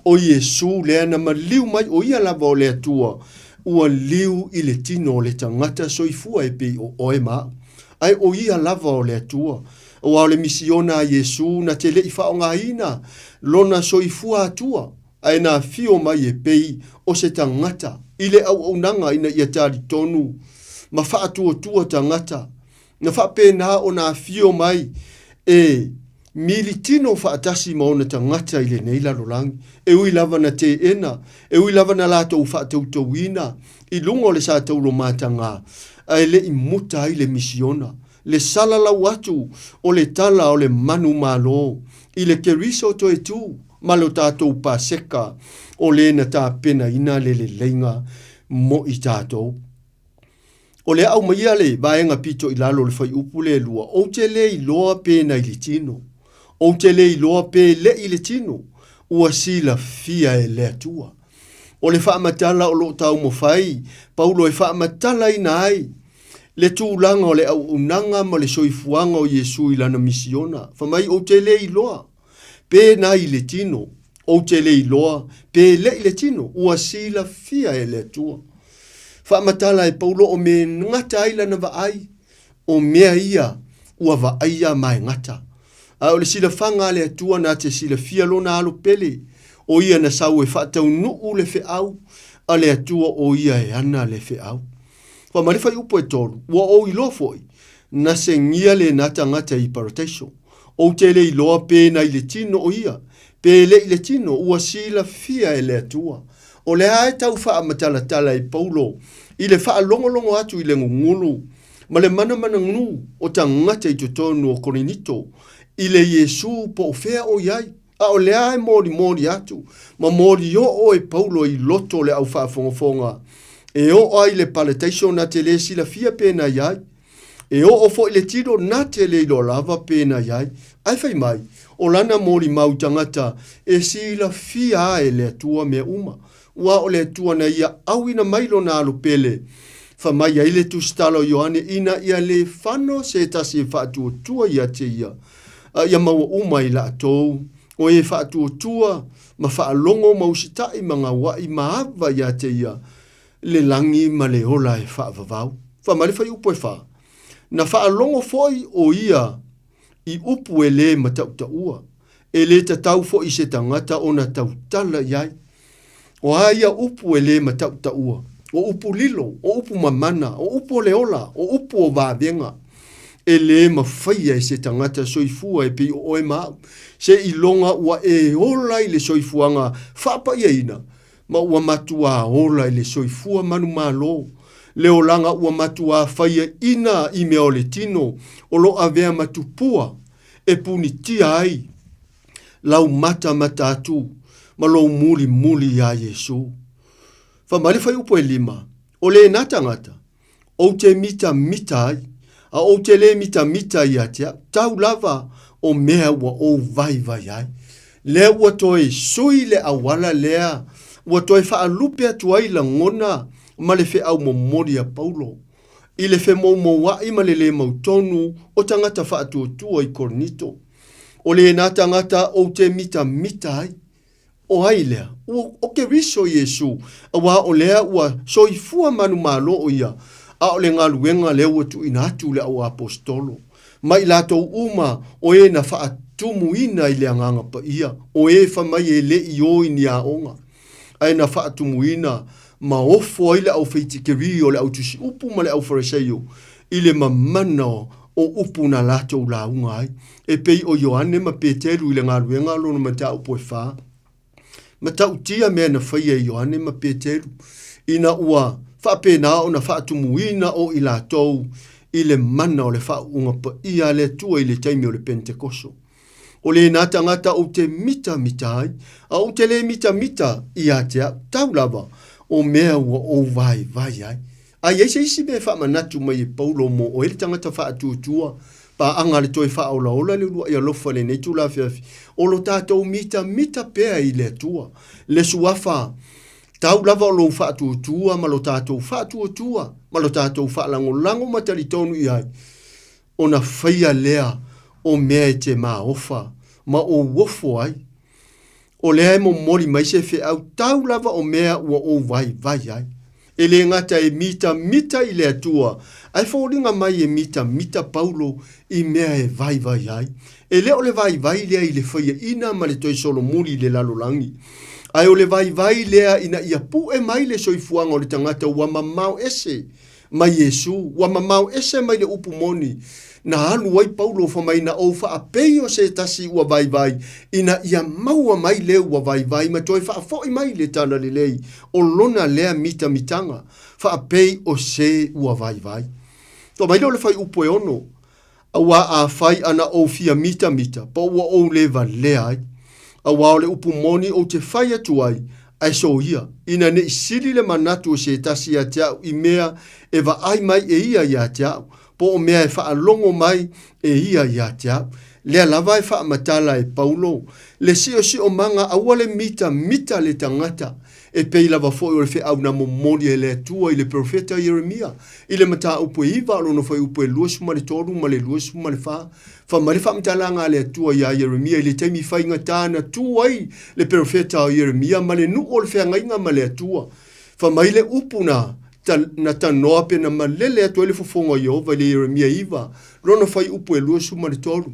S6: O Yesu le ana ma liu mai o ia lava o le atua. Ua liu i le tino o le tangata soifua e pe o e maa. Ai o ia lava o le atua. O au le misiona a Yesu na te lei wha o ngā ina. Lona soifua atua. Ai na fio mai e pei o se tangata. I le au nanga ina ia tari tonu. Ma wha atua tangata. Na wha pēnā o na fio mai e militino wha atasi ma ona tangata i le neila rolangi. E ui lava na te ena. E ui lava na lato wha tautauina. I lungo le sa tauro mātanga. Ai le i muta ai le misiona. Le salala watu o le tala o le manu malo. I le keriso to e tu. Malo tātou pāseka o le na tā pena ina le leinga mo i tātou. O le au maia le vaenga pito i lalo le whai upu le lua. O te le i loa pena i le tino. O te le i loa pe le i le tino. Ua sila fia e le atua. O le whaamatala o lo tau mo whai. Paulo e whaamatala i nai. Le tūlanga o le au unanga ma le soifuanga o Yesu i lana misiona. Whamai o te le i loa. Pe na i le tino. O te le i loa. Pe le i le tino. Ua sila fia e le atua. Whaamatala e Paulo o me ngata ai lana wa ai. O mea ia. Ua wa aia mai ngata. A o le sila whanga le atua na te sila fia lona alo pele. O ia na sau e whaatau nuu le fe au. A le atua o ia e ana le fe au. Wa marifa i upo e tolu. Ua o i loa foi. Na se ngia le nata ngata i parotation. O te le i loa pe na i le tino o ia. Pe le i le tino ua sila fia e le atua. O le hae tau wha amatala tala i Paulo. I le wha longolongo atu i le ngungulu. Ma le mana ngū o tangata I totonu o Korinito, I le Yesu po fea o iai, a o lea e mori atu, ma mori o e Paulo I loto le au whaafongafonga, e o ai le paletaiso na te le sila fia pēna iai, e o fo I le tiro na te le ilo lava pēna iai, ai fai mai, o lana mori mau tangata, e sila fia e le atua mea uma, ua o le atua na ia awina mailo na alu pele, fa mai ai le tustalo Ioane ina ia le fano se tasi whaatua tua ia te ia maua uma I la atou, o e whaatua tua, ma whaalongo mausitai mga wai maava ia te le langi ma le ola e whaavavau. Whamare whai upo e wha. Na whaalongo foi o ia I upu e le matauta e le tatau foi se tangata o na tautala iai. O aia upu e le matauta o upu lilo, o upu mamana, o upu leola, o upu o vāvenga. E le mawhaia e se tangata soifua e pi o e mau. Se ilonga ua e ola I le soifuanga whapa ina. Ma ua matua ola I le soifua manu malo. Leolanga ua matua whaia ina I mea o le tino. O lo avea matupua e punitia ai. Lau mata atu. Ma lo muli ya Yesu. Whamari whai upo e 5. O le natangata. O te mita ai. A o te le mita I atia, tau lava o mea ua o vai ai. Lea ua toi sui le awala lea, ua toi whaalupe atuai la ngona ma le whi au momori a Paulo. I le whi mauwai ma le mautonu o tangata whaatuotua I Korinito. O le nā tangata o te mita ai. O hai lea, o ke riso Yesu, a wā o lea ua soifua manu malo o ia, a o le ngaluenga lea ua tu inatu le au apostolo. Mai lato uma o e na whaatumuina I le anganga pa ia, o e whamai e le I o I ni aonga. Ai na whaatumuina ma ofo ai le au whaitikeri o le au tusi upu ma le au whareseio, I le mamana o upu na lato la unga ai. E pei o Ioane ma Peteru I le ngaluenga lo na mata upo e wha. Mata utia mea na whaia Ioane ma Peteru, ina ua whapena o na whaatumuina o I latou, I le mana o le whaunga pa ia le tua I le taimi o le Pentekoso. O le nā tangata o te mita ai, a o te le mita I atea tau lava o mea ua o vai ai. A eise isi me whamanatu mai e Paulo mo o ele tangata whaatutua, pa anga le toi whaolaola le lua I alofa le nei tula whiawhi. O lo tātou mita pea I le tua, le suafa, tau lava o lo whaatutua, ma lo tātou whaatutua, ma lo tātou whaalango matari tonu I ai. O na whaia lea o mea te maa ofa, ma o wofo ai. O lea e mo mori mai se whi au tau lava o mea ua o vai ai. E le ngata e mita I le atua, ai whauringa mai e mita Paulo I mea e vai ai. E le o le vai lea I le whaia ina ma le toi solo muri le lalolangi. Ai o le vai lea ina ia pu e mai le soifuanga o le tangata ua mamau ese mai Yesu, ua mamau ese mai le upu moni. Na anu wai Paulo whamai na o wha apei o se tasi ua vai, ina ia maua mai leo ua vai, ma toi wha afoi mai le tana le lei, o lona lea mitanga, wha apei o se ua vai. To mai leo le whai upo e ono, a wā a whai ana o fia mita, pa ua o lewa lea ai, a wā o le upu moni o te whai atu ai, ai so ia, ina ne isili le manatu o se tasi a teau I mea e wa ai mai e ia teau, po o mea e whaalongo mai e ia teau. Lea lava e whaamatala e Paulo, le si o manga aua le mita le tangata, e pei lava foi o le whi au na momori e le atua I le profeta Jeremia, I le mata upo e iwa alo no whai upo e luasu ma le toru ma le luasu ma le wha, whamare whaamatala ngā le atua ia Jeremia, I le taimi whainga tāna tuai le profeta Jeremia, ma le nu o le whiangainga ma le atua, whamai le upu na tanoa pe na malele atua le fofonga Jehova le Jeremia iwa, rono whai upo e luasu ma le toru.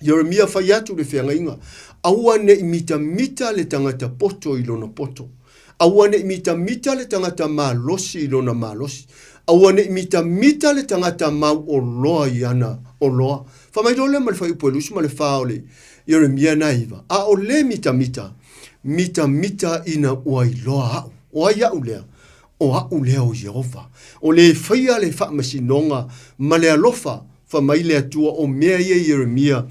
S6: Jeremia whai atu le whiangainga, aua ne mita le tangata poto I lona poto. Aua ne mita le tangata malosi I lona malosi. Aua ne mita le tangata mau o loa I ana o loa. Whamai dole ma le whai upo e luasu ma le whaole Jeremia na iwa. A o le mita ina ua I loa au. O ai au lea. o au lea o Jehova. O le whaia le wha masinonga, ma le alofa, wha mai le atua o mea ia Jeremia,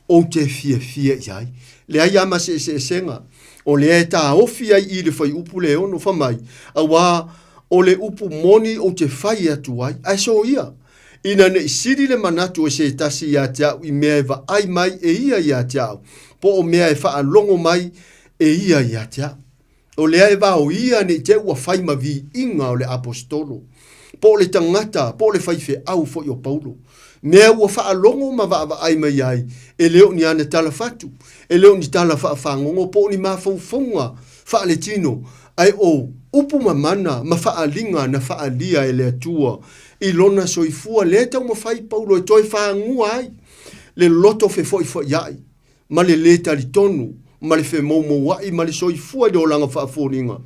S6: o te fia iai. Le ai ama se senga, o le e ta ofi ai i le whai upu le ono wha mai, a wā o le upu moni o te whai atu ai, ai so ia. Ina ne isiri le manatu o se tasi ia te au i mea e wa ai mai e ia ia te au, po o mea e wha longo mai e ia ia te au. O lea e wao ia ne te ua whai mavi inga o le apostolo. Po le tangata, po le whaife au fo i o Paulo. Mea ua wha longo ma wa ai mai ai, e leo ni ane tala fatu, e leo ni tala wha whangongo, po ni ma faufonga, wha le tino, ai o upu mamana, ma wha linga na wha lia e le atua, i lona soifua le tau ma whai Paulo e toi whangua ai, le loto fe foi iai, ma le tali tonu, ma le fe momo wai, ma le soifua le o langa wha fōringa,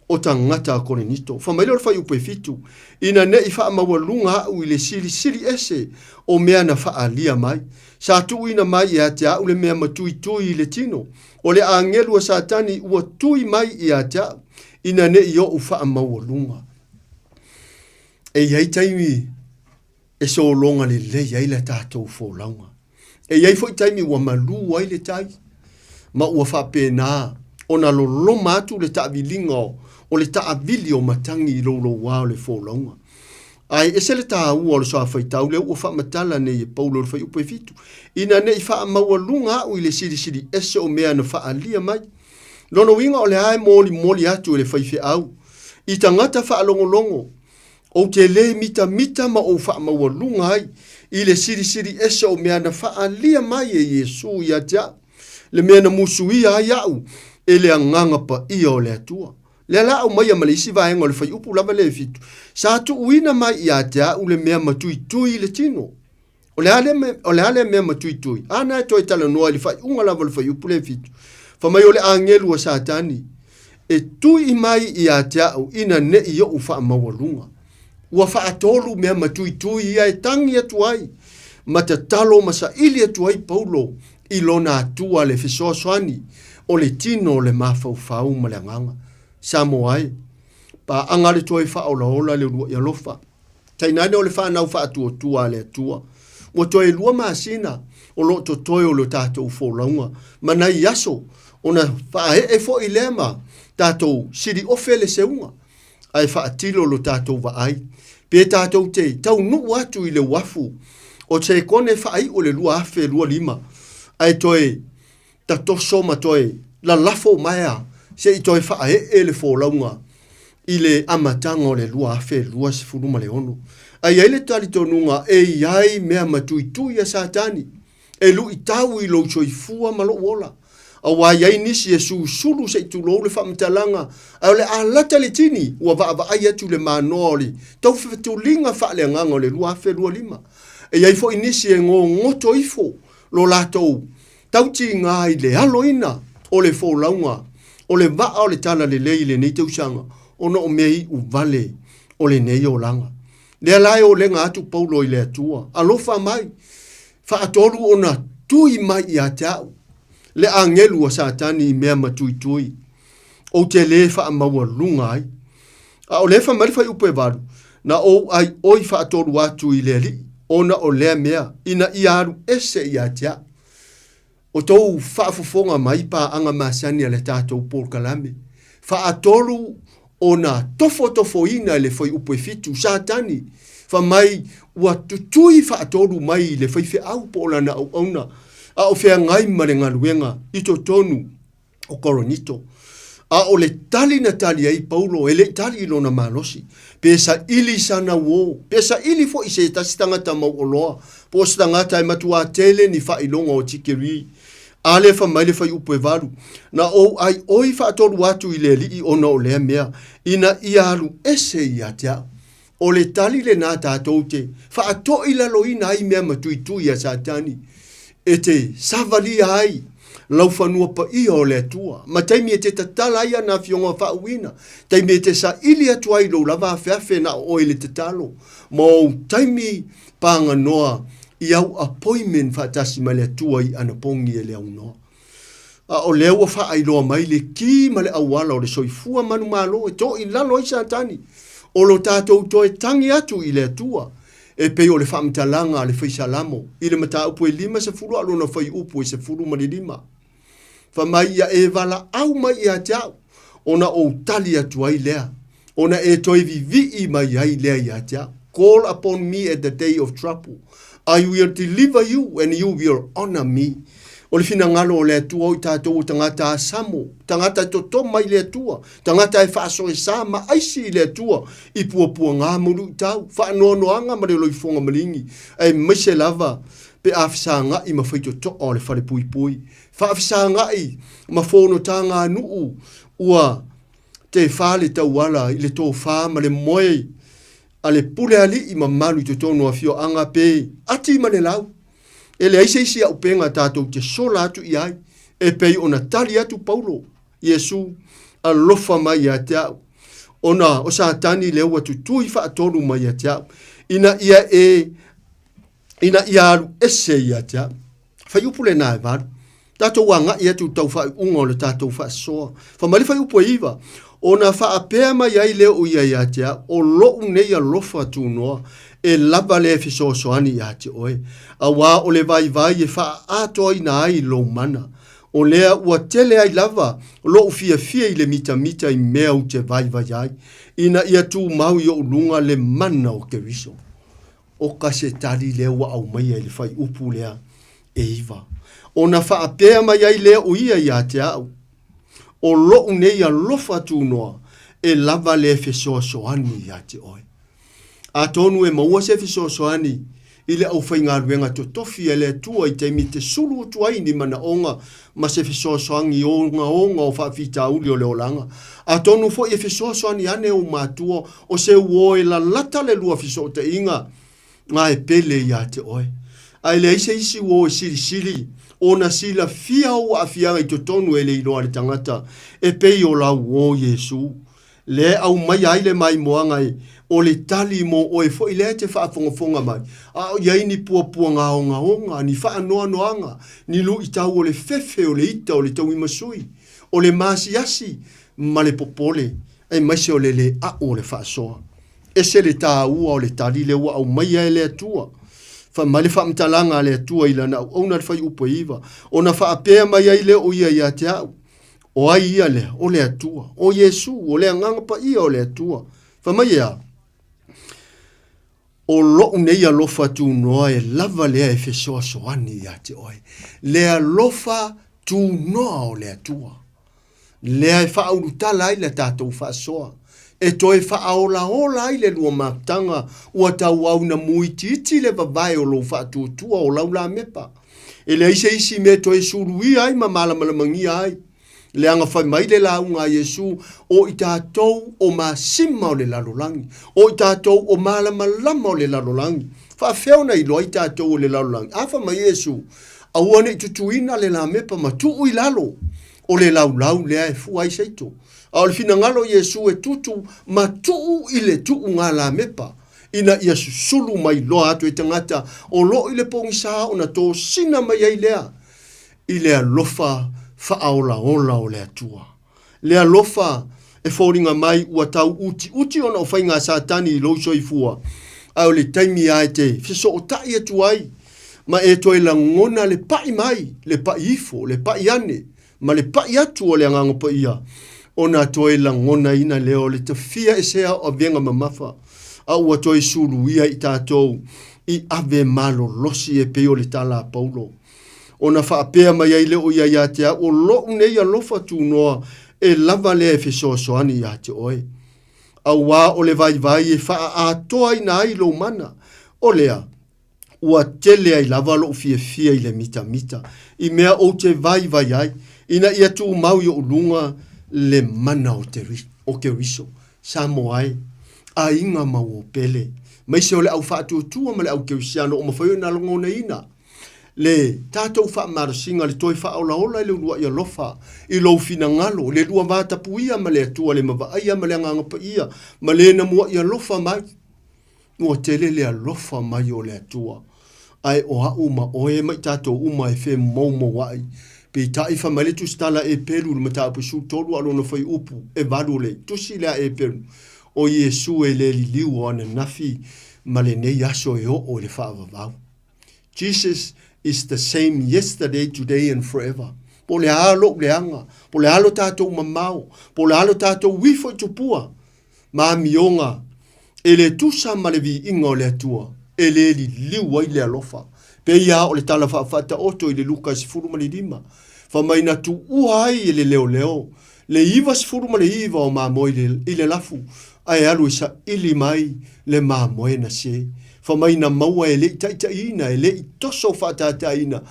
S6: o tangata kone nito. Whamailo le whai upe fitu, ina ne i wha mawalunga au i le siri ese, o mea na wha lia mai, sa tu ina mai i ate au le mea matui i le tino, o le angelu a satani ua tui mai i ate au, ina ne i o u wha mawalunga. E iai taimi e so longa le iai le tātou fōlaunga. E iai fo i taimi ua malu ai le tai, ma ua wha pēnā, o na lolo matu le taavilinga o le taavili o matangi i lolo wao le fōlaunga. Ai e se le tā ua o le soa whaitau le ua wha matala ne i Paulo le whai upe fitu. Ina ne i wha mawalunga au i le siri ese o mea na wha alia mai. Lono winga o le ae moli atu e le whaife au. I tangata wha longo, o te le mita ma o wha mawalunga ai. I le siri ese o mea na wha alia mai e Yesu i atia. Le mea na musui ai au. E le anganga pa ia o le atua. Le la au mai amalisi vaenga o le whai upu lava le fitu. Sa tu uina mai i atia u le mea matui le tino. O le ale mea matui. Ana e toi tala noa li whai unga lava le whai upu le fitu. Whamai o le angelu a satani. E tui mai i atia u ina ne i o ufa mawalunga. Ua wha atolu mea matui ia e tangi atu ai. Matatalo masa ili atu ai Paulo. I lona atua le fisoa swani. O le tino le mafau ma le anganga. Samo ai. Pa angale toi wha ola le rua ia lofa. Tainane o le wha nau wha atua le atua. Ua toi lua maasina. O lo to toi o lo tātou fōlaunga. Mana i aso. Ona wha e fo i lema. Tātou siri ofe le seunga. Ai wha atilo lo tātou wa ai. Pe tātou te tau nu atu i le wafu. O te kone wha ai o le lua afe lua lima. Ai toi ta toso ma toi la lafo maea. Se i toi wha e le fōlaunga. I le amatanga o le lua afe lua se furuma le ono. Ai ele tali tonunga e iai mea matui a satani. E lu i tau i lo soifua malo wola. A wa iai nisi e sulu se i tulou le whamitalanga. A le alata le tini ua wa ai atu le manoli. Tau whitulinga wha le nganga o le lua afe lua lima. E iai fo inisi e ngoto ifo lo latou. Tau ti ngā i le aloina o le fōlaunga. O le waa o le tala le lei le nei tausanga. Ono o mei u vale o le nei o langa. Le alai o le ngā atu Paulo i le atua. Alofa mai. Wha atoru o na tui mai i atau. Le angelu a satani i mea matui. O te le wha maua lunga ai. A o le wha marifai upe varu. Na o ai oi wha atoru atu i le li. Ona o lea mea. Ina i aru ese i atau. O tou whaafofonga mai pa anga masani a le tātou Paul Kalame. Whaatoru o na tofo ina le whai upe fitu satani. Wha mai ua tutui whaatoru mai le whaife au pola na au auna. A o whea ngai mare ngaruenga i to tonu o koronito. A o le tali na tali ai Paulo, e le tali ilo na malosi. Pesa ili sana wo. Pesa ili fo i se tasi tangata mau oloa. Po se tangata e matua tele ni wha ilonga o tikeri. Ale fa mai le fai upe varu. Na o ai oi fa atoru atu i le li ona o lea mea. Ina i alu ese i atea. O le tali le nā tātou te. Fa ato i lalo ina ai mea matui a satani. E te savali ai. Lau whanua pa ia o le atua. Ma taimi e te tatala ia na fionga wha uina. Taimi e te sa ili atua i lo lava awhewhe na o le tatalo. Mo taimi panga noa. I au appointment whaatasi mai le atua i anapongi e le au noa. A o leo wha ailoa mai le ki ma le awala o le soifua manu malo. E to i lalo i satani. o lo tātou toi tangi atu i le atua, e pei o le whaamtalanga le whaisalamo, i le mata upu e 5 se furu alo na whai upu e se furu mani 5. Whamai ia e wala au mai ia teau, ona o tali atu ai lea, ona e toi vivi mai ai lea ia teau. Call upon me at the day of trouble. I will deliver you and you will honor me. O le fina ngalo o le atua o i tātou tangata a samo, tangata to mai le atua, tangata e whaaso e sa ma aisi le atua, i pua ngā muru i tau, whaanoanoanga ma le loifonga malingi, e maise lava, pe awhisa ngai ma whaito to o le whare pui pui, whaafisa ngai ma whono tā ngā nuu, ua te whale tau ala i le tō wha ma le moe, a le pule ali i ma manu i te tonu a fio anga pe, ati ma le lau, e le aise au penga tātou te sola atu i ai, e pei ona tali atu Paulo, Iesu, a lofa mai a te au. Ona o sa tani leo atu tui wha atonu mai a te au. Ina ia alu ese i a te au. Whai upule nā e varu. Tātou wanga i atu tau wha unga o le tātou wha soa. Whamali whai upo iwa. Ona wha apea mai ai leo i a te au. O loo nei a lofa tu noa. E lava le fiso soani ia te oe. A wā o le vai e wha ato ai na ai lo mana. O lea ua tele ai lava, lo fia i le mita i mea u te vai ai. Ina ia tu mau i o lunga le mana o ke riso. O ka se tali lea ua au mai ai le whai upu lea e iwa. O na wha apea mai ai lea o ia te au. O lo nei a lofa tu noa, e lava le fiso soani ia te oe. A tonu e maua se fiso soani, i le au whai ngā ruenga to tofi e le tua i te mi te suru o tuai ni mana onga, ma se fiso soangi onga o whawhita uli o le olanga. A tonu fo e fiso soani ane o mātua, o se uo e la lata le lua fiso te inga, ngā e pele i a te oe. Ai le ise isi uo e sili, o na sila fia o a fianga i to tonu e le iloa le tangata, e pei o la uo Iesu. Le au mai ai le mai moanga o le tali mo o e fo i le te whaafongafonga mai. A o iai ni pua ngā onga, ni wha noanga, ni lu i tau o le fefe o le ita o le tau imasui, o le masiasi, ma le popole, e maise o le a o le whaasoa. E se le tā ua o le tali le ua au mai ai le atua. Mai le whaamtalanga le atua i lana au na le whai upo iwa. O na wha apea mai ai le o ia te au. O ai ia le, o le atua. O Iesu, o le anganga pa ia o le atua. Whamai ea. O loo nei a lofa tu noa e lava lea e fesoa soani ia te oe. Lea lofa tu noa o le atua. Lea e wha aurutala ai le tātou wha soa. E toi wha aola ai le lua mātanga ua tau au na muiti iti le vavai o lo wha tuatua o laula mepa. E le isi me toi surui ai ma malamamangi ai. Le anga whai mai le launga Iesu o i tātou o māsima o le lalolangi. O i tātou o malamalama o le lalolangi. Whaafeona i loa i tātou o le lalolangi. Awha mai Iesu, auane i tutuina le la mepa ma tuu i lalo o le laulau lea e fuai seito. A o le fina ngalo Iesu e tutu ma tuu i le tuu ngā la mepa. Ina ia susulu mai loa atu e tangata o lo i le pongisa o na tō sina mai ai lea. I lea lofa whaaola o le atua. Lea lofa e whoringa mai ua tau uti ona o whainga satani i loiso i fua. Ai o le taimi ai te fiso o tai atu ai. Ma e toi la ngona le pai mai, le pai ifo, le pai ane, ma le pai atu o le anganga pa ia. Ona toi la ngona ina leo le tafia e sea o venga mamafa. A ua toi suru ia i tātou i ave malo losi e peo le tala Paulo. Ona whaapea mai ai leo ia ia te o lo nei a lofa tu noa e lava le e fiso soani ia te oe. A wā o le vai e wha a toa i na ai lo mana. O lea, ua tele ai lava lo fia i le mita. I mea o te vai ai, ina ia tu mau i o lunga le mana o ke riso. Samo ai, a inga mau o pele. Mai se o le au whaatu tua ma le au ke risiano o mawhaio na longona ina. Le tātou wha marasinga le toi wha ola le lua ia lofa i lo fina ngalo le lua vata puia ma le atua le mawaaia ma le anganga pa ia ma le na mua ia lofa mai mua tele le lofa mai o le atua ai o hau ma oe mai tātou uma e whe maumo wai pe taifa mai le tu stala e pelu le mata apu su tolu alo na whai upu e varu le tusi lea e pelu o Iesu e le liliu o ana nafi ma le nei aso e o le whaavavau. Jesus is the same yesterday, today and forever. Po le alo leanga, po le alo tātou mamau, po le alo tātou wifo i tupua. Ma mionga, e le tusa ma le vi inga o le atua, e le liliu ai le alofa. Pe ia o le tala whaafata oto i le luka sifuru ma le lima. Fa mai na tu uai e le leo leo. Le iwa sifuru ma le iwa o maa moi i le lafu. Ai alu isa ili mai le maa moi na se. Fa mai na maua e le itaita ina, e le itoso whaatata ina.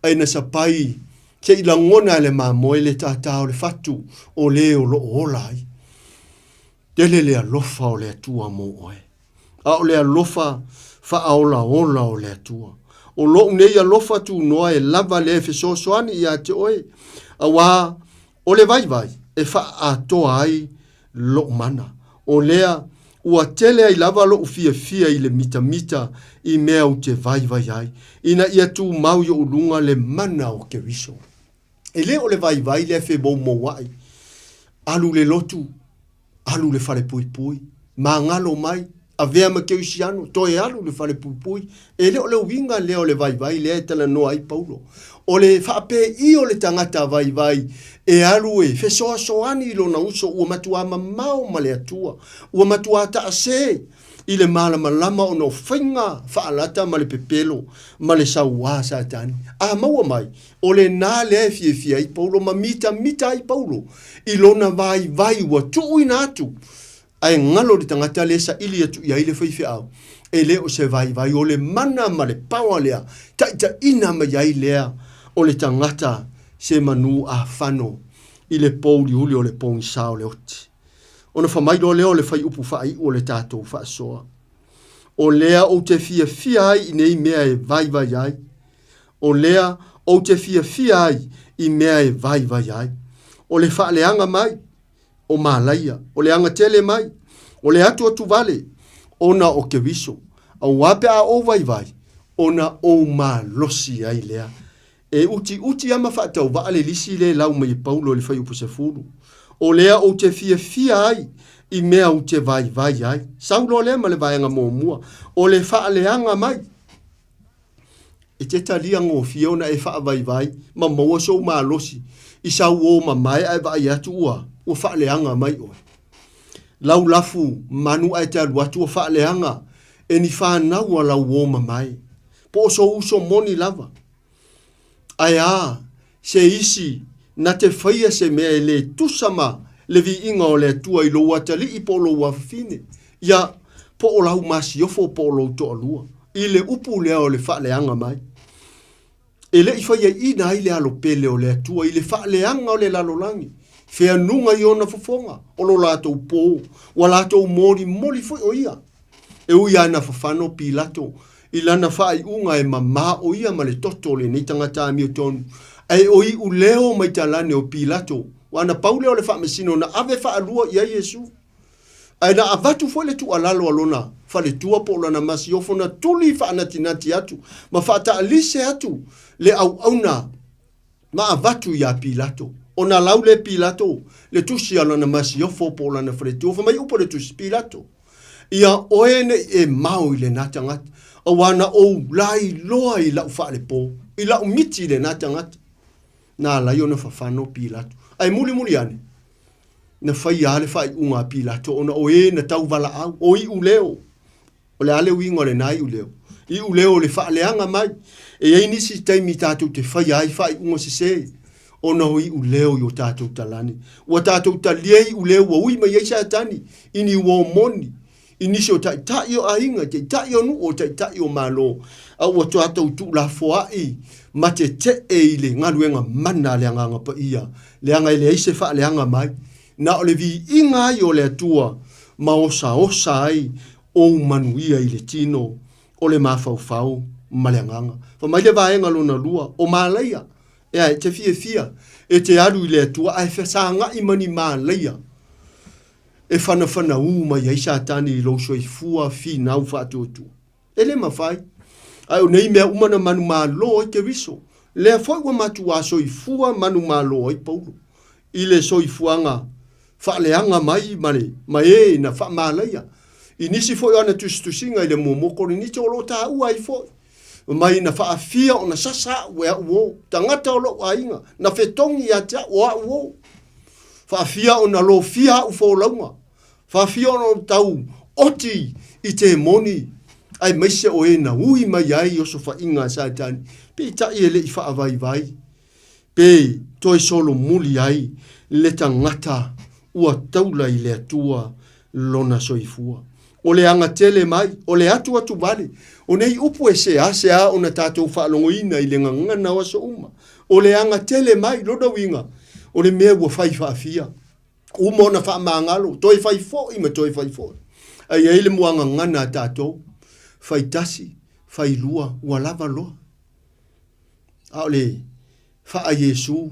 S6: Ai na sapai, ke ila ngona le maa moi le tata o le fatu o leo lo olai. Dele le alofa o le atua mo oe. A o le alofa fa aola ola o le atua. O lo nei alofa tu noa e lava le fe so soani ia te oe. A wā o le vai vai e fa atoa ai lo mana. O lea ua tele ai lava lo ufia fia i le mita mita i mea u te vai vai ai. Ina ia tu mau yo ulunga le mana o ke riso. E le o le vai vai le fe bou mo wai. Alu le lotu, alu le fale pui pui, ma ngalo mai, a vea ma keu siano, to e alu le fale pui pui, e le o le winga le o le vai vai, le e tala noa ai paulo. O le whaape i o le tangata vai vai, e alu e, fe soa soani ilo na uso, ua matua mamau ma le atua, ua matua ta ase, i le malama lama o no whainga whaalata ma le pepelo, ma le saua sa tani. A maua mai, o le nā le fie fie ai paulo, ma mita ai paulo, i lona vai vai ua tuu ina atu, ai ngalo le tangata le sa ili atu ia ile whaife au. E le o se vai vai o le mana ma le pawa lea, taita ina ma iai lea o le tangata se manu a whano i le pouli uli o le pongi sao le oti. Ona whamaido leo le whai upu whai o le tātou whaasoa. O lea o te fia fia ai i nei mea e vai vai ai. O lea o te fia fia ai i mea e vai vai ai. O le whaaleanga mai, o malaia, o le anga tele mai, o le atu vale, ona o ke viso, a wape a o vai vai, ona o ma losi ai lea. E uti ama whaatau waale lisi le lau mai paulo le whai upu se furu. O lea o te fia ai, i mea o te vai vai ai. Saulo lea ma le vaianga mō mua, o le whaaleanga mai. E te talia ngō fiona e wha vai vai, ma maua so ma losi, i sau o ma mai ai vai atu ua, ua whaaleanga mai oe. Lau lafu manu ai te alu atu ua whaaleanga, e ni whanau a lau o ma mai. Po so uso moni lava. Ai a, se isi, na te whaia se mea e le tusama, le vi inga o le atua i lo watali i po lo wafine. Ia, po o lau masi ofo po lo to alua. I le upu lea o le whaaleanga mai. E le i whaia ina i le alo pele o le atua, i le whaaleanga o le lalolangi. Fea nunga i ona fofonga, o lo lato po, wa lato mori foi o ia. E ui ana fafano pi lato, i lana whaai unga e mama o ia ma le toto le ni tangata mi o tonu. Ai o i u leo mai talane o pi lato, wana paule o le wha mesino na ave wha alua ia Yesu. Ai na avatu foi le tu alalo alona, fa le tua po lana masi ofo na tuli wha anatinati atu, ma wha ta alise atu, le au auna, ma avatu ia pi lato. O na lau le Pilato, le tusi ala na masi ofo po la na fretu, ofo mai upo le tusi Pilato. Ia oene e mau i le natangat, a wana o lai loa i lau wha le po, i lau miti le natangat, na lai o na whawhano Pilato. Ai muli ane, na whai ale whai unga Pilato, o na oe na tau wala au, o i uleo, o le ale wingo le nai uleo, i uleo le wha leanga mai, e ei nisi taimi tātou te whai ai whai unga se se, ona hoi u leo yo tātou talani. Ua tātou taliei u leo wa ui mai eisa atani. Ini ua moni. Inisi o tai o ainga, tai o nu o tai o malo. A ua tātou tu la foai. Ma te e i le ngaluenga mana le anga pa ia. Le anga i le eise wha le anga mai. Na o le vi inga ai o le atua. Ma osa ai o manuia i le tino. O le mawhau ma le anga. Fa mai le vaenga lona lua. O malaia. E te fia, e te aru i le atua, ai whasanga i mani maa leia. E whana uma i aisa atani i lo soi fua fi nau whaatotu. E le mawhai. Ai o nei mea umana manu maa lo i ke riso. Le a whai wa matu a soi fua manu maa lo i paulo. I le soi fuanga Whaaleanga mai na whaamalaia. I nisi fo ana tustusinga i le momoko ni nito lo ta ua i fo. Mai na whaafia o na sasa wea uo. Tangata o lo ainga. Na whetongi a tia oa uo. Whaafia o na lo fia u fo launga. Whaafia o na tau oti i te moni. Ai maise o e na ui mai ai o so whainga sa tani. Pe ta i ele i whaavai vai. Pe toi solo muli ai le tangata ua taula i le atua lona soifua. O le anga tele mai, o le atu vale. O nei upu e se a o na tātou whaalongoina i le ngangana wa so uma. O le anga tele mai, loda winga. O le mea ua whai whaafia. Uma o na wha maangalo, toi whai fo ima toi whai fo. Ai eile muanga ngana tātou. Whai tasi, whai lua, ua lava loa. A le wha a Yesu,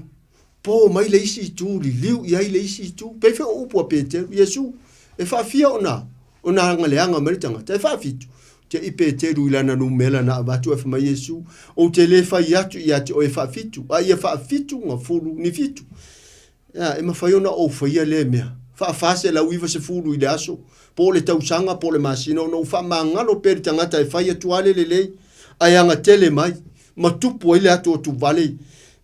S6: po mai le isi tu, li liu i ai le isi tu. Pei wha upu a Peteru, Yesu, e whaafia o na. O na hanga leanga maritanga, te whaafitu. Te i Peteru ilana numela na abatu e whama Yesu. O te le whai atu i ate o e whaafitu. A ia whaafitu ngā furu ni fitu. E mawhaiona o whaia le mea. Whaafase la uiva se furu i le aso. Po le tausanga, po le masina. No whaamangalo peri tangata e whai atu ale le lei. Ai anga tele mai. Matupu ele atu o tu vale.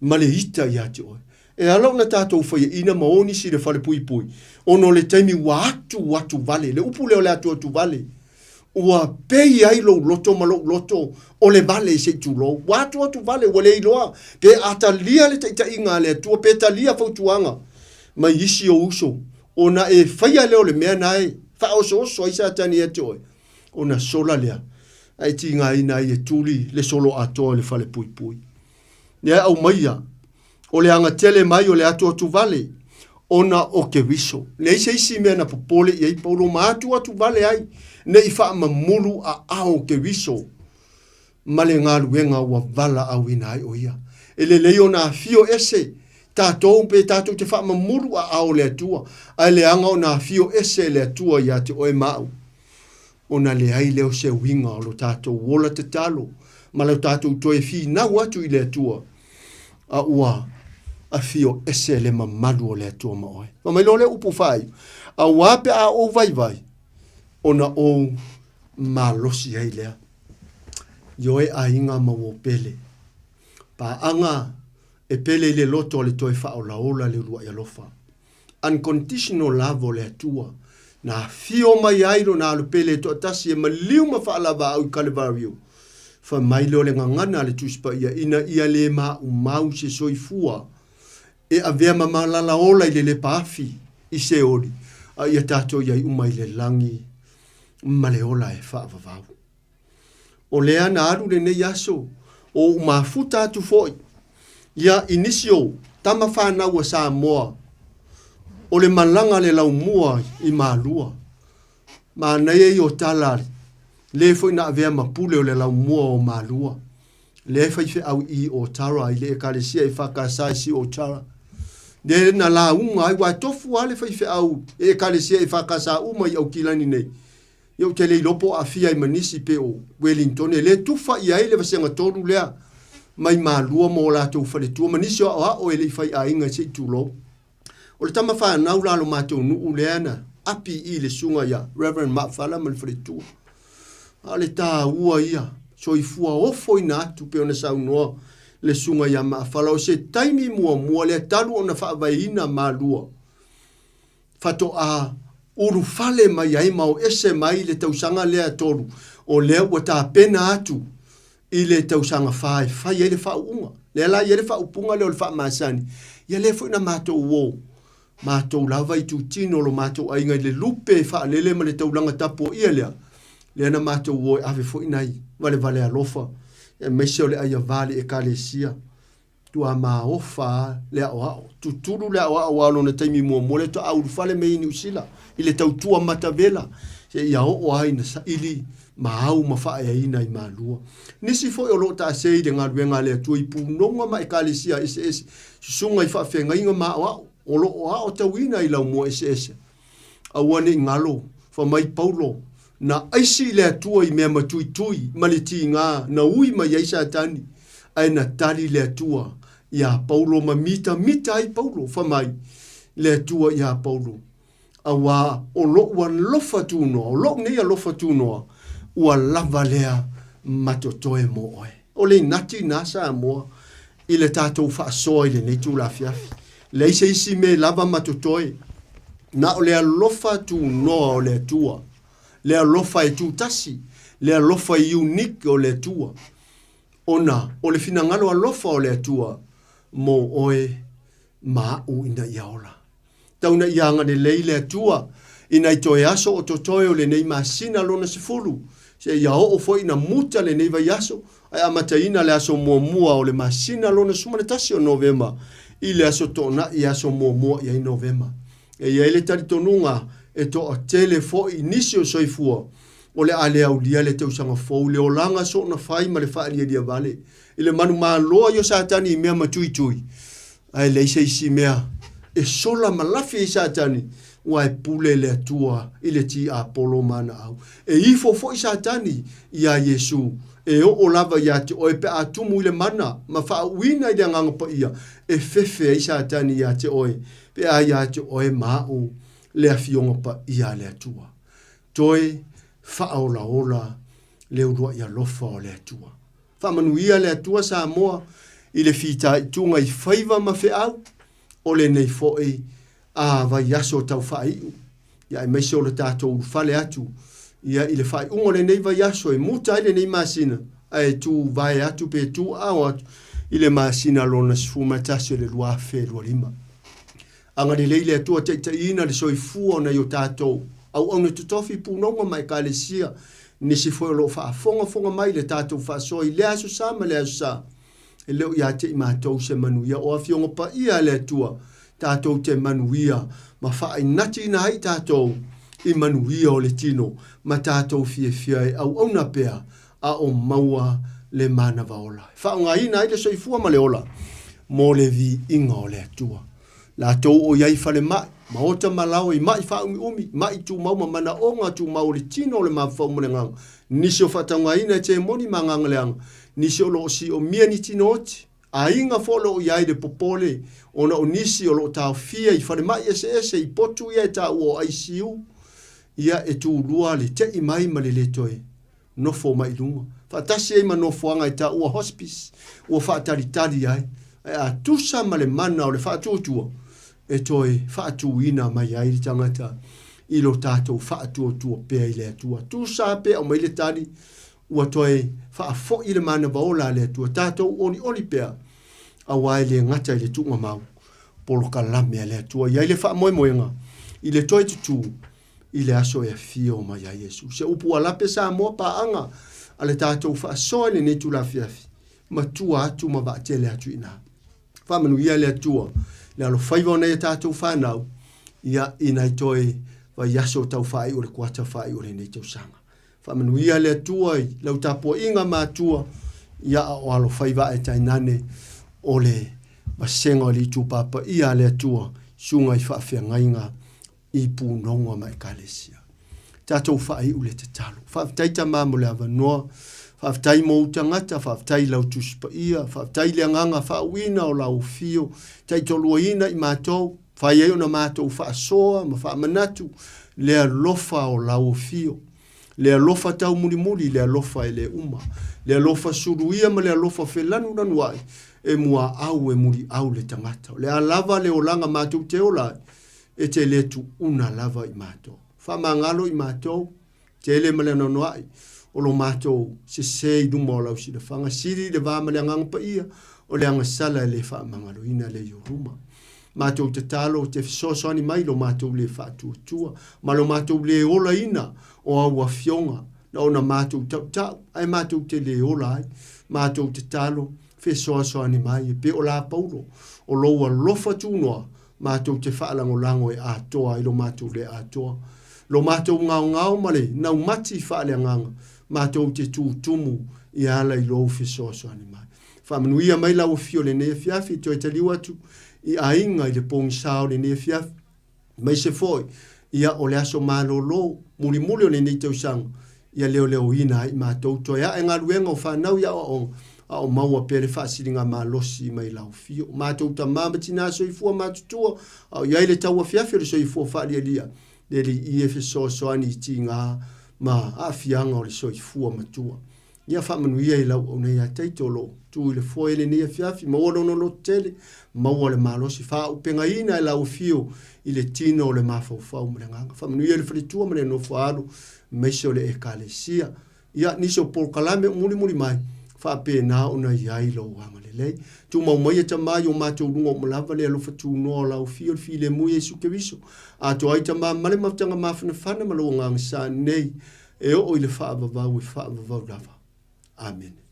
S6: Male ita i ate oi. E alau na tātou whaia ina maoni si le whale pui pui. Ono le taimi wa atu vale. Le upu leo le atu vale. Ua pei ai lo loto ma lo loto. O le vale se tu lo. Wa atu vale wa le iloa. Pe atalia le taita inga le atua. Pe talia fautuanga. Ma isi o uso. Ona e whaia leo le mea nae. Wha oso oso aisa atani e toi. Ona sola lea. Ai ti ngā ina i e tuli le solo atoa le whale pui pui. Nea au maia. O le anga tele mai o le atu vale. Ona o ke wiso. Nei se isi mea na popole i ei paulo ma atu vale ai. Nei wha mamuru a ao ke wiso. Male ngā luenga ua vala au ina ai o ia. Ele leo na fio ese. Tātou pe tātou te wha mamuru a ao le atua. Ai le anga o na fio ese le atua ia te oe mau. Ona le ai leo se winga o lo tātou wola te talo. Ma leo tātou toe fi nau atu i le atua. A ua. A fio ese le mamalu o le atua maoe. Ma mai lo le upu whai. A wape a o vai. Ona o malosi ai lea. Yoe a inga mawo pele. Pa anga e pele le loto le toi wha o laola le rua i alofa. Unconditional love o le atua. Na fio mai airo na alu pele to atasi e maliu ma wha alava au i Kalevario. Fa mai leo le ngangana le tuspa ia ia le ma umau se soifua. E a vea mamalala ola i le paafi i se ori. A ia tātou iai umai le langi male ola e whaavavau. O lea na aru le nei aso o umafuta atu foi. Ia inisio tama whanau sa moa. O le malanga le lau mua i malua. Ma nei e o talari. Le foi na vea mapule o le lau mua o malua. Le fai au i o tara i le ekalesia i whakasai si o tara. De na la unga ai wa tofu ale fai au e kalesia e whakasa uma i au kilani nei. Iau te lei lopo a fia i manisi pe o Wellington e le tufa i ai le vasenga toru lea mai malua mo la tau whare tua manisi o e le fai a inga se tu lo. O le tama wha nau lalo mātou nuu lea na api i le sunga ia Reverend Mark Fala man whare tua. A le tā ua ia so i fua ofo i nātu pe ona sau noa le sunga ia maa whala o se taimi mua le talu o na whaavaina malua. Fato a uru fale mai ai mau ese mai le tausanga lea toru o lea ua tā pena atu i le tausanga whae whai e le whaunga. Le la i le whaupunga leo le wha maasani. Ia le fwina mātou wō. Mātou lava i tu tino lo mātou ainga le lupe wha lele ma le taulanga tapo ia lea. Le ana mātou wō e ave fwina i vale alofa. E meiseo le aia vale e kalesia. Tua maa ofa le ao. Tuturu le ao walo na taimi mua le to au fale me ini usila. Ile tau tua matavela. Se ia o aina sa ili maau mawha e ina i malua. Nisi fo o lo ta sei de ngā ruenga le tua i punonga ma e kalesia ese. Susunga i whawhenga inga maa o o lo o tau ina i lau mua ese. Awane ngalo. Fa mai paulo. Na aisi le atua i mea matui maliti ngā na ui mai aisa tani ai na tari le atua ia Paulo ma mita ai Paulo famai le atua ia Paulo awa o lo ua lofa tūnoa, o lo nei a lofa tūnoa, ua lava lea matotoe mo oe. O le nati nasa moa, i le tātou whaasoa i le nei tū la fiafi. Le ise isi me lava matotoe, na o le alofa tūnoa o le tua, le alofa e tū tasi, le alofa i unique o le tua. Ona, o le finangalo alofa o le tua, mo oe mau ina iaola. Tauna ianga ne leile atua, ina i toe aso o totoe o le nei masina lona se fulu. Se ia o fo ina muta le nei vai aso, ai amata ina le aso mua o le masina lona sumane tasi o novema, i le aso tona i aso mua i ai novema. E ia ele tari tonunga e to o tele fo i nisi o soifua, o le ale au lia le teusanga fau, le olanga so na fai ma le whaalia dia vale. I le manu maa loa yo satani i mea matui tui. Ai le isa isi mea, e sola malafi i satani, ua e pule le atua i le ti a polo mana au. E ifo fo i satani i a Yesu, e o lava i ate o e pe atumu i le mana, ma wha uina i le anganga pa ia, e fefe i satani i ate oe, pe a i ate oe mau le afionga pa ia le atua. Toi, wha ola le urua i alofa o le atua. Wha manuia le atua sa moa, i le fita i tunga i whaiva ma fe au, o le nei fo'i a vai aso tau whai u. Ia e meise o le tātou whale atu, ia i le whai ungo le nei vai aso e muta i le nei masina, a e tu vai atu pe tu au atu, i le masina lona sfumatasi le lua fe lua lima. Anga ni leile atua te ina le soi fua na yo tātou, au ne tutofi punonga mai ka le sia, nisi foi lo fonga mai le tātou whasoi, le aso sa ma le aso sa. E leo ia te i mātou se manuia, o awhionga pa ia le atua, tātou te manuia, ma whaai nati ina hai tātou, i manuia o le tino, ma tātou fia au auna pea, a o maua le mana vaola. Whaonga ina ai le soifua ma le ola, mo le vi inga o le atua. La tau o iai fale mai, ma ota malau i mai wha umi, mai tu mau ma mana onga tu mau le tino o le mawhau mo le ngang. Nisi o whataunga ina te moni ma ngang le anga. Nisi o lo si o mia ni tino oti. A inga folo o iai de popole, ona o nisi o lo tau fia i fale mai ese i potu ia e tau o ICU. Ia e tu lua le te i mai ma le toe. Nofo mai lunga. Whatasi e ma nofo anga i tau o hospice. Ua whaataritari ai. E a tusa ma le mana o le whaatuotua. E toi whaatuina mai ai tangata. I lo tātou whaatuotua pea i le atua. Tusa pea o mai le tari. Ua toi whaafo i le mana vaola le atua. Tātou oni pea. A wai le ngata i le tunga mau. Polo ka lame le atua. Iai le wha moe moenga. I le toi tutu. I le aso e fio mai a Yesu. Se upu alape sa moa pa anga. A le tātou whaasoa le netu la fiafi. Ma tua atu ma va tele atu ina. Whamanu ia le atua. Le alo whaiva nei tātou whanau. Ia ina i toi wa yaso tau whai o le kuata whai o le nei tau sanga. Whamanu ia le atua i lau tāpua inga mātua. Ia o alo whaiva e tainane o le masenga o li tūpapa. Ia le atua sunga i whaafia ngainga i pūnonga mai kalesia. Tātou whai o le te talo. Whaaftaita māmo le avanoa. Whaaftai mo utangata, whaaftai lau tuspa ia, whaaftai le anganga whaawina o lau fio, tai tolua ina i mātou, whai eo na mātou whaasoa, ma whaamanatu, lea lofa o lau fio, lea lofa tau mulimuli, lea lofa e le uma, lea lofa suruia ma lea lofa whelanu nanuai, e mua au e muri au le tangata, lea lava le olanga mātou te olai, e te letu una lava i mātou. Whamangalo i mātou, te ele ma le nonoai, o lo mātou se i duma o lau si le whanga siri le vāma le angang pa ia o le anga sala le wha mangalo ina le yoruma. Mātou te talo te fisosoani mai lo mātou le wha tua ma lo mātou le ola ina o aua fionga na ona mātou tau ai mātou te le ola ai mātou te talo fisosoani mai pe o la paulo o loa lofa tunoa mātou te whaalango lango e atoa i lo mātou le atoa lo mātou ngau male nau mati whaale anganga mātou te tūtumu i ala i lou fisoso ani mai. Whamanuia mai lau fio le nea fiafi, toi te liu atu, i ainga i le pongi sao le nea fiafi. Mai se foi, ia o le aso malo lo, muli o le nei tau sang, ia leo ina i mātou toi. A e ngā ruenga o whanau ia o maua pere whaasiringa malosi mai lau fio. Mātou ta māmati nā soifua mātutua, au iai le taua fiafi le soifua whaalia lia. le li ia fe so ani tinga ma afianga o le soifua matua ia whamanuia i lau au nei a teitolo tu i le foi le nia fiafi ma ora no lo tele ma ora le malosi fa upenga ina i lau fio i le tino o le mafaufau mlenganga whamanuia le whalitua mle no whaaru meisio le ekalesia ia niso por kalame muli mai fa pe na ona ia i lo wanga le lei tu mau mai ta mai o matou lungo malava le alofa tu no lau fio le mu Yesu Keriso a to ai ta ma male mafutanga mafuna fana malo ngang sa nei e o ile fa va lava amen.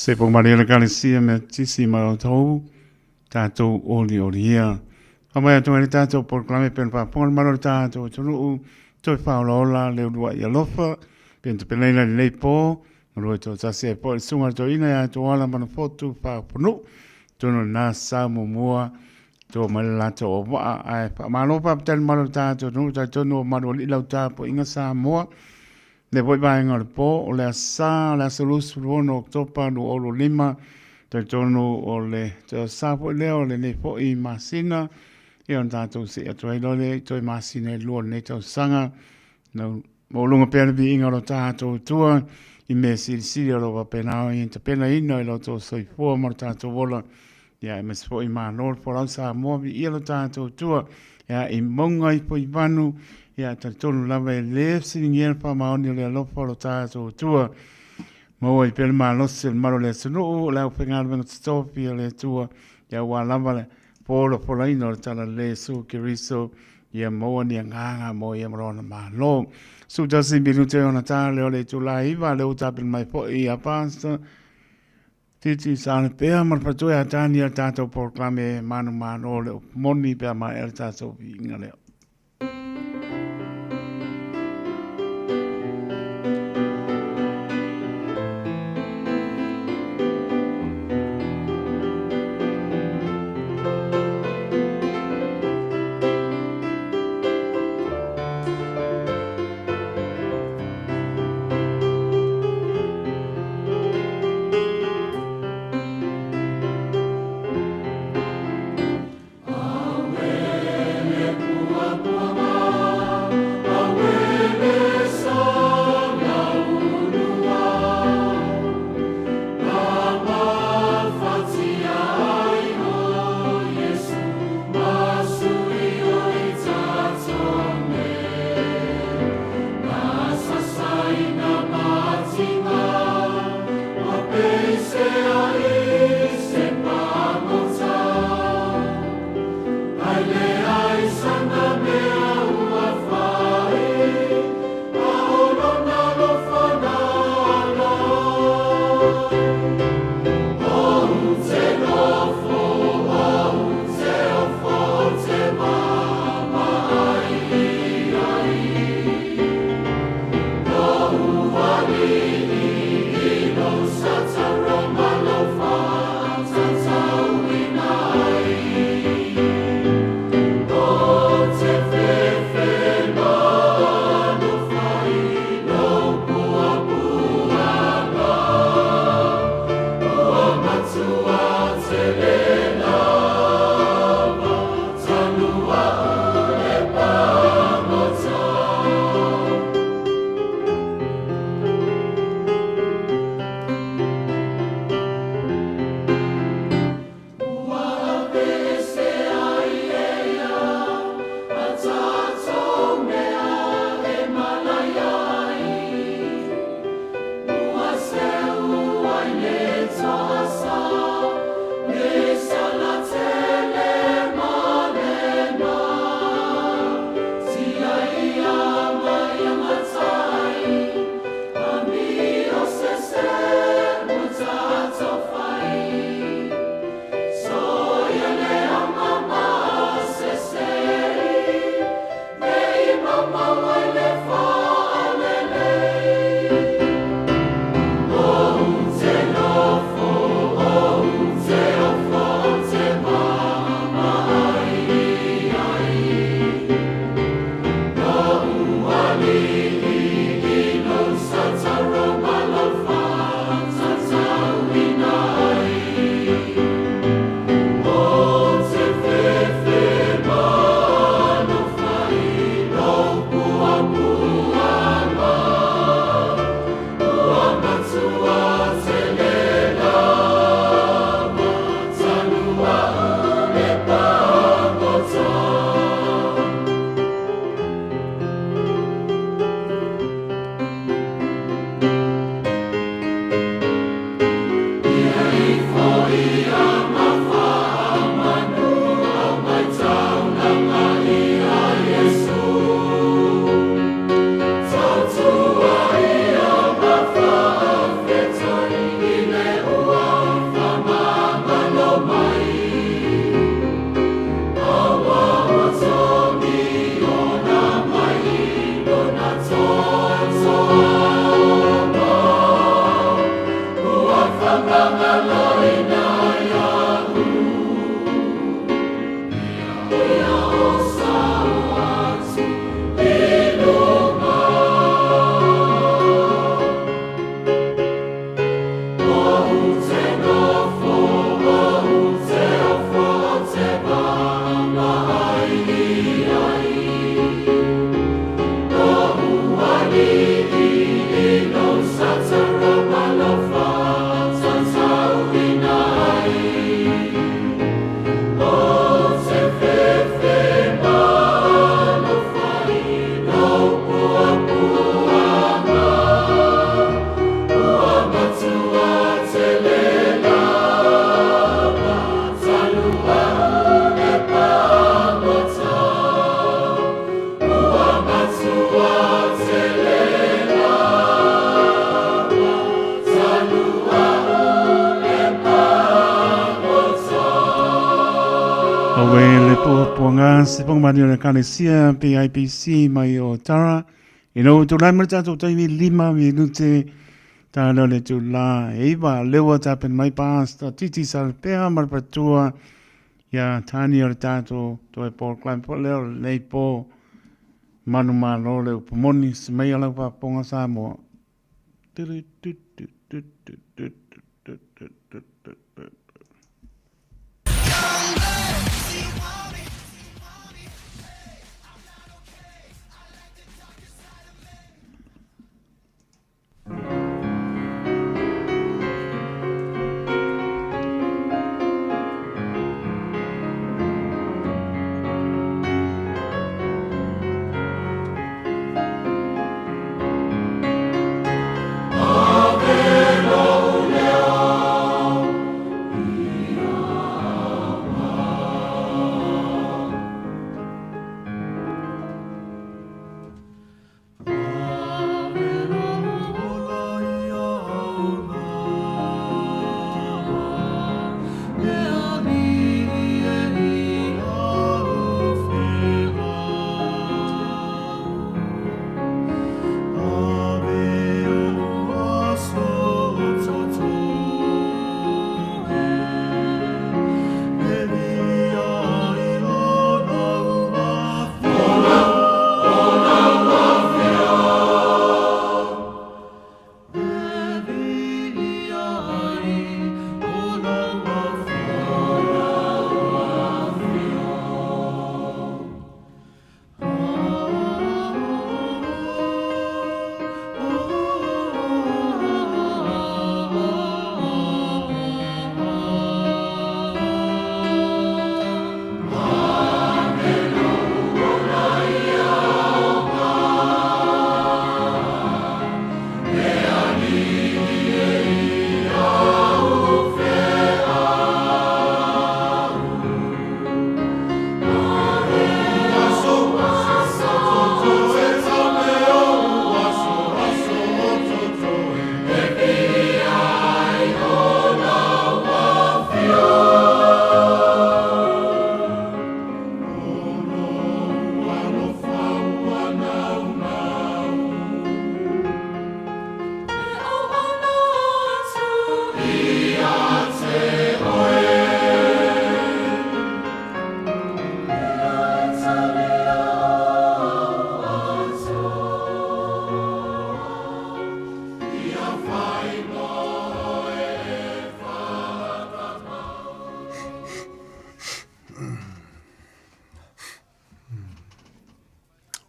S4: Se po Maria le kalesia me tisi ma o tau, tātou oli ia. Kamai atu ngani tātou porklame pen pāponga maro tātou tunu toi whaola leo lua i alofa, pen tu peneina ni nei pō, marua tō tase e pō i sunga tō ina ia tō ala mana fotu whapunu, tunu nā sā mua, tō malalato o waa ai whamalopa ptani maro tātou tunu tai tonu o maro li lau tāpo inga sā mua, le voi vai ngor po o le sa la solusu no oktopa no olo lima te tonu o le te sa po le o le ne po I masina e on tātou se atu ai lole, toi masine lua nei tau sanga, no molunga pēna bi inga lo tātou tua, i me siri o lo wa pēnao i ta pēna ino i lo tō soifua mo tātou wola, ia e mesfo i maa lor po rau sa mua bi i lo tātou tua, ia i monga i po i vanu, ia ta tonu lava e lef siri ngiera pa maoni o le alofa lo tātou tua, Mo i pele maa losi el maro le sunu, leo pengāra venga tstofi o le tua, ia wā lava le polo ino le tala le su kiriso, ia moa ni nganga mo ia marona maa lo. Su tasi bilu te ona tā leo le tu la iwa, leo tapil mai po i a pasta, titi sāne pēa marpatue a tāni a tātou porklame manu maa lo leo, moni pēa maa el tātou vi inga leo.
S2: Bye.
S4: le puanga se pong mani o le kalesia PIPC mai o Tara. Ino tu lai mata tu tai 5 minute ta le tu la eva lewa ta pen mai pasta titi sal pea mar patua ya tani o tato to e por clan po le po manu malo le pomoni se mai ala pa ponga sa mo.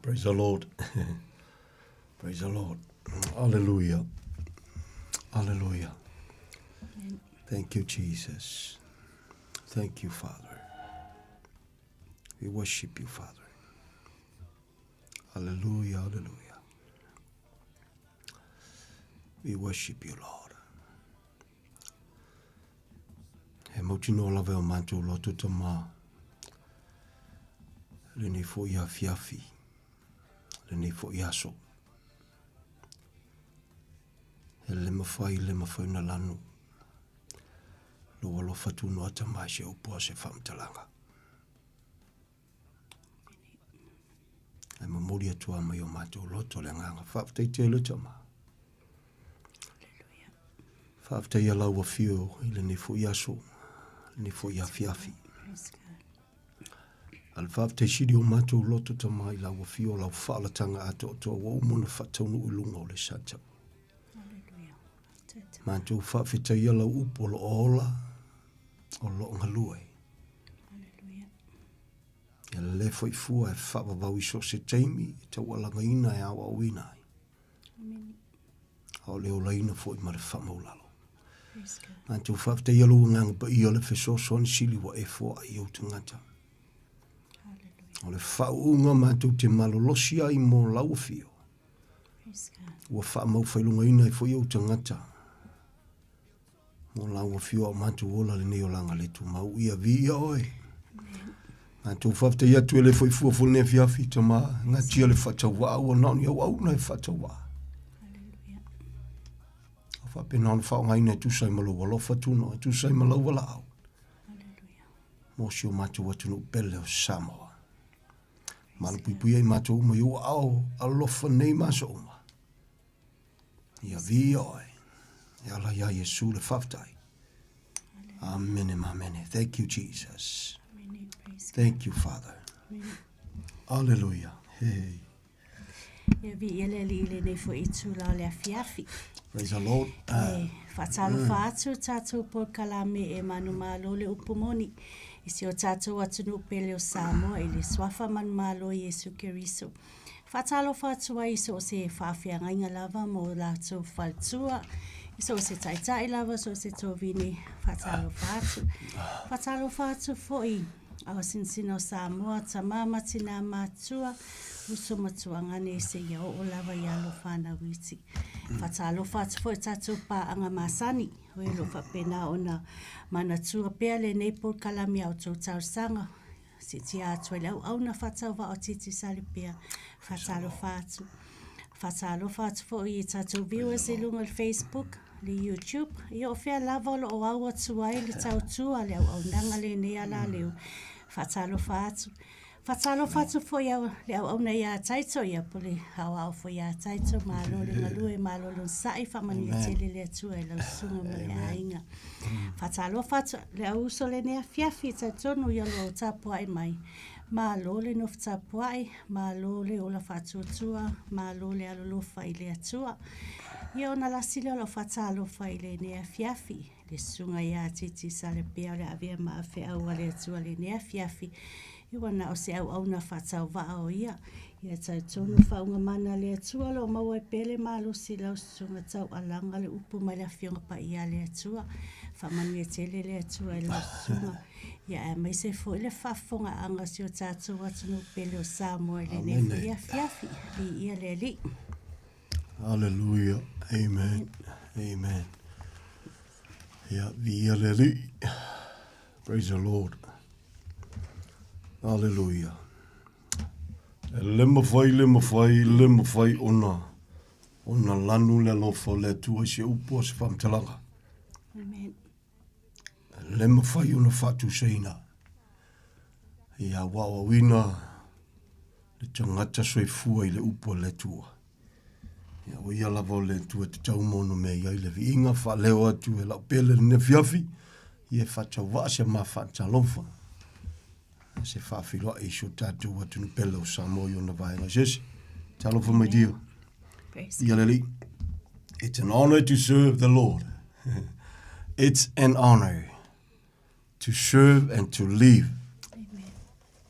S5: Praise the Lord. Praise the Lord. Hallelujah. Hallelujah. Thank you, Jesus. Thank you, Father. We worship you, Father. Hallelujah, hallelujah. We worship you, Lord. He mautino lave o mantu lotu tama. Lini fo ia fiafi. Lini fo ia so. He le mawhai na lanu. Lo alo fatu no atamai se upua se whamtalanga. Ai mamuri atua mai o mātou loto le nganga. Whaaftei te lutama. Whaaftei a lau a whio i le ni fo ia so. Ni fo ia fiafi. Al whaaftei siri o mātou loto tamai lau a whio lau whaalatanga ato o toa wa umuna whataunu ulunga o le sata. Mātou whaafetai ala upo lo ola o lo ngalue. E le foi fua e whaavavau iso se teimi e tau alanga ina e awa o ina. Ao leo laina foi mare whamaulalo. Mātou whaafetai ala nganga pa i ole whesoso ni sili wa e fua i au tangata. O le whaunga mātou te malolosia i mo lau fio. Ua whaamau whailunga ina e foi au tangata. Mo laua fio o mātou ola le neo langa le tu mau ia via oi. Mātou whafta ia tu ele foi fuaful ne fiafi tama ngatia le whatawa o nauni au au na e whatawa. A whape nauna whao ngai ne tu sai malo walo whatuno, tu sai malo wala au.
S7: mo si o mātou atu no pele o Samoa. Malu pui ai mātou uma iu au alofa nei maso uma. Ia vi oi. Ia la ia Yesu le whaftai. Amen and amen. Thank you, Jesus. Thank you, Father. Hallelujah. Hey.
S8: Ia vi ele le nei fo itu la le afiafi.
S7: Praise the Lord.
S8: Fatalo fatu tatu por kalame e manu malo le upumoni. Isi o tatu atunu pele o Samoa e le swafa man malo Yesu Keriso. Fatalo fatu wa iso se fafia ngainga lava mo la tu faltua. Iso se taitai lava so se tovini fatalo fatu. Fatalo fatu foi. Awa sinsino Samoa tamama tina matua. Uso matuanga ne se ia o lava ia lo whana witi. Fatalo fatu foi tatu pa anga masani. Hoi lo whapena ona manatua pea le nei por kalami au tau tau sanga. Si ti atua le au na fatau wa o titi sali pea. Fatalo fatu. Fatalo fatu foi i tatu viewers i lunga le Facebook, le YouTube. I o fea lava lo o au atuai le tau tua le au nanga le nei ala leo. Fatalo fatu. Fatalo fatu foi au le au na ia taito ia pole hau au foi ia taito malo le malue malo lo sai famani tele le atua e la sunga mo ainga. Fatalo fatu le au so le ne fiafi taito no ia lo tapo ai mai. Malo le no tapo ai, malo le ola fatu tua, malo le alo fai le atua. Ia na la sile lo fatalo fai le ne fiafi. Le sunga ia titi sale pea le avia ma fe au le atua le ne fiafi. Iwa na o se au na whatau wa o ia. Ia tau tonu whaunga mana le atua lo maua pele malo si lau sunga tau alanga le upu mai la fionga pa ia le atua. Whamanu e tele le atua e lau sunga. Ia e mai se fo ile whafonga anga si o tātou atunu pele o Samoa le ne ia fiafi li ia le li.
S7: Hallelujah. Amen. Amen. Ia vi ia le li. Praise the Lord. Hallelujah. Lema fai ona lanu le lofa le tua se upo se famtalanga.
S8: Amen.
S7: Lema fai ona fatu seina. Ia wawina le tangata soifua i le upo le tua. Ia o ia lava le tua te taumono me ia i le viinga fa leo atu e la pele ne fiafi. Ia fata wase ma fata lofa. Se whawhiroa i so tātou atunu pele o Samoa i ona vaenga. Yes, talo for my dear. Ialeli, it's an honor to serve the Lord. It's an honor to serve and to live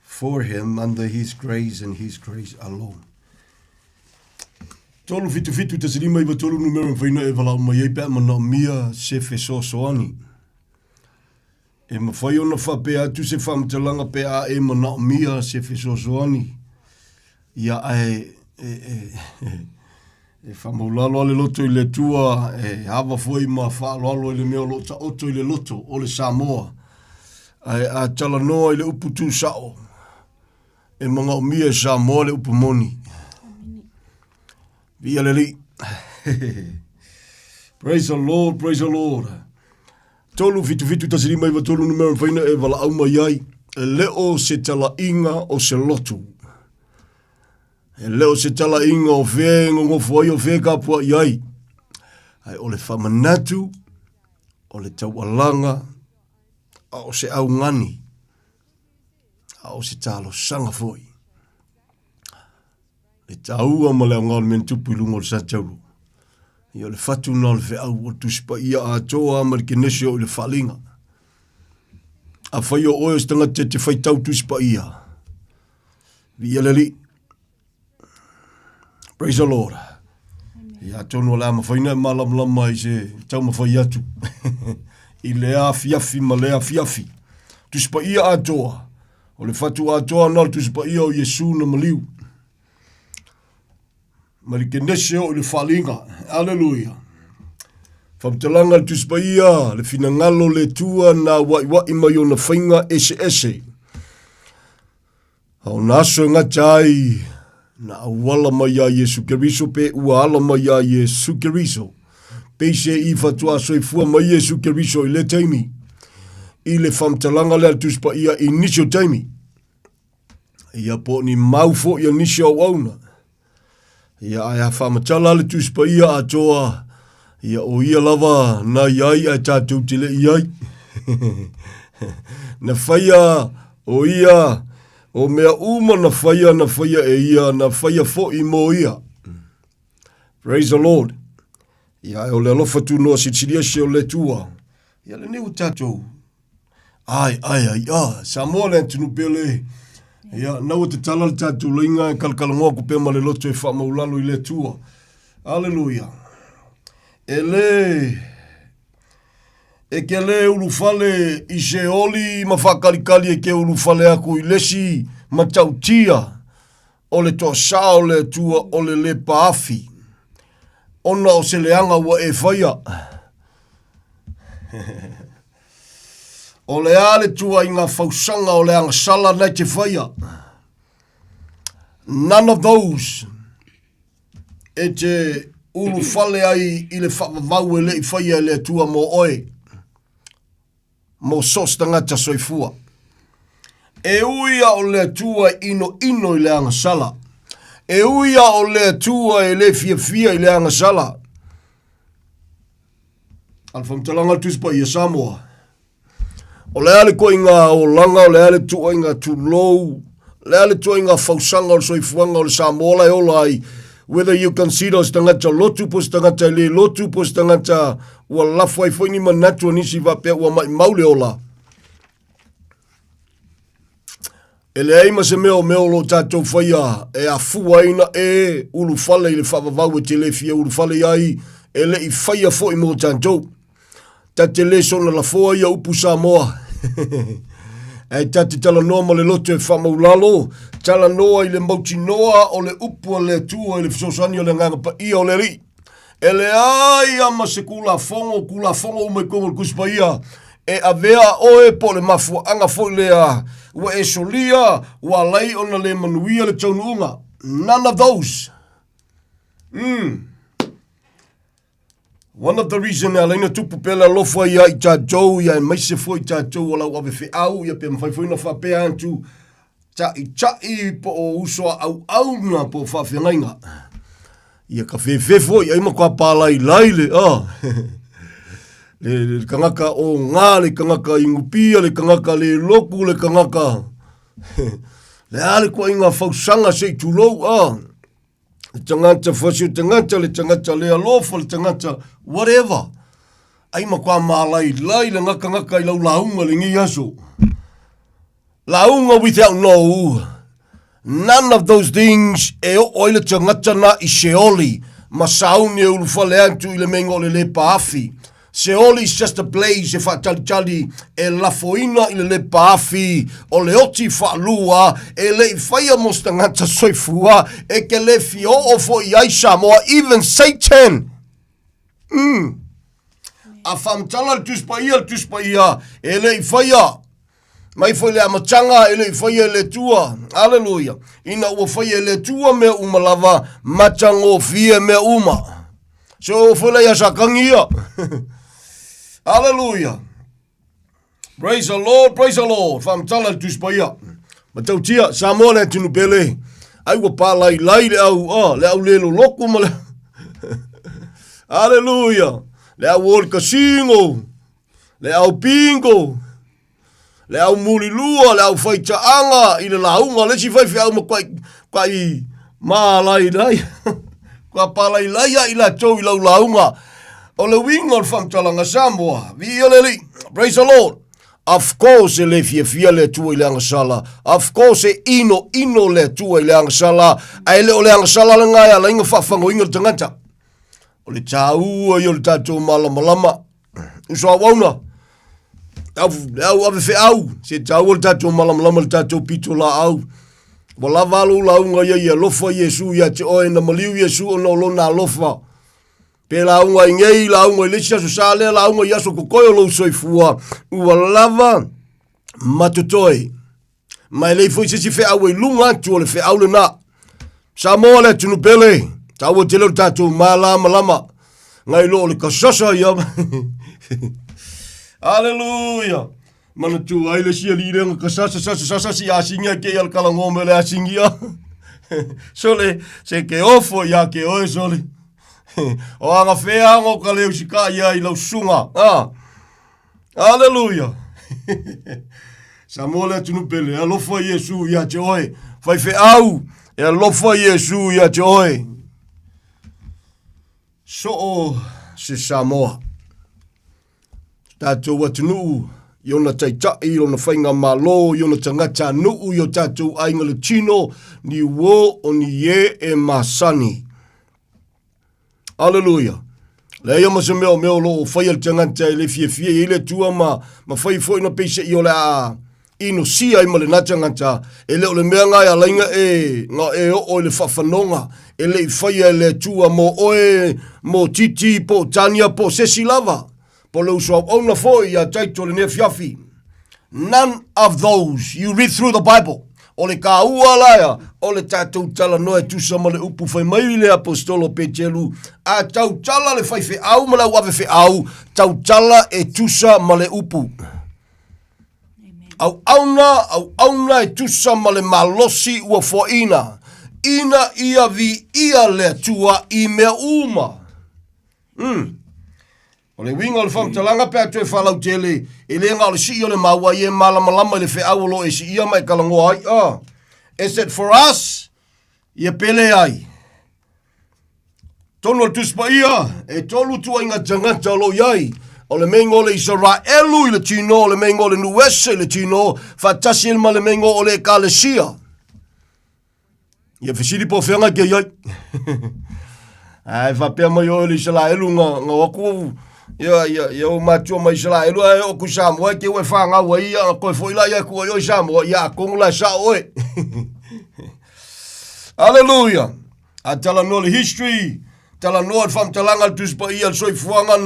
S7: for Him under His grace and His grace alone. Tolu fitu te sirima iwa tolu numero whaina e wala mai ei pēr mana mia se wheso soani. E mawhai ona whape atu se whamtalanga pe a e mana mia se whesosoani. Ia e whamaulalo ale loto i le tua, e hawa fwoi ma whaalalo i le mea lota oto i le loto o le Samoa. A tala noa i le upu tu sao. E mga mia Samoa le upu moni. Via le li. Praise the Lord, praise the Lord. Tolu fitu tasirima iwa tolu numero whaina e wala au mai ai. E leo se tala inga o se lotu. E leo se tala inga o whea ngofo ai o whea kapua iai. Ai o le whamanatu, o le taualanga, o se au ngani, o se talo sanga foi. Le taua ma leo ngāle men tupu ilunga o le satauru. Ia le fatu na le whea au o tuspa ia a toa ma le kenesio o le whalinga. A whai o oe stanga te whai tau tuspa ia. Ia le li. Praise the Lord. Ia tono la ma whaina malam lama i se tau ma whai atu. I le a fiafi ma le a fiafi. Tuspa ia a toa. O le fatu a toa na tuspa ia o Yesu na maliu. Marikenese o le whalinga. Hallelujah. Whamtalanga le tuspa ia, le finangalo le tua na wai mai o na whainga ese. Hau naso ngā tai na awala mai a Yesu Keriso pe ua ala mai a Yesu Keriso. Pe se I fatua soifua mai Yesu Keriso I le taimi. i le whamtalanga lea tuspa ia initial taimi. Ia po ni maufo ia initial wauna. Ia ai ha whamatala le tuspa ia atoa. Ia o ia lava na iai ai tātou te le iai. Na whaia o ia o mea uma na whaia e ia na whaia fo i mo ia. Praise the Lord. Ia o le alofa tu noa sitiria se o le tua. Ia le neu tātou. Ai, sa moa le tunu pele. Ia, nau te tala le tātou leinga e kalkalangoa ko pema le loto e wha maulalo i le tua. Alleluia. E ke le ulufale i se oli ma whakalikali e ke ulufale aku i lesi ma tautia o le toa sao le tua o le paafi. Ona o se leanga wa e whaia. O le ale tua i ngā whausanga o le anga sala nei te whaia. None of those e te ulu fale ai i le whakavau e le i whaia le tua mo oe. Mo sos tangata soifua. E uia o le tua ino i le anga sala. E uia o le tua e le fia i le anga sala. Alfamtalanga tuspa i a Samoa. O le ale ko inga o langa, o le ale tua inga tulou, le ale tua inga fausanga o soifuanga o le Samoa e ola ai. Whether you consider os tangata lotu pos tangata le lotu pos tangata ua lafo ai foi ni manatu nisi va pe ua mai maule ola. Ele ai ma se meo lo tatou whaia e a fuaina e ulu fale i le whavavau e te le fia ulu fale ai e le i whaia fo i mo tatou. Ta te le sona la foa ia upu Samoa. E tati tala noa ma le loto e whamaulalo, tala noa i le mauti noa o le upu o le tua i le fisosani o le nganga pa ia o le ri. E le ai ama se kula fongo ume kongo le kuspa ia, e avea oe po le mafua anga fo i lea, ua e solia, ua lei ona le manuia le taunuunga. None of those. One of the reason a leina tupu pela lofa ia i tātou, ia maise fo i tātou o lau ave whi au, ia pe mwhaifoina whapea antu, tai po o usoa au na po whawhengainga. Ia ka whewhefo, ia ima kua pālai laile, le kangaka o ngā, le kangaka i ngupia, le kangaka le loku, le kangaka, le ale kua inga whausanga se i tulou, le tangata whasio tangata, le tangata le alofa, le tangata whatever. Aima kua mālai lai, le ngaka i lau launga le ngi aso. Launga without no. None of those things e o oile tangata na i seoli. Ma sauni e ulufa le antu i le mengo le paafi. Seoli is just a blaze e whaatalitali e lafoina i le paafi o le oti whaalua e le i whaia mos tangata soifua e ke le fio o fo i ai Samoa, even Satan. A whamtala le tuspa ia e le i whaia. Mai foi le amatanga e le i whaia le tua. Alleluia. Ina ua whaia le tua me umalava matango fie me uma. So foi le asakangia. Hallelujah. Praise the Lord, praise the Lord. Whamtala le tuspa ia. Matau tia, Samoa le tunu pele. Ai wa pālai lai le au lelo loko ma le. Hallelujah. Le au ol kasingo. Le au pingo. Le au mulilua, le au whaitaanga. I le launga, le si whaifi au ma kwai mālai lai. Kua pālai lai i la tau i lau launga. O le winga o whamtalanga Samoa. Vi oleli. Praise the Lord. Of course e le fia le tua i le angasala. Of course e ino le tua i le angasala. Ai le o le angasala le ngai ala inga whawhango inga tangata. O le tāua i o le tātou malama. Uso a wauna. Au ave whi au. Se tāua le tātou malama le tātou pito la au. Wa lavalu launga ia lofa Yesu ia te oe na maliu Yesu o no lona lofa. Pe launga ingei, launga ilisia so sale, launga iaso kokoyo lo soifua. Ua lava matutoi. Mai lei foi se si fe au lunga atu o le fe au le na. Samoa le tunu pele. Taua te leo tātou malama. Ngai lo le kasasa ia. Hallelujah. Mana tu ai le sia lirenga ka sasa si asinga ke al kala ngome le asingia. Sole se ke ofo ya ke oe sole. O anga fea ngo ka leu sika ia I lau sunga. Hallelujah. Samola tunu pele alofa Yesu ya te oe. Fai fe au e alofa Yesu ya te oe. So o se Samoa. Tatou watunu Iona taitai, iona whainga malo, iona tangata nuu, io tatou ainga le tino, ni wo o ni e masani. Hallelujah. Le ia masa meo lo o whai al tangata le fie ile tua ma whai fo ina peise I o le a ino sia I ma le natangata, e le o le mea ngai a lainga nga o le whawhanonga, e le I whai le tua mo titi po tania po sesi lava. None of those. You read through the Bible. Ole ka ua laia, ole tātou tala noe tusa ma le upu whai mai le apostolo Petelu. A tau tala le whai whi au ma le wawe whi au, tau tala e tusa ma le upu. Au auna e tusa ma le malosi ua foina. Ina ia vi ia le tua I mea uma. O le winga o le whamtalanga pēr tue whalau tele, e le ngā o le si o le maua I e malama le whea lo e si ia mai kalango ai. E said for us, I e pele ai. Tono tuspa ia, e tolu tua inga tangata lo iai. O le mengo le Israelu I le tino, o le mengo le nuese I le tino, fatasi ilma le mengo o le kalesia. I e whisiri po whenga ke iai. Ai, whapea mai o le Israelu nga waku. Ya o matua mai Israelu ai o ku Samoa ke o whanga wa ia ko foi la ia ku o Samoa ia ko la sa oe. Hallelujah. Atala no le history, tala no fam talanga tus pa ia soi fuanga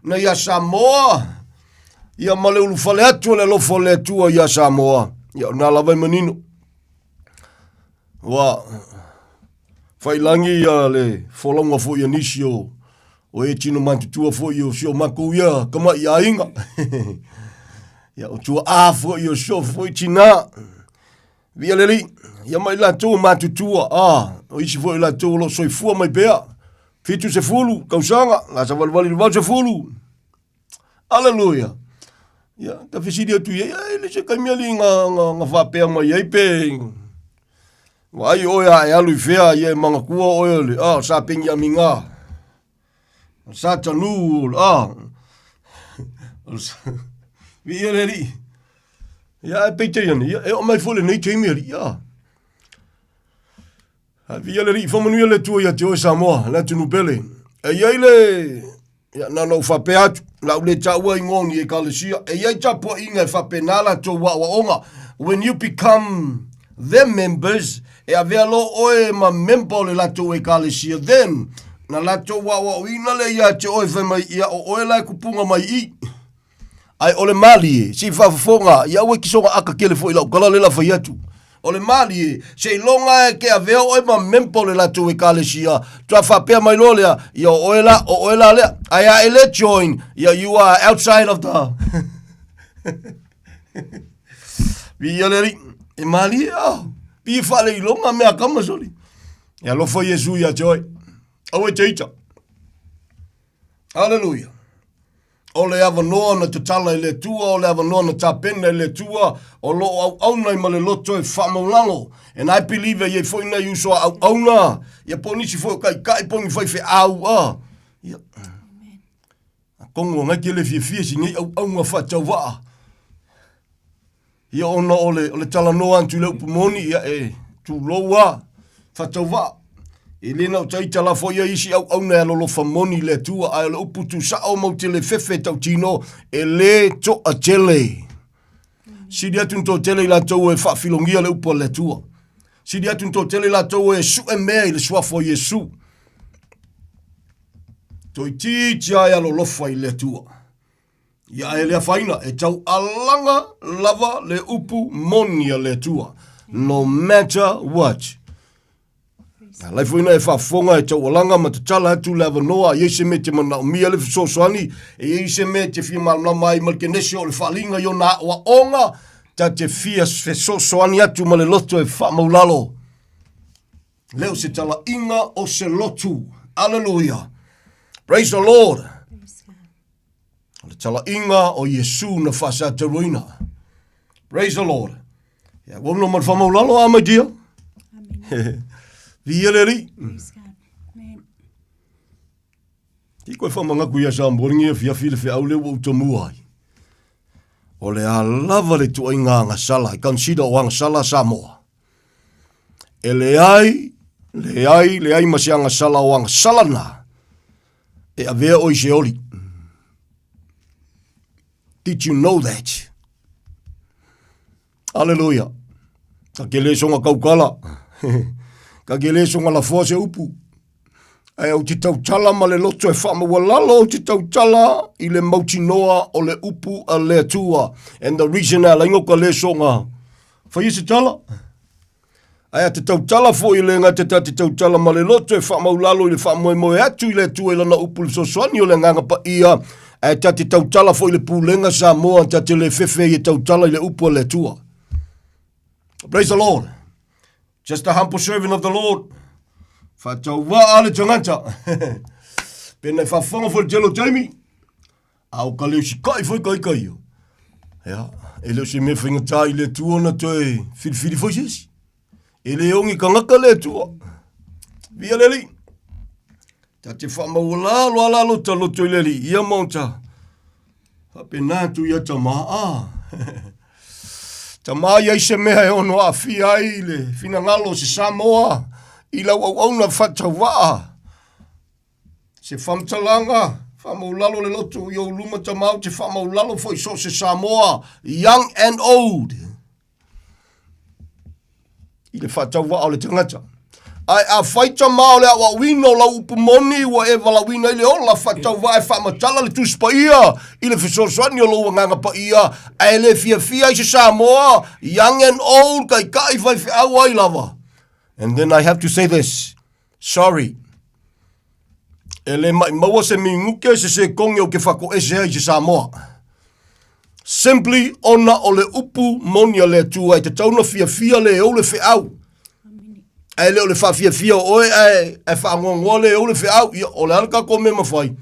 S7: na ia Samoa. Ia male ulu fale atu le lo fale tu ia Samoa. Ia na lava menino. Wa fai langi ia le folonga fo ia nisio. O e tino mantutua fo I o sio mako ia, kama ia inga. Ia o tua a fo I o sio fo I tina. Via leli, ia mai la tō mantutua, o isi fo I la tō lo soifua mai bea. Fitu se fulu, kausanga, la sa valvali le se fulu. Hallelujah. Ia, ka fisidi atu ia, ile se kaimiali nga whapea mai eipe. Wai oia e alu I fea, ia manga kua oia le, sa pengi a minga. Satanu, vi eri. Ja, Peter, ja, mai fole nei temer, ja. Vi eri van menu le tu ja te Samoa, la tu nubele. E yele, ja na no fa peat, la le tawa ingoni e kalesia. E ye tapo inga fa penala to wa onga. When you become them members, e avelo oe ma member le la to e kalesia, then na lato wa ina le ia te oe mai ia o oe lai kupunga mai I. Ai ole mali si fafonga ia we kisonga aka kele fo ila kala le la fa yatu. Ole mali se longa ke ave oe ma mempo le lato e kalesia. Tua fa pe mai lolia ia oe la le. Ai ele join ia you are outside of the. Vi ele e mali pi fa le longa me akama soli. Ia lo fo Yesu ia joy. Awe teita. Hallelujah. Ole ava noa na te tala I le tua, ole ava noa na tapena I le tua, o lo au auna I ma le loto e whamaulango. And I believe ye foi na yuso au auna, ye ponisi foi kai poni foi fe au Ia. Kongo ngai ke le fie si ngai au auna whatau waa. Ia ona ole tala noa antu le upumoni, ia tu loa whatau waa. E lena o taita la fo ia isi au na lo famoni le tua ai lo putu sa o mo tele fefe tau tino e le to a tele. Si dia tunto tele la to e fa filongia le upo le tua. Si dia tunto tele la to e su e me le swa fo Yesu. To ti ya lo fa le tua. Ya ele faina e tau alanga lava le upu monia le tua. No matter what. Lai fo ina e whaafonga e tau alanga ma te tala atu le avanoa i eise me te mana o mia le fisosoani e eise me te fia malama i malkenese o le whaalinga i o na wa onga ta te fia fisosoani atu ma le loto e whaamaulalo. Leo se tala inga o se lotu. Hallelujah. Praise the Lord. Le tala inga o Yesu na whasata ruina. Praise the Lord. Ya, wamno man whamaulalo a my dear.
S8: Amen.
S7: Vieleri.
S8: Praise God. Amen.
S7: Ki koe whamanga kuia sa mboringi e fia file fe aule o utamua ai. O le a lava le tua inga anga sala. I consider o anga sala Samoa. E le ai masi anga sala o anga sala na. E a vea oi se oli. Did you know that? Hallelujah. Ka ke le songa kaukala. Ka ke le songa la fua se upu. Ai au te tau tala ma le loto e whama walalo au te tau tala i le mauti noa o le upu a le atua. And the reason a la ingoka le songa. Whai se tala? Ai te tau tala fo i le ngā te tau tala ma le loto e whama walalo i le whama moe atu i le atua i lana upu le sosoani o le nganga pa ia. Ai te tau tala fo i le pūlenga sa moa te le fefe i tau tala i le upu a le atua. Praise the Lord. Just a humble servant of the Lord. Whatau waa le tangata. Pena i whawhanga for Jello Jamie. Au ka leo si kai foi kai. Ya, e leo si me whinga tai le tuona toi whiri foi sisi. E le ongi ka ngaka le tua. Via leli. Ta te whamawala loala lota loto i leli. Ia maunta. Pena tu ia tamaa. Tamaa ia se mea e ono a fi ai le fina ngalo se Samoa. I lau au na whatawaa. Se whamtalanga, whamaulalo le loto i au luma tamau te whamaulalo foi so se Samoa, young and old. I le whatawaa o le tangata. Ai a whaita mao le awa wino la upumoni wa e wala wina i le ola whatawaa e whamatala le tuspa ia. I le whisoswani o loa nganga pa ia. Ai le fia i se Samoa, young and old, kai whai awa i lava. And then I have to say this. Sorry. Ele mai maua se minguke se kongi o ke whako ese ai se Samoa. Simply ona o le upu monia le tua i te tauna fia le o le whiau. Ai leo le whawhia oe ai whangongo le o le whiau. O le alka ko me mawhai.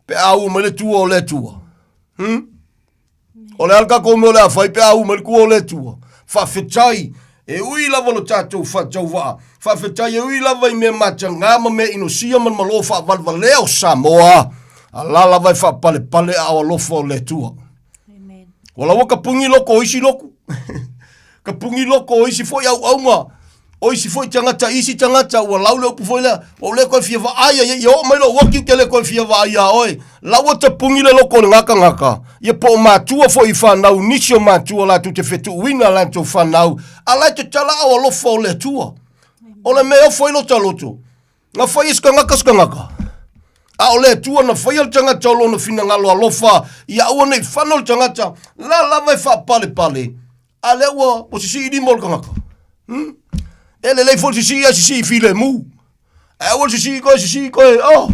S7: Pe au me le tua o le tua. O le alka ko me o le awhai pe au me le kua o le tua. Whawhetai. E ui lava lo tātou whatau waa. Whawhetai e ui lava i me matangama me inosia man malo whawalwaleo Samoa. A la lava i whapale a alofa o le tua.
S8: Amen.
S7: Wala waka pungi loko o isi loko. Ka pungi loko o isi foi au aunga. O isi foi tangata isi tangata. Ua laule upu foi lea. O le koe fia wa aia. Ia o mailo waki ke le koe fia wa aia oi. Laua ta pungi le loko le ngaka. Ia po mātua foi i whanau. Nisi o mātua la tu te whetu uina la tu whanau. A lai te tala au alofa o le tua. O le mea foi lo taloto. Nga whai iska ngaka. A o le tua na whai al tangata o lona fina ngalo alofa. Ia ua nei whanau tangata. La lava i wha pale. A le ua o sisi idi mol ngaka. Ele lei fol sisi file mu. E ua sisi koe. Oh.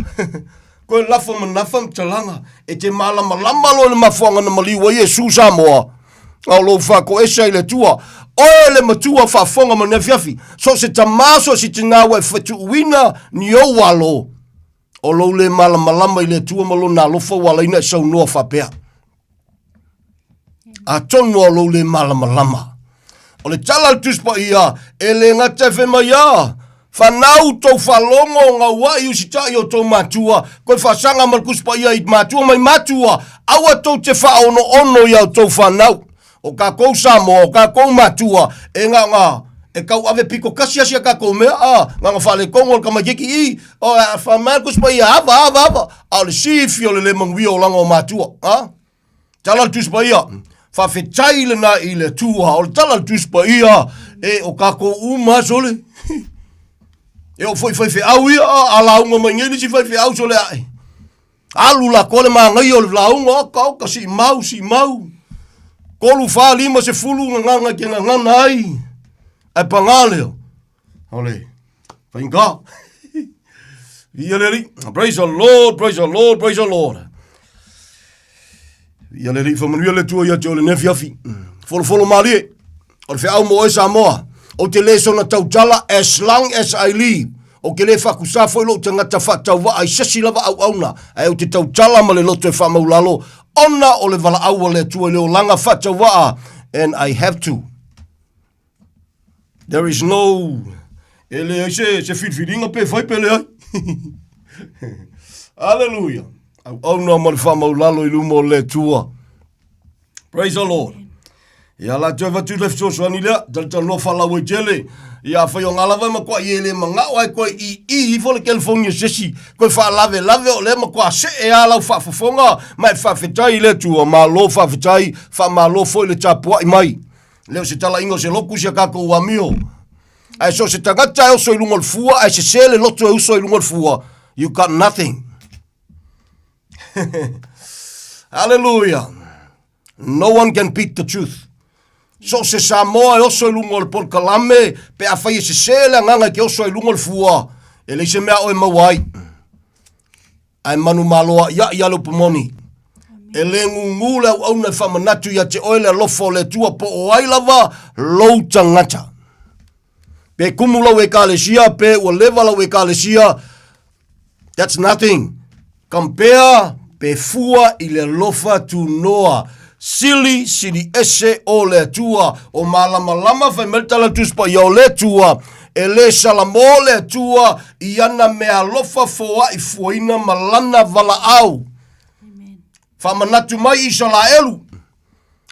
S7: Koe lafa manafa mtalanga. E te malama lo le mafuanga na maliwa Yesu Samoa. Au lo whako esa i le tua. Oe le matua whafonga ma nefiafi. So se tamaso si te ngawa e whetu uina ni o walo. O lo le malama i le tua malo na lofa wala ina sau noa whapea. A tono o lo le malama. O le tala tuspa ia. E le ngata whema ia. Whanau tau whalongo ngā wai usitai o tau matua. Koe whasanga malkuspa ia i matua mai matua. Aua tau te whaono ia o tau whanau. O ka kou Samoa, o ka kou matua. E ngā. E kau ave piko kasi asia ka kou mea. Ngā whale kongo o ka magiki i. O whamalkuspa ia ava. A le sifi o le lemangwi o langa o matua. Tala tuspa ia. Whawhetai le na i le tua. O le tala tuspa ia. E o ka kou umasole. E o foi au ia, a launga mai ngeni si foi au so le ai. Alu la kole ma ngai o le launga, ka si mau. Kolu fa lima se fulu nganga ke nganga ai. Ai pangaleo. Ole. Whainga. Ia leri. Praise the Lord, praise the Lord, praise the Lord. Ia leri whamanuia le tua ia te ole nefiafi. Folo marie. O le whiau mo e Samoa. O te leso na tau tala as long as I live. O ke le whakusa fo ilo te ngata whatau wa ai sesi lava au auna. Ai o te tau tala ma le loto e whamaulalo. Ona o le wala aua le tua leo langa whatau wa. And I have to. There is no... Ele ai se whiwhiringa pe whai pele ai. Hallelujah. Au auna ma le whamaulalo i lumo le tua. Praise the Lord. Ia la te watu le fsoswani lea. Talita no whalau e tele. Ia whai o ngalawa ma kua i ele ma ngau ai koe i fo le California sesi. Koe wha lave o le ma kua se e a lau whafofonga. Mai whawhetai le tua. Ma lo whawhetai. Wha ma lo fo i le tapua i mai. Leo se tala ingo se loku se kako ua mio. Ai so se tangata e oso i lungo le fua. Ai se sele loto e uso i lungo le fua. You got nothing. Hallelujah. No one can beat the truth. So se Samoa e oso i lungo le polkalame, pe a whai se sele nganga ke oso i lungo le fua. E le se mea o e mawai. Ai manu maloa ia lo pomoni. E le ngungu le au na whamanatu ia te oile lofo le tua po o ailava lou tangata. Pe kumulau e kalesia, pe ua levalau e kalesia, that's nothing. Compare pe fua i le lofa tu noa. Sili ese o le tua. O malama fai meltala tuspa i o le tua. E le salamo le tua. I ana mea lofa foa i fuaina malana vala au. Whamanatu mai i Salaelu.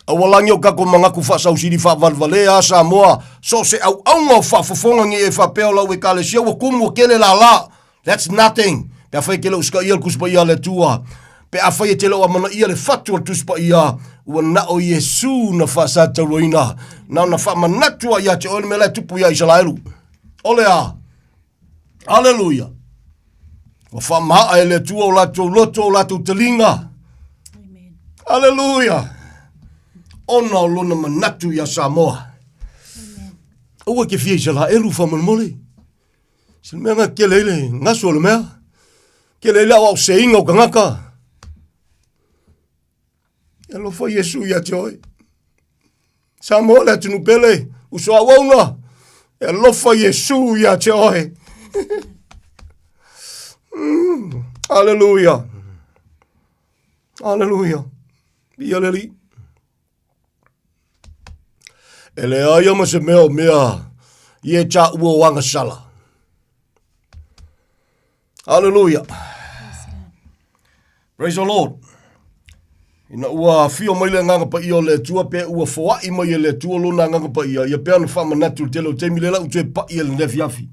S7: Awalangi o kako mangaku whasausiri whavalvale a Samoa. So se au aunga whafofonga ngi e whapeo lau e kalesia wa kumu kele la. That's nothing. Pe a whai kele uska ia kuspa ia le tua. Pe a whai te lau amana ia le whatu al tuspa ia. Ua na o Yesu na whasata roina. Na whamanatua ia te oile me le tupu ia i Salaelu. Ole a. Hallelujah. Wa whamaha e le tua o lato loto o lato telinga. Hallelujah. Ona o lona manatu ia Samoa. Ua ke fie Salaelu whamanmole. Sila mea ngā ke leile ngaso le mea. Ke leile au se inga o kangaka. Ia lofa Yesu ia te oi. Samoa le atunu pele. Uso a wauna. Ia lofa Yesu ia te oi. Hallelujah. Hallelujah. Ia leli. Ele aia ma se mea. Ie cha ua wanga sala. Hallelujah. Praise the Lord. Ina ua fio mai le nganga pa ia le tua pe ua foai mai le tua lona nganga pa ia. Ia pea na whamanatu te lo te milela u te pa ia le nefiafi.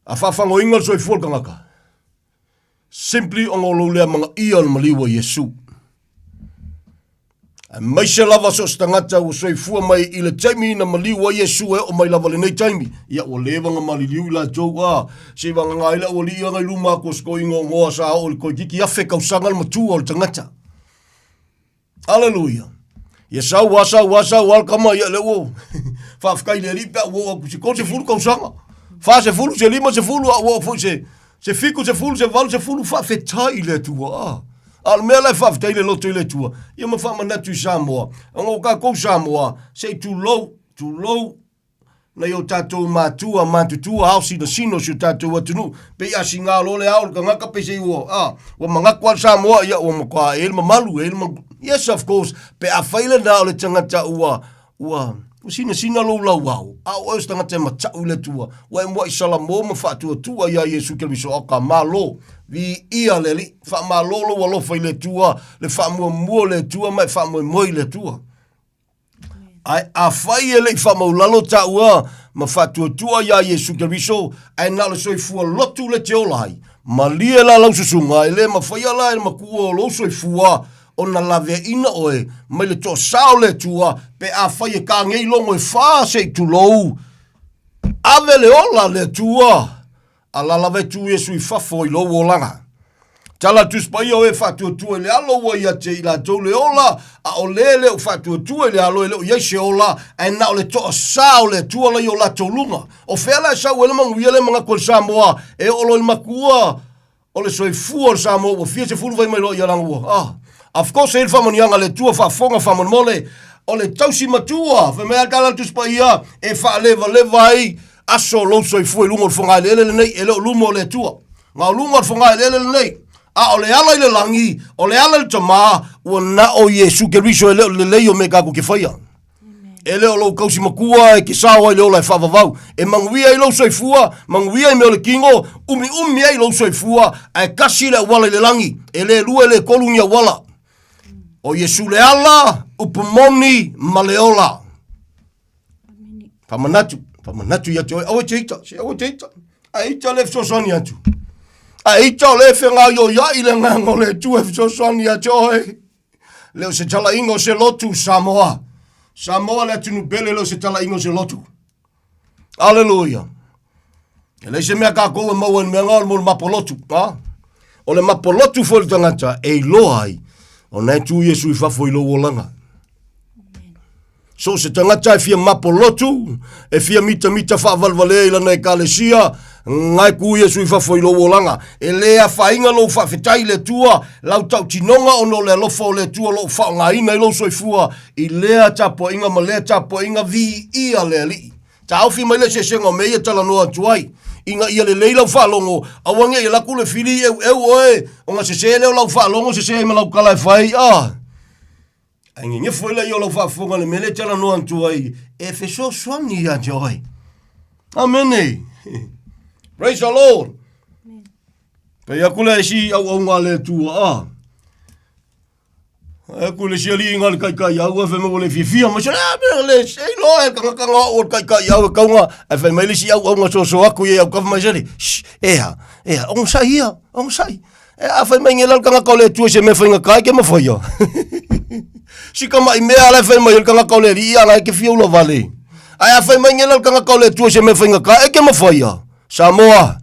S7: A whafango ingal so i fuol kangaka. Simply ongolo lea mga ia le maliwa Yesu. Mai se lava so stangata o soi fua mai i le taimi na maliwa Yesu e o mai lava le nei taimi. Ia o lewanga maliliu la tau a. Se wanga ngaila o li anga iluma ko sko ingo ngoa sa o le koi kiki afe kausanga le matua o le tangata. Hallelujah. Ia sau walkama ia le o. Whafkai le ripa o a kusiko se fulu kausanga. Fa se fulu se lima se fulu a o se fiku se fulu se valu se fulu whafetai le tua a. Al mea lai whawhtei le loto i le tua. Ia ma whamanatu Samoa. Ango ka kou Samoa. Sei too low. Na yo tātou mātua, mātutua, hausi na sino si tātou atunu. Pe ia si ngā lole au, ka ngaka pe se ua. Wa mangakwa Samoa, ia wa makwa elma malu, elma. Yes, of course. Pe a whaile na o le tangata ua. Sina lo lau au. Au eus tangata matau le tua. Wa mwa i salamo ma whātua tua ia Yesu kelmiso oka malo. Vi ia leli, wha malolo wa lofa i le tua, le wha mua le tua, mai wha moi le tua. Ai a whai e le wha maulalo ta ua, ma whatua tua ia Yesu kelmiso, ai nale soi fua lotu le te olai. Ma lia la lau susunga, e le ma whai ala e ma kua o lo soi fua, o na lave ina oe, mai le toa sao le tua, pe a whai e ka ngei longo e wha se tu lou. Ave le ola le tua, a la lave tu Yesu i fafo i lo o langa. Tala tuspai o e fatu tu le alo wa ia te ila to le ola a o lele o fatu tu le alo le o ia se ola ai na o le to sa o le tu ola yo la to lunga o fela sa o le mangu le manga ko Samoa e o lo makua o le soi fu o Samoa o fie se fu vai mai lo ia langu of course e fa monianga le tu fa fonga fa mon mole o le tausi matua fa me tala tuspai ia e fa leva ai aso lo soi fu lungo fonga le nei e lo lumo le tu nga lungo fonga le nei a o le ala i le langi, o le ala i tama, ua na o Yesu ke riso e leo le leo me kako ke whaia. E leo lau kausi makua e ke sawa i leo lai whawawau. E manguia i lau soifua, manguia i meo le kingo, umi ai lau soifua, e kasi le wala i le langi, e le lua le kolungia wala. O Yesu le ala, upumoni ma le ola. Pamanatu ia te oi, awe te ita, a ita le fsosani atu. A ita le whenga yo ya i le ngango le tu e fsosani a joe. Leo se tala ingo se lotu Samoa. Samoa le tunu pele leo se tala ingo se lotu. Aleluia. E le se mea ka koe maua ni mea ngā mo le mapolotu. O le mapolotu fo le tangata e loa ai. O nei tu Yesu i fafo i lo wolanga. So se tangata e fia mapolotu. E fia mita whaavalvale i lana e kalesia. Ngai ku Yesu i fafo i lo wolanga. E lea whainga lo whawhetai le tua. Lau tau tinonga ono le lofo le tua lo whaonga ina i lo soifua. I lea tapo inga ma lea tapo inga vi ia lea li. Ta aufi mai le se senga mea tala noa tuai. Inga ia le leila whalongo. Awange i laku le fili oe. O nga se se leo lau whalongo se se ma lau kalai whai. Ainge nge fwela i o lau whafonga le mele tala noa tuai. E feso swani ya joai. Amene. Praise the Lord. Kaya kule si au ngā le tua kule si ali ngā le kai au e whema le fia ma se le sei lo e kanga o kai au e kaunga e whema le si au ngā so aku e au kawa mai seri ea ong sai e a whema inge lal kanga le tua se me whainga kai ke ma whaia si kama i mea le whema il kanga le ri ana ke fia ula vale ai a whema inge lal kanga le tua se me whainga kai ke ma whaia Samoa,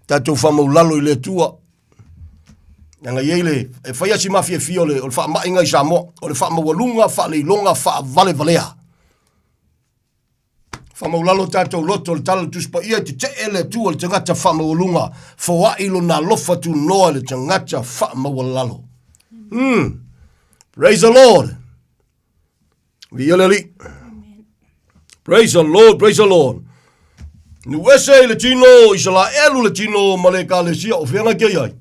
S7: tatou whamaulalo i le tua. Nanga iele, e whaia si mafia fio le, o le wha mainga i Samoa, o le wha mawalunga, wha leilonga, wha vale valea. Whamaulalo tatou loto, le tala tuspa ia te te ele tua, le tangata wha mawalunga, whawa ilo na lofa tu noa le tangata wha mawalalo. Praise the Lord. Violeli. Praise the Lord, praise the Lord. Ni wese le tino, isala elu le tino, ma le kalesia, o whianga kia iai.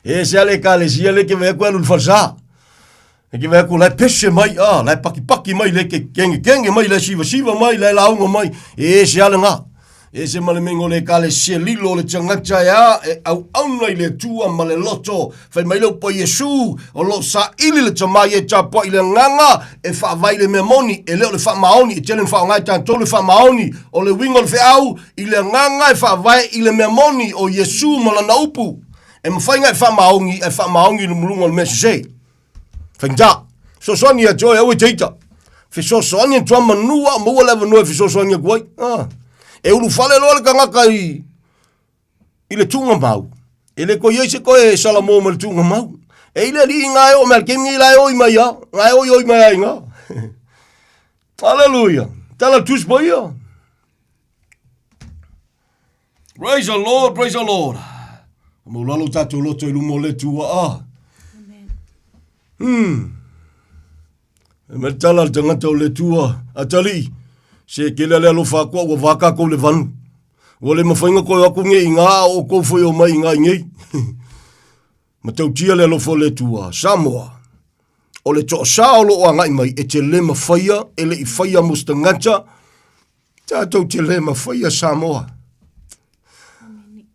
S7: E se ale kalesia le ke vea kua elu falsa. E ke vea kua lai pese mai, lai paki mai, le ke kenge mai, le siva mai, le launga mai. E se ale ngā. E se male mengo le kalesia lilo le tangata ea, e au aunai le tua ma le loto. Fai mai leo pa Yesu, o lo sa ili le tamai e tapa i le nganga, e wha vai le memoni, e leo le wha maoni, e telen wha ngai tanto le wha maoni, o le wingo le au, i le nganga e wha vai i le memoni o Yesu ma la naupu. E mawhai ngai wha maongi le mulunga le mesi sei. Fai ngta, so soani a joe au e teita. Fai so soani a tua manua, mua lewa noe fai so soani a kuai. E uru fale loa le kangaka i le tunga mau. E le ko yeise ko e salamo ma le tunga mau. E ile li ngai o mel kemi lai oi mai ya. Ngai oi mai ai nga. Hallelujah. Tala tus boia. Praise the Lord, praise the Lord. Mo lalo tatu loto ilu mo le tua E me tala tangata o le tua atali. Se kele le alo whakua ua waka kou le vanu. Ua le mawhainga koe aku nge i ngā o kou whai o mai ngā ngei. Ma tau tia le alo fo le tua. Samoa. O le toa sa o lo o ngai mai e te le mawhaia, e le i whaia musta ngata. Tātou te le mawhaia Samoa.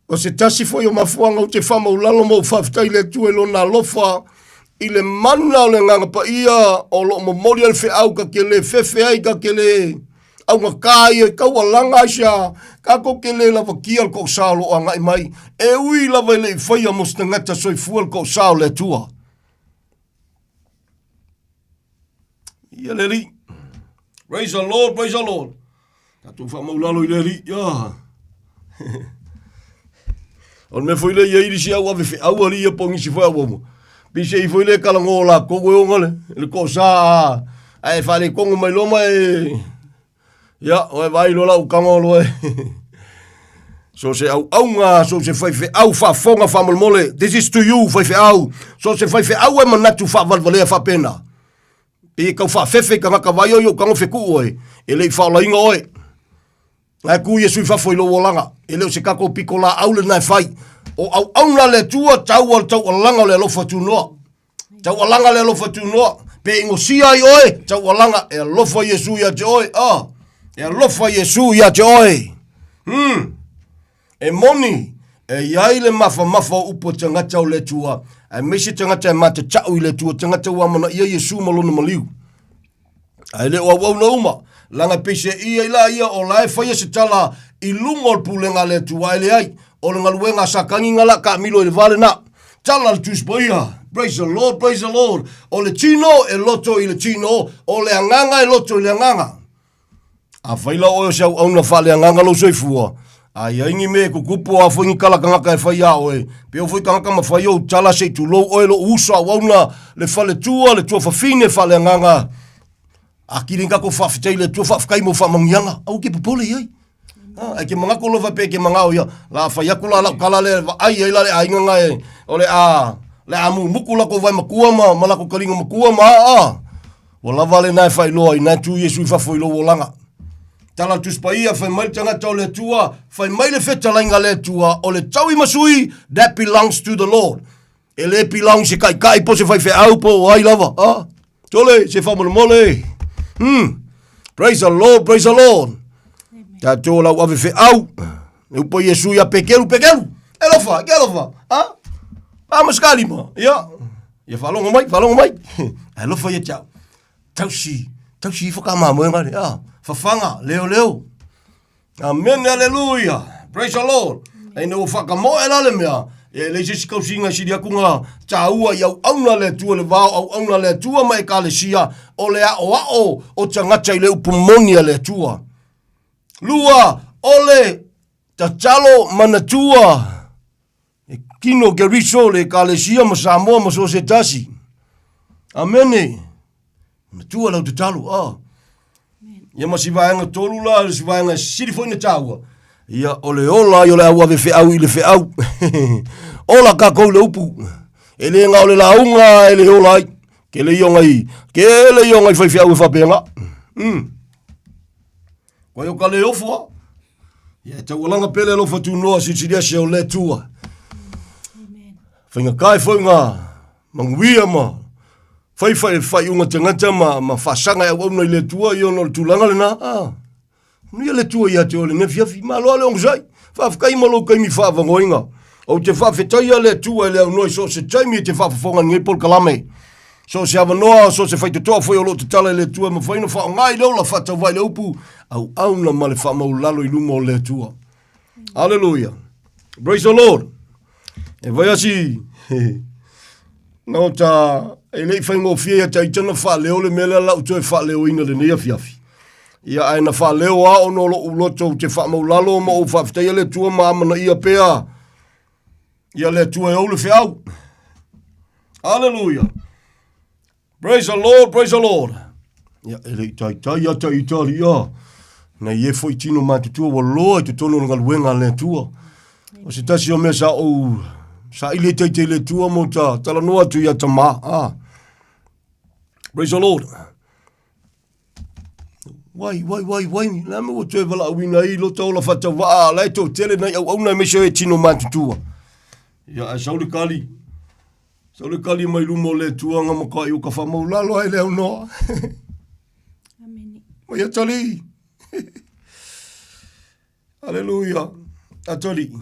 S7: O se tasi fo o mafuanga o te whama ulalo mo whaftai le tua e lo na lofa. I le mana o le nganga pa ia o lo mo mori al fe au ka ke le fefe ai ka ke le au nga kai e kau alanga sia ka ko ke le lava kia ko salo a ngai mai e ui lava le whaia mosta ngata soi fual ko sao le tua ia le ri praise the Lord tatu wha maulalo i le ri ia O me foi le ia iri si au ave fe au ali ia pongi si foi au mo. Pise I foi le kala ngola kogo o ngale. Le ko sa ai fa le kongo mai loma e. Ya, o vai lo la u kangolo e. So se au nga so se foi fe au fa fonga fa mole. This is to you foi fe au. So se foi fe au e manatu fa valvale fa pena. E ka fa fefe ka ka vai yo ka fe ku oi. Ele fa la inga oi. Ai ku Yesu fa foi lo wolanga. Ele se ka ko pikola au le nai fai. O au na le tua tau langa le lo fa tu no. Tau langa le lo fa tu no. Pe ingo si ai oi. Tau langa e lo fa Yesu ya te oi. Ah. E lo fa Yesu ya te oi. E moni e iai le mafa upo tangata o le tua. Ai mesi tangata e mata chau I le tua tangata wa mana ia Yesu malona maliu. Ai le wau na uma. Langa pese ia ila ia o lai faya se tala I lungol pulenga le tua ele ai. O le ngaluenga sakangi ngala ka milo le vale na. Tala le tuspoia. Praise the Lord, praise the Lord. O le tino e loto I le tino. O le anganga e loto I le anganga. A faila o se au na fale anganga lo soifua. Ai ingi me ku kupu a foi kala kanga ka fai a oe. Pe o foi kanga ma fai o tala se tu lo o lo usa wauna le fale tua le tua fa fine fale nganga. A kiringa ko fa fitei le tua fa kai mo fa mangianga. Au ke popole ai. Ai ke manga ko lo va pe ke manga o ya. La fa ya kula la kala le ai ai la ai nganga e. Ole a le amu mukula ko vai makua ma mala ko karinga makua ma a. Wala vale nai fai lo ai na tu Yesu fa foi lo wolanga. Tala tuspaia fai mai tangata o le tua, fai mai le fetalainga le tua, o le taui masui, that belongs to the Lord. E le belongs se kai po se fai fe au po ai lava. Ah, tole se fa mole. Praise the Lord, praise the Lord. Ta tola ave fe au. E po Yesu ya pequeno. Elofa, que elofa? Ah? Ah, mas calima. Ya. Ya falongo mai. Elofa ya tau. Tausi fa kama mo ngale. Ah. Fafanga, leo. Amen, hallelujah. Praise the Lord. E no whakamoe lale mea. E le se kausinga siri akunga taua iau auna le tua le vau au auna le tua mai ka le sia o le ao o tangata I le upumonia le tua. Lua ole tatalo manatua. E kino geriso le ka le sia ma Samoa ma so se tasi. Amen. Matua lau tatalo, Ia masivaenga tolu la, masivaenga siri foi na taua. Ia ole ola, ia ole au ave fe au I le fe au. Ola ka kou le upu. Ele nga ole launga, ele ola ai. Ke le ionga I. Ke le ionga I fai fe au e whapenga. Kwa yo ka le ofua. Ia tau alanga pele lo fatu noa sitiria se o le tua. Whainga kai foi ngā. Manguia ma. Fai unga tangata ma fasanga ya wau nei le tua I ono le tulanga le na. Nia le tua ia te ole ne fiafi ma loa le ongzai. Whafkai ma lo kai mi whavangoinga. O te whawhetai le tua le au noi so se taimi te whafafonga ngai pol kalame. So se awa noa so se whai te toa foi o lo te tala le tua ma whaino wha ngai leo la whatau vai le upu. Au na ma le whamau lalo I lumo le tua. Hallelujah. Praise the Lord. E vai asi. No ta e lei fai ngō fia ta I tana wha leo le mele lau toi wha leo ina le nea fiafi. Ia ai na wha leo a o no lo uloto te wha maulalo ma o whafteia le tua ma amana ia pea. Ia le tua e o le whiau. Hallelujah. Praise the Lord, praise the Lord. Ia e lei tai ata itali ia. Na ie foi tino matutua wa loa te tono nga luenga le tua. O se tasi o mea sa o... Sa ile te le tua mo ta tala noa tu ia tama. Praise the Lord. Wai. La me o te wala wina I lo tau la whata waa. Lai tau tele nei au au na me se e tino matutua. Ia a saule kali. Saule kali mai lumo le tua nga maka I o ka whamau lalo ai leo noa.
S8: Amen.
S7: Mai atali. Hallelujah. Atali.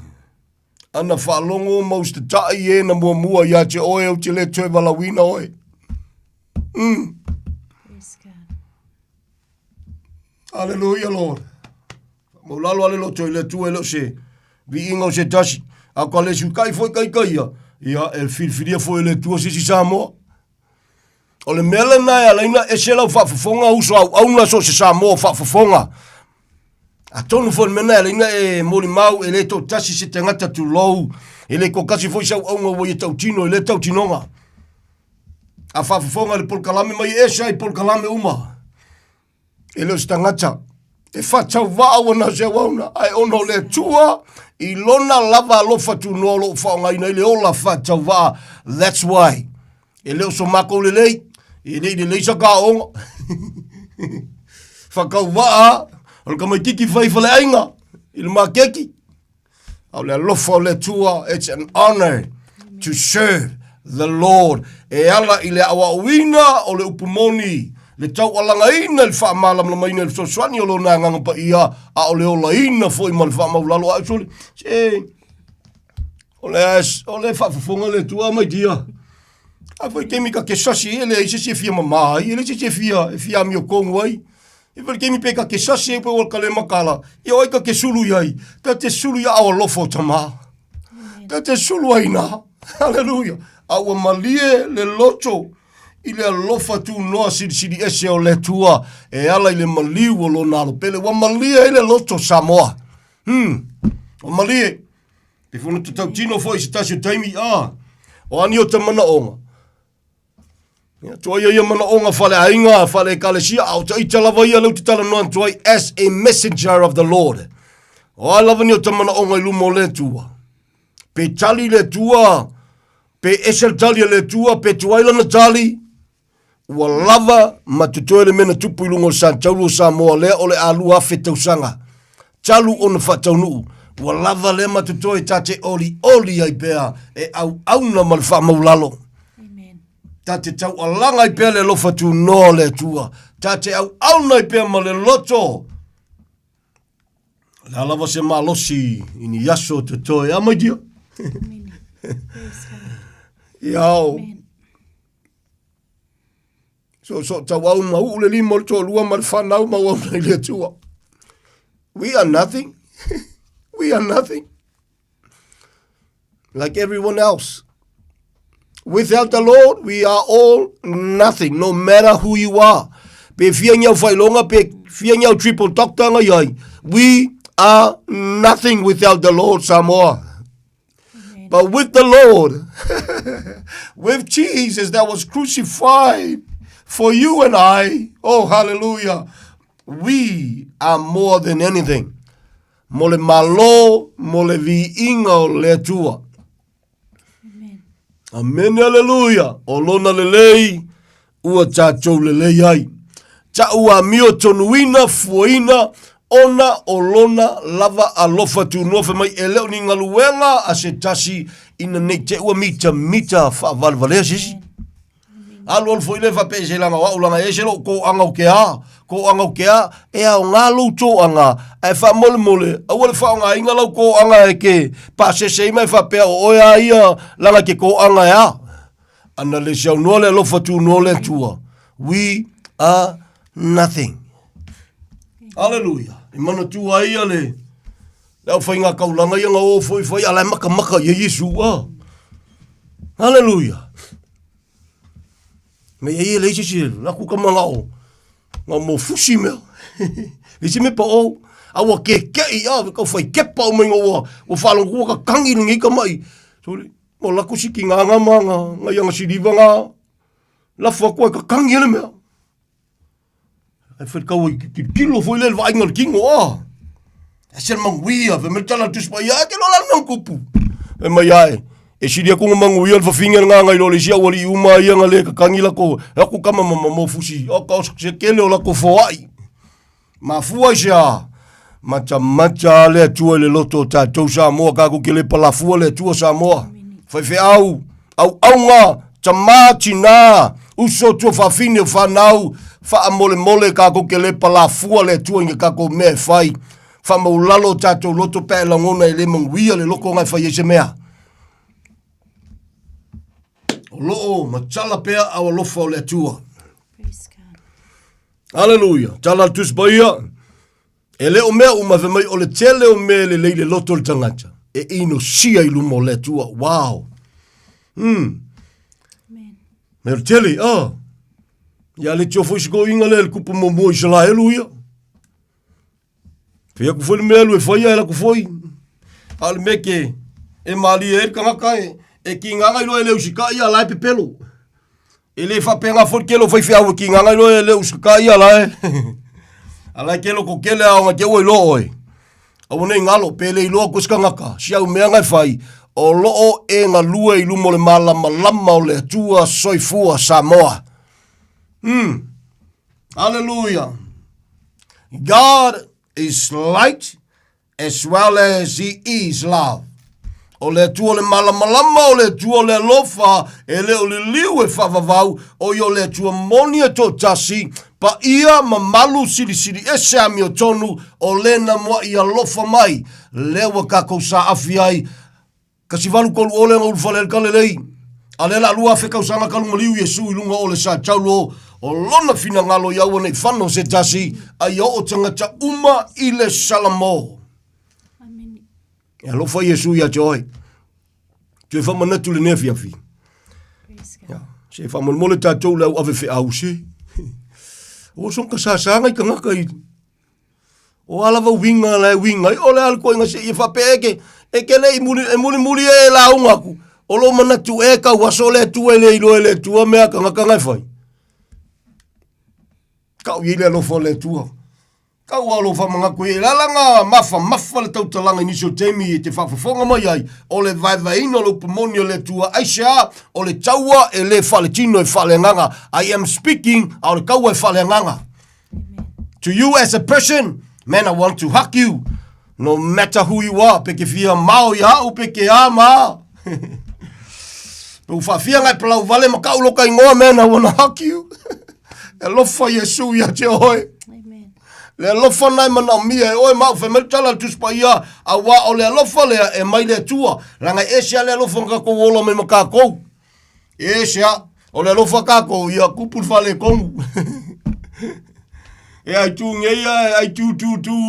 S7: Ana whalongo maus te tai e na mua ia te oe au te le tue walawina oe.
S8: Praise God.
S7: Hallelujah, Lord. Maulalo ale lo toi le tue lo se. Vi ingo se tasi. A kwa le sukai foi kai ia. Ia e filfiria foi le tue sisi Samoa. O le mele nai alaina e se lau whafafonga uso au na so se Samoa whafafonga. A tonu fo mena le ina e moli mau e le to tasi se te ngata tu lou. E le ko kasi fo isa au ngā wai tau tino e le tau tinonga. A whafafonga le polkalame mai e sa i polkalame uma. E leo sta ngata. E whatau waa wana se wauna. Ai ono le tua i lona lava alofa tu nolo whaonga ina i le ola whatau waa. That's why. E leo so mako le lei. E lei le leisa ka onga. Whakau waa. Alo ka mai tiki whai whale ainga. I le maa keki. Au le alofa o le tua. It's an honor to serve the Lord. E ala i le awa uina o le upumoni. Le tau alanga ina le wha malam la maina le soswani o lo na nganga pa ia. A o le ola ina fo i ma le wha maulalo. A usole. O le wha fufonga le tua mai dia. A fo i kemi ka ke sasi e le ise se fia mamai. E le ise se fia. E fia mi o kongu ai. E fo i kemi pe ka ke sasi e pe o ka le makala. I oi ka ke sulu iai. Ta te sulu ia awa lofo tama. Ta te sulu ai na. Hallelujah. Awa malie le loto. I le alofa tu noa siri ese o le tua. E ala i le maliu o lo nalo pele. Wa malie i le loto Samoa. Wa malie. Pe funu te tau tino fo i se tasi o taimi. O ani o te mana onga. Tua ia mana onga fale ainga, fale kalesia. Au ta ita lava ia lau te tala noa tua as a messenger of the Lord. O a lava ni o te mana onga i lumo le tua. Pe tali le tua. Pe esel tali le tua. Pe tuaila na tali. Ua lava matutoe le mena tupu i lungo San Taulu o Samoa lea o le alua fe tausanga. Talu o na whataunu. Ua lava le matutoe tate oli ai pea e au na ma le wha maulalo.
S8: Amen.
S7: Tate tau alanga ai pea le lofa tu no le tua. Tate au na ai pea ma le loto. Le alava se malosi ini yaso te toe. Amai dia.
S8: Amen. Praise God.
S7: Iau.
S8: Amen.
S7: So tau au mau le limo to lua ma whanau mau au nei le tua. We are nothing. We are nothing. Like everyone else. Without the Lord, we are all nothing, no matter who you are. Pe fia nyau whailonga, pe fia nyau triple doctor nga yai. We are nothing without the Lord, Samoa.
S8: Amen.
S7: But with the Lord, with Jesus that was crucified, for you and I, oh hallelujah, we are more than anything. Mole malo, mole vi inga le tua.
S8: Amen.
S7: Amen, hallelujah. O lona lelei, ua tātou lelei ai. Ta ua mio tonuina, fuina, ona o lona lava alofa tu nofe mai e leo ni ngaluenga a se tasi ina nei te ua mita wha valvalea sisi. Alu foi le fa pese langa wa ulanga e selo ko anga o kea e a nga luto anga e fa mole a wole fa nga inga lau ko anga e ke pa se mai fa pe o ia ia langa ke ko anga ya ana le shau no le lo fa tu no le tua. We are nothing. Hallelujah. Imana tu ai ale le fa inga ka ulanga ia nga o foi ala maka ye Yesu Hallelujah. Me ye le si la ku ka mangao. Nga mo fusi me. Isi me pa o. Awa ke ia ka fai ke pa mo ngo o fa lo ka kangi ngi ka mai. So mo la ku si ki nga manga nga yang si diva nga. La fa ko ka kangi le me. Ai fa ka o ki pilo foi le va ngal kingo. Asel mang wia ve me tala tus pa ya ke lo la nang kupu. E mai ai. E siria kunga manguia fa finger nga ngai lo le sia wali uma ia nga le ka kangila ko aku kama mo fusi o ka se kele o la ko foai ma fua ja macha le tua le loto ta to sa mo ka ku kele pala fua le tua sa mo fa au nga tamati na uso tu fa fine fa nau fa mole ka ku kele pala fua le tua nga ka ko me fai fa mo lalo ta to loto pe la ngona le manguia le loko nga fa yese mea. Loo, machala pea au alofa o le tua.
S8: Praise God.
S7: Hallelujah. Tala tus baia. E leo mea umawe mai o le tele o mea le leile loto le tangata. E ino sia i lumo le tua. Wow.
S8: Amen.
S7: Me le tele, Ia le tio fo isiko inga le kupu mo mo isala, hallelujah. Fia ku foi melu e foi ela ku foi. Al meke e mali e kanga kai e kinga lo ele usika ia lai pepelo. Ele fa penga foi que lo foi fia o kinga lo ele usika ia lai. Ala ke lo ko kele a ke o lo oi. O nei ngalo pele i lo kuskanga ka. Sia u mea ngai fai o lo e nga lua i lumo le malama lama o le tua soifua Samoa. Hallelujah. God is light as well as he is love. O le tua le malamalama o le tua le lofa e le o le liu e whavavau o yo le tua moni e tō tasi pa ia mamalu siri e se ami o tonu o le na mua ia lofa mai lewa kako sa afi ai kasi valu kolu ole ngau whalel kalelei a le la lua fe kausanga kalu maliu Yesu ilunga o le sa taulo o lona fina ngalo iau nei whano se tasi a ia o tangata uma i le salamo. E alofa Yesu ia te oi. Tu e whamanatu le nea fiafi. Se whamanmole tātou lau ave whi au se. O sonka sāsāngai ka ngaka i. O alawa winga lai winga. O le alko inga se i whapeke. E ke le i muli e la ungaku. O lo manatu e ka waso le tu e le ilo e le tua mea ka ngaka ngai whai. Kau i le alofa le tua. Kau alofa mga koe lalanga mafa le tautalanga inisio temi e te whawhawhonga mai ai o le vaivaina lo pumonio le tua aisha o le taua e le whaletino e whalenganga. I am speaking au le kaua e whalenganga. To you as a person, man, I want to hug you. No matter who you are, peke fia mao ya o peke a maa. Pau whawhia ngai palau vale makau loka ingoa, man, I want to hug you. E lofa Yesu ia te hoi. Le alofa nai mana mia e oe mau whemeltala tuspa ia a wa o le alofa lea e mai le tua. Ranga e sea le alofa kako wola me makakou. E sea o le alofa kako ia kupul whale kongu. E ai tu ngeia, ai tu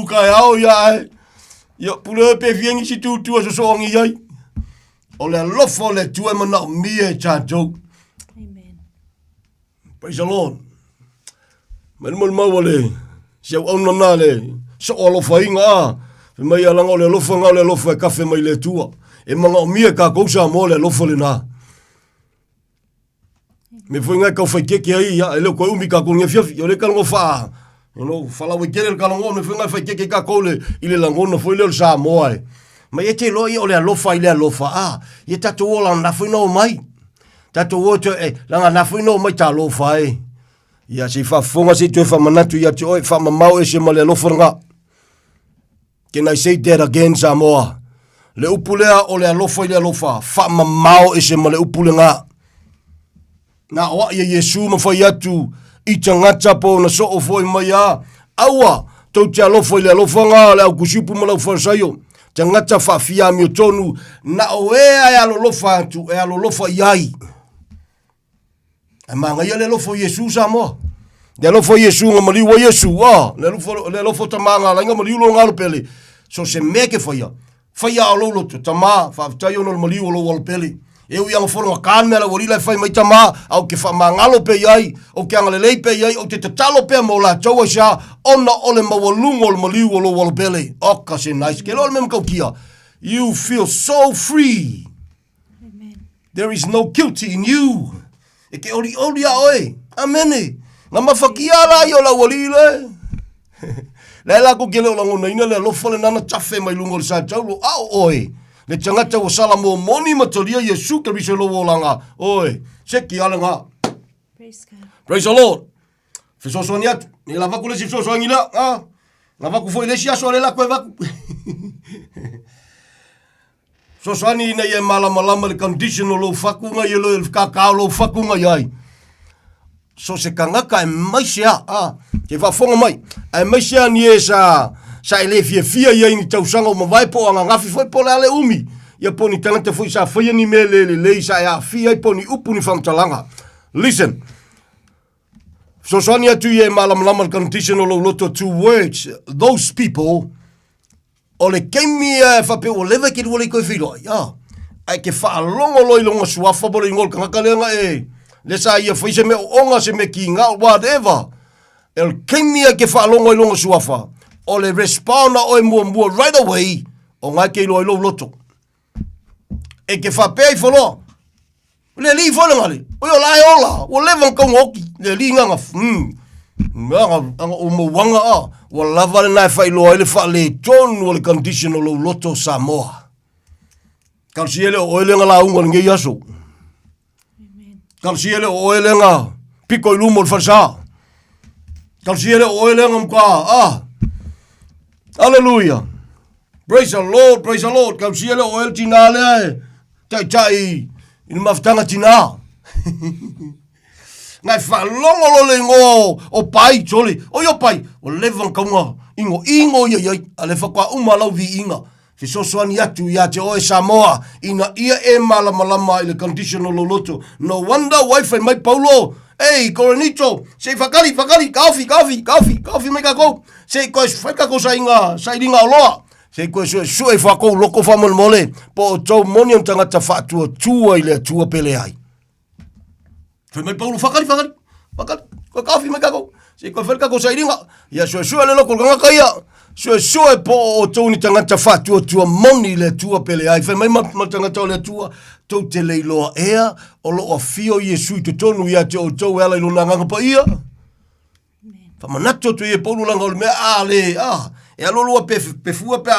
S7: kai au ia e. Ia pule pe viengi si tu a sosoangi iai. O le alofa le tua mana mia e tātou.
S8: Amen.
S7: Praise the Lord. Melmol mau le. Siau au nana le, so alofa inga a, mai alanga o le alofa ngau le alofa e kafe mai le tua. E manga o mia ka kousa mo le alofa le na. Me foi ngai kau fai keke ai, e leo koe umi ka kongia fiafi, o le kalango faa. Fala wikere le kalango, me foi ngai fai keke ka kou le, i le langona, foi leo sa moa e. Ma e te loi o le alofa i le alofa a, i tato o lang nafoi nao mai. Tato o te, langa nafoi nao mai ta alofa e. Ia se whafonga se tue whamanatu ia te oi whamamau e se male alofa. Can I say that again, Samoa? Le upulea o le alofa i le alofa. Whamamau e se male upule ngā. Nā oa ia Yesu ma whai atu i tangata po na so o foi mai a. Aua, tau te alofa i le alofa ngā le au kusipu ma lau wharasaio. Tangata whawhia mi o tonu. Na o e alolofa atu, e alolofa iai. E manga ia le lofo Yesu Samoa. Le lofo Yesu nga maliwa Yesu. Le lofo tamanga la nga maliulo ngalo pele. So se meke faya. Faya alo loto tama. Whaftayo no maliulo lo wal pele. E ui anga whoronga kāne la warila fai mai tama. Au ke whamangalo pe iai. O ke anga lelei pe iai. O te tatalo pe mo la taua siya. Ona ole mawalungo lo maliulo lo wal pele. Oka se nice. Ke lole mem kau kia. You feel so free.
S8: Amen.
S7: There is no guilty in you. E ke ori a oe. Amene. Nga mawhakiara i o la walile. Le la ko kele o langona ina le lofa le nana tafe mai lungo le sa taulo. Ao oe. Le tangata o salamo moni matoria Yesu ke riso lo langa. Oe. Seki ala nga.
S8: Praise God.
S7: Praise the Lord. Fisoso ni atu. Ni la vaku le si fisoso angila. La vaku foi le si aso le la koe vaku. So swani ina ye malama le conditional lo fakunga ye lo kakao lo fakunga yai. So se kangaka e maisia ke whafonga mai. E maisia ni e sa ele fia ye ni tausanga o mawai po anga ngafi foi po le ale umi. Ia po ni tangata foi sa fia ni me le sa ya fia po ni upu ni whamtalanga. Listen. So swani atu ye malama le conditional lo loto 2 words. Those people o le keimi e whape o lewe ki ruole koe whiroa. Ai ke whaalongo loi longa suafa bole ingol kangakalenga e. Le sa ia whaise me o onga se me ki ngā whatever. El keimi e ke whaalongo i longa suafa. o le responda o e mua right away, o ngai ke ilo loto. E ke whapea I whaloa. Le li whana ngale, o yo lai ola, o levan kong oki, le li nganga, nganga o mo wanga a, o lava le nai whailoa ele wha le tonu o le condition o lo loto Samoa. Kalsi ele o ele ngala unga le ngei aso. Kalsi ele o ele nga piko I lumo le whansa. Kalsi ele o ele nga mka, Hallelujah. Praise the Lord, praise the Lord. Kalsi ele o ele tina le tai, ina maftanga tina. Ngai whalongo lo le ngo o pai tole. O yo pai, o levan kaunga ingo ia ale whakwa umalau vi inga. Fisosoani atu ia te oe Samoa ina ia e malama I le conditional loto. No wonder wife mai Paulo. Hey, Coronito, sei whakari, kaofi mai kako. Sei koe whakako sa ringa o loa. Sei koe sue whako loko whamon mole. Po o tau moni on tangata whaatua tua I le tua pele ai. Whai mai Paulo, whakari, koe kaofi mai kako. Sei koe whakako sa ringa. Ia sue le loko kanga kaia. Sue po o tau ni tangata whaatua tua moni le tua pele ai. Whai mai tangata o le tua. Tau te leiloa ea, o lo o fio Yesu I te tonu ia te o tau ala ilo nanganga pa ia. Whamanato tu ia Paulo langa o le mea e alolua pefua pe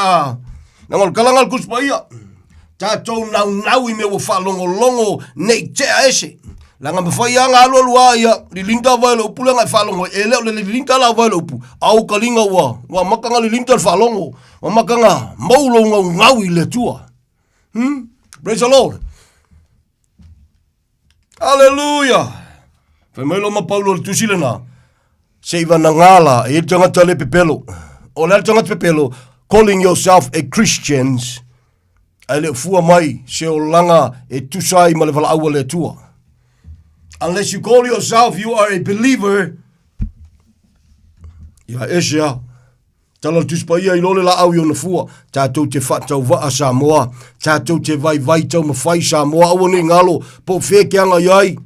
S7: nangol kalangal kus pa ia. Tātou nau I me o whalongo nei tea ese. Langa mawhai anga alolua ia, li linta vai le upu langa whalongo, e leo le linta la vai le upu. Au kalinga wa makanga li linta whalongo, wa makanga maulo ngau I le tua. Praise the Lord. Hallelujah. Whamailo ma Paulo le tusilena. Seiva na ngala, e tangata le pepelo. O le tangata pepelo, calling yourself a Christians, ai le fua mai, se o langa e tusai ma le wala aua le tua. Unless you call yourself, you are a believer, ia esea. Tala tuspa ia I lole la au I ona fua. Tātou te whatau waa Samoa. Tātou te vai tau mawhai Samoa. Awa ni ngalo po wheke anga iai.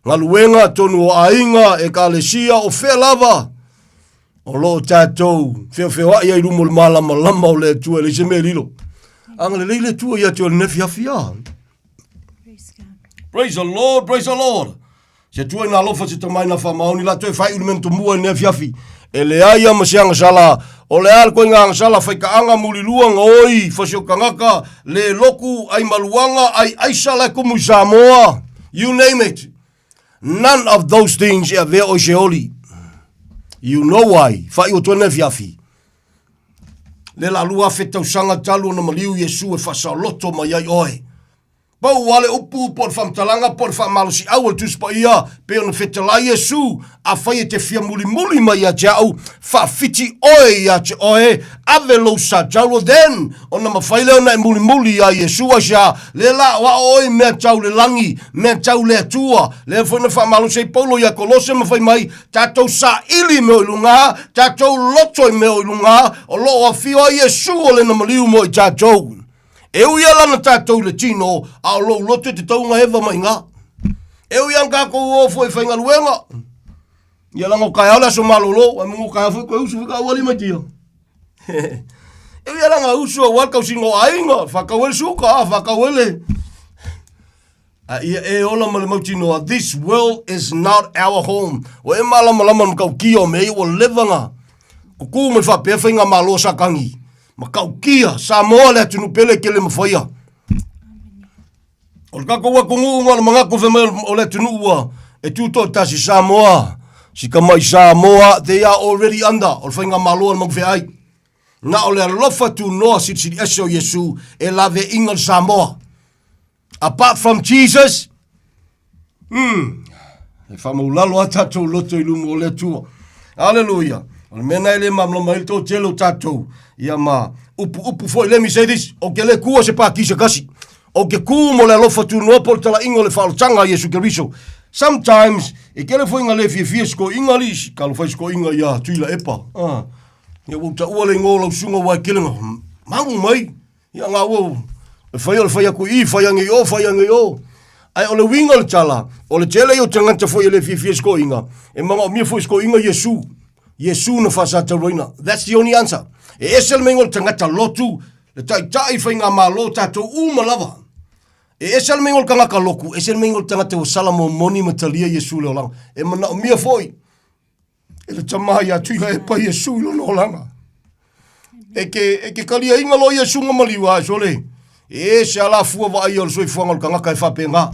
S7: Ngaluenga tonu o ainga e ka lesia o whea lava. O lo tātou whea iai rumo le malama lama o le tua le se me lilo. Anga le leile tua ia te o le nefi hawhia. Praise the Lord, praise the Lord. Se tua ina alofa se tamaina whamaoni la toi whai ulimento mua nefi hafi. E le aia masianga sala, o le al koe nganga sala whaikaanga muliluanga oi, whasio kangaka, le loku ai maluanga, ai aisala kumu Samoa, you name it. None of those things ia vea o sheoli. You know why, whai o tuane fiafi. Le la lua whetau sanga talu na maliu Yesu e whasa loto mai ai oi. Pau wale upu por whamtalanga por whamalusi au tuspa ia pe ona whetala Yesu a whai e te whia muli mai a te au whawhiti oe ia te oe ave lo sa taulo den ona mawhaile ona e muli a Yesu a sia le la wa oe mea tau le langi mea tau le atua le whana whamalusi Paulo ia kolose mawhai mai tatou sa ili meo ilunga tatou loto I meo ilunga o lo a whio a Yesu o le na maliu mo I tatou. E ui ala na tātou le tino, a lo lote te taunga hewa mai ngā. E ui an kako uofo e whainga luenga. Ia lango kai ala so malolo, a mungu kai awhi koe usu whika awali mai tia. E ui ala nga usu a wakau singo ainga, whakawele suka, whakawele. Ia e ola male mautinoa, this world is not our home. O e malama mkau kia me o levanga. Kuku me whapea whainga malo sa kangi. Makau kia, Samoa le atunu pele ke le mawhaia. O le kako wakungu unga le mangako whemel o le atunu ua. E tuto tasi Samoa. Sika mai Samoa, they are already under. O le whainga maloa le mangwhe ai. Na o le alofa tu noa siri eso Yesu e lave ingal Samoa. Apart from Jesus, e whamaulalo a tatou loto I lumo o le tua. Hallelujah. O le mena ele mamlama il tō telo tatou. Ia ma upu foi, let me say this. O ke le kua se pāki se kasi. O ke kua mo le alofa tu noa por tala ingo le whalotanga Yesu Keriso. Sometimes, e ke le foi inga le fie sko inga lis. Kalo fai sko inga ia tuila epa. Ia wauta ua le ngō lau sunga wai kilinga. Mangu mai. Ia ngā ua. Le fai aku I, fai ange o. Ai o le winga le tala. O le tele o tanganta foi le fie sko inga. E manga o mia foi sko inga Yesu. Yesu na whasata roina. That's the only answer. E esel mengol tangata lotu, le tai whainga malo tatou umalawa. E esel mengol kangaka loku, esel mengol tangata o salamo moni matalia Yesu leo langa. E mana o mia foi. E le tamai atu ia e pa Yesu leo langa. E ke kalia inga lo Yesu ngamaliwa sole. E se ala fua wa ai o soi fuanga kangaka e whapenga.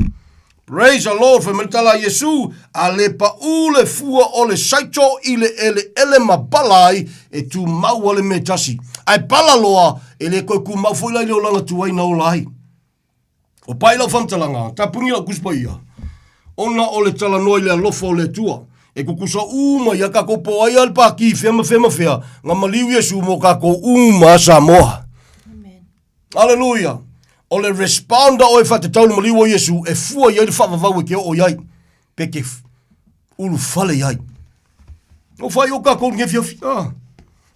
S7: Praise the Lord for mentala Yesu a le paule fua o le saito i le ele mabalai e tu mau o le metasi. Ai pala loa e le koe ku mau fuila i leo langa tuai na o lai. O pai lau whantalanga, ta pungi la kuspa ia. Ona o le tala noi le alofa o le tua. E kukusa uma ia kako po ai al paki fema fea. Nga maliu Yesu mo kako uma sa moa.
S8: Amen.
S7: Hallelujah. O le responda o e whatetau maliu o Yesu e fua iai le whawawau e ke o iai. Peke ulu fale iai. O whai o kako nge fiafi.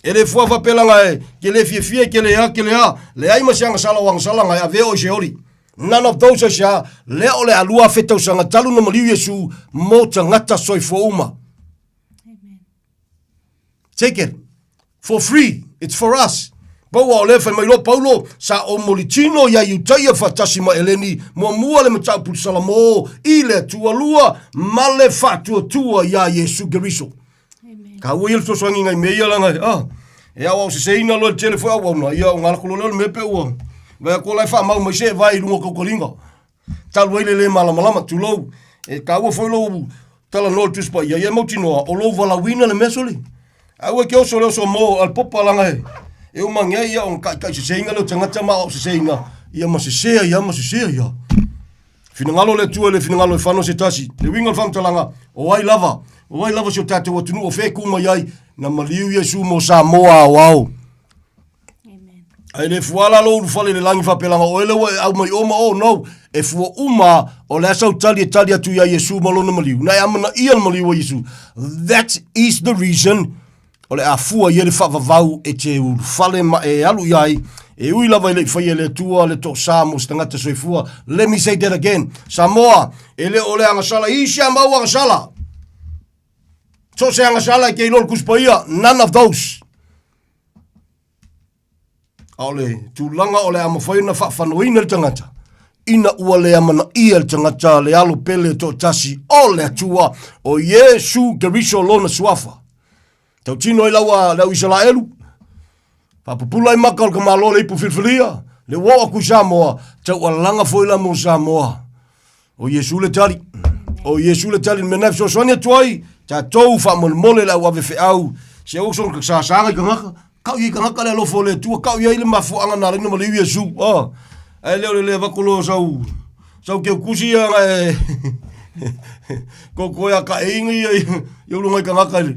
S7: E le fua whapelanga e ke le fiafia ke le a. Le ai masianga sala wang salanga e a veo o seori. None of those are leo le alua fetau sanga talu na maliu Yesu mo tangata soifo uma.
S8: Amen.
S7: Take it. For free. It's for us. Baua o le whai mai lo Paulo sa o molitino ia iutaia whatasi ma eleni mua le matau putisala mo i le tualua ma le whatuatua ia Yesu Keriso.
S8: Amen.
S7: Ka ua il toswangi ngai meia langa. E awa o se seina lo telefo awa una. Ia o ngala kulolelo mepe ua. Vai ko lai fa mau mai se vai lungo kokolinga. Talu ele le malama tulou. E ka ua foi lo tala no tuspa ia mau tinoa o lo vala wina le mesoli. Aua ke o so mo al popa langa e. E o mangia ia on kai se inga lo tangata ma o se inga. Ia ma se sea ia. Finangalo le tua le finangalo e fano se tasi. Le winga fam talanga o ai lava. O ai lava se tatu o tunu o fe kuma iai na maliu Yesu mo Samoa wow. Ai le fuala lo fale le langi fa pelanga o ele au mai oma o no e fu uma o le sau tali atu ya Yesu malo na maliu na amana ia maliu o Yesu. That is the reason o le afua ia le fa vau e te fale ma e alu iai e ui lava le fai le tua le to Samo stangata soifua. Let me say that again. Samoa ele o le anga sala i sia mau anga sala. So se anga sala ke lol kuspaia none of those. Ole tulanga ole ama faina fa fanoina le tangata ina ua le amana ia le tangata le alo pele to tasi ole atua o Yesu Keriso lona suafa tau tino ilawa lau Israelu papupula i maka o le kamalo le ipu filfilia le woa ku Samoa tau alanga foila mo Samoa o Yesu le tali menef so sonia tuai ta tou fa molmole la wa fe au se o son ka sa ka ngaka kau i kangaka le lofo le tua, kau i le mafuanga na ringa maliu Yesu. Ai leo le vakolo sau ke kusi ia ngai. Koko ia ka ingi ia ulunga i kangaka le.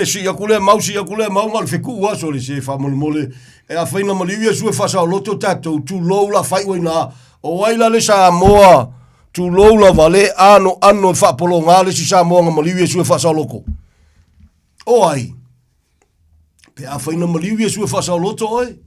S7: Si ia kule mau ngal feku ua soli se fa mole. E a faina maliu Yesu e fasa o loto tatou, tu lou la fai waina. O waila le Samoa, tu lou la vale ano e fa polo ngale si Samoa nga maliu Yesu e fasa o loko. O ai. Pe a whaina maliu Yesu e whasa o loto oi.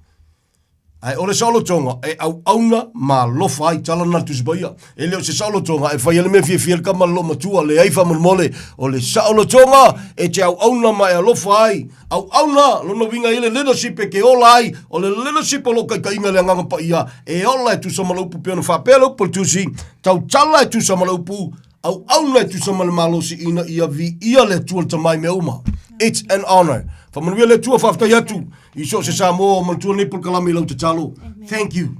S7: Ai ole saulotonga e au auna ma lofa ai tala na tusbaia. E leo se saulotonga e whai ele me fie ka malo matua le aifa mole. O le saulotonga e te au auna ma e lofa ai. Au auna lona winga ele leadership e ke ola ai. O le leadership o lo kai inga le nganga pa ia. E ola e tu samalupu peona whapelo po tusi. Tau tala e tu samalupu. Au auna e tu samalmalosi ina ia vi ia le tuol tamai me uma. It's an honor. Whamanuia le tua whaftai atu. Iso se Samoa o mantua nipul kalami lau te talo. Thank you.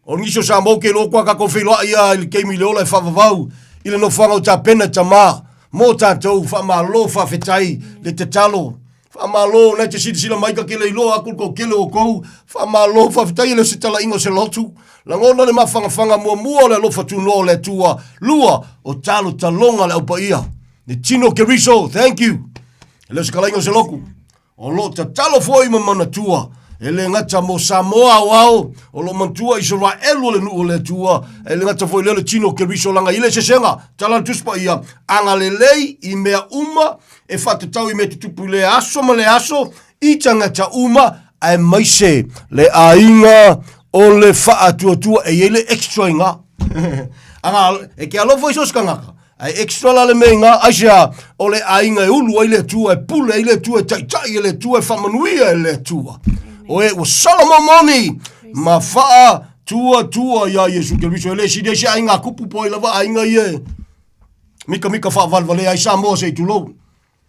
S7: O niso Samoa ke lo kwa kako whiloa ia ili keimi leola e whavavau. Ile no whangau ta pena ta mā. Mō tātou whamalo whawhetai le te talo. Whamalo nei te sila maika ke le iloa akul ko kele o kou. Whamalo whawhetai le se tala ingo se lotu. Langona le mawhangawhanga mua le lofa tu no le tua. Lua o talo talonga le upa ia. Le Tino Keriso, thank you. Ele se kalaingo se loku. O lo ta talo foi mamana tua. Ele ngata mo Samoa wao. O lo mantua Israel le nu le tua. Ele ngata foi le Tino Keriso langa ile se senga. Tala tuspa ia. Anga le lei i mea uma. E fatu tau i me tutupu le aso ma le aso. I tangata uma. Ai maise le ainga o le faa tua tua. E ele extra inga. Anga e ke alo foi sos kangaka. Ai extra la le menga asia o le ainga e ulu ai le tua e pule ai le tua e tai le tua e whamanuia e le tua. O e o salamamoni ma faa tua ia Yesu Keriso e le si de si ainga kupu po i lava ainga ie. Mika faa valvale ai sa mo se tulo.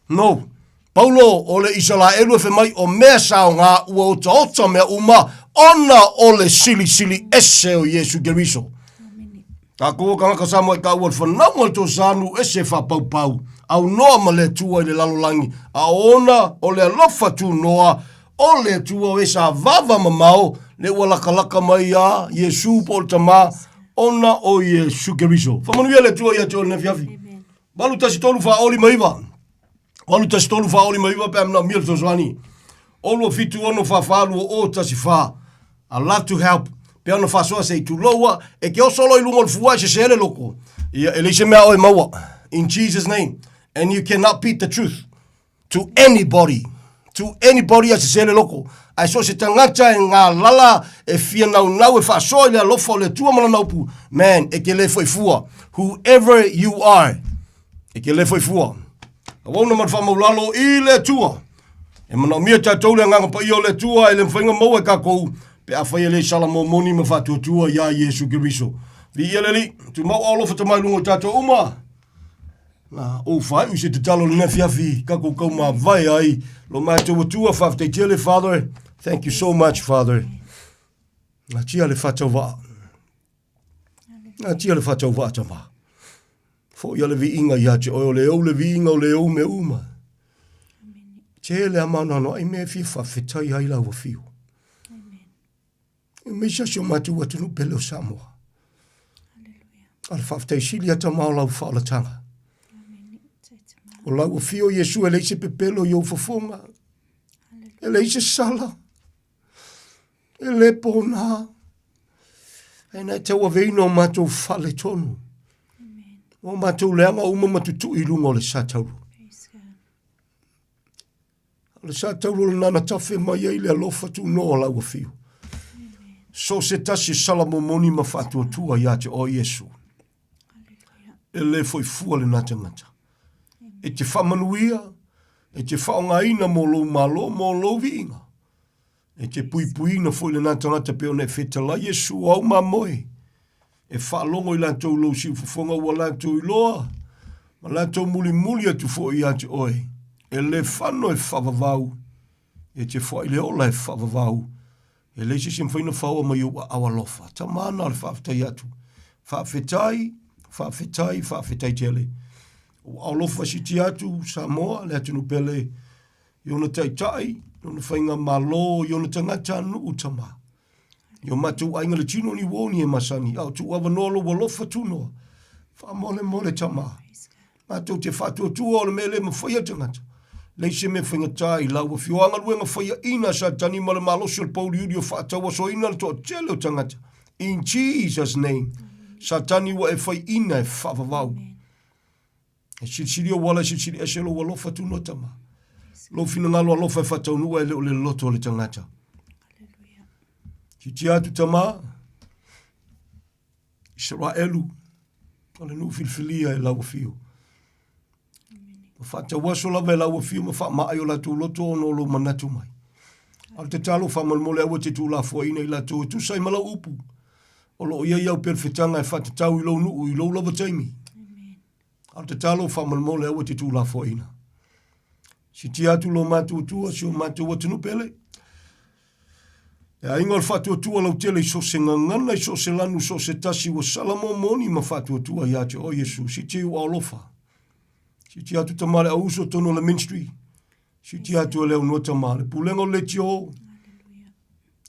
S7: No. Paulo o le Israelu e mai o mea sao ngā ua ota mea uma ona o le sili ese o Yesu Keriso. Ka kua kanga sa mo e ka ua whanau to sanu ese wha pau. Au noa ma le tua i le lalolangi. A ona o le alofa tu noa o le tua o esa vava mamao le ua laka mai a Yesu po le tama ona o Yesu Keriso. Whamanuia le tua ia te o le nefiafi. Walu tasi tolu wha oli maiva. Walu tasi tolu wha oli maiva pe amna mil to swani. Olu fitu ono wha whalu o tasi wha. I love to help. Pe ono wha soa sei tu loa. E ke o solo i lungo le fuwa se ele loko. Ia elise mea oi maua. In Jesus' name. And you cannot beat the truth. To anybody. To anybody as se ele loko. Ai so se tangata e ngā lala e fia nau e wha soa le alofa le tua mana naupu. Man, e ke le foi fua. Whoever you are. E ke le foi fua. A wauna man wha maulalo i le tua. E mana mia tātou le nganga pa i o le tua e le mwhainga maua ka kou. Pe a whai le salamo moni ma wha tua ia Yesu Keriso. Li ia leli, tu mau alofa ta mai lungo tātou uma. Na, o whai usi te talo le nefiafi. Ka kou ma vai ai. Lo mai tua tua whafte tele, Father. Thank you so much, Father. Na tia le whatau wa. Na tia le whatau wa tama. Fo ia le vi inga ia te o le vi inga o le o me uma. Te le amana no ai me fi whawhetai ai lau a fiu. E me sa sio matu atu no pele o Samoa. Al whawhetai sili ata mao lau whaalatanga. O lau a fiu Yesu e leise pepelo i o whafonga. E leise sala. E le pona. E nei te ua veino matou whale tonu. O matou leanga uma matutu i lungo le satauru. Le satauru le nana tafe mai ai le alofa tu noa lau a fiu. So se tasi salamo moni ma whatua tua ia te o Yesu. E le foi fua le natangata. E te whamanuia, e te whaongaina mo lo malo, mo lo viinga. E te puipuina foi le natangata pe o ne whetala Yesu au mamoe. E whaalongo i lantou lo si ufufonga ua lantou i loa. Ma lantou muli atu fo i ate oe. E le whano e whavavau. E te whai le ola e whavavau. E le si simwhaina whaua mai ua awalofa. Ta mana le whawhetai atu. Whawhetai tele. O awalofa si ti atu Samoa le atu nupele. Iona taitai. Iona whainga malo. Iona tangata anu utama. Yo matu ainga le tino ni woni e masani. Au tu avanolo walofa tuno. Wha mole tama. Matu te whatu tua o le mele ma whaia tangata. Leise me whainga tai lau a whioanga luenga whaia ina sa tani ma le malosi o pauli udi o whaatawa so ina le toa tele o tangata. In Jesus' name. Sa tani wa e whai ina e whavavau. E siri o wala siri eselo walofa tuno tama. Lo fina ngalo alofa e whatau nua e le o le loto o le tangata. Ki atu tama, Israelu, ale nu filfilia e lau fiu. Ma whata waso lava e lau fiu, ma wha maai o latu loto ono lo manatu mai. Al te talo wha malmole awa te tū la fua ina i latu e tu sai mala upu. O lo ia iau perfetanga e whata tau i lau nuu, i lau lava taimi. Al te talo wha malmole awa te tū la fua ina. Si ti atu lo matu tua, si o matu watunu pele. E a inga whatua tua lau tele so se ngangana, so se lanu, so se tasi wa salamo moni ma whatua tua ia te o Yesu. Si te u alofa. Si te atu tamale a uso tono la ministry. Si te atu leo no tamale. Pulengo le tio.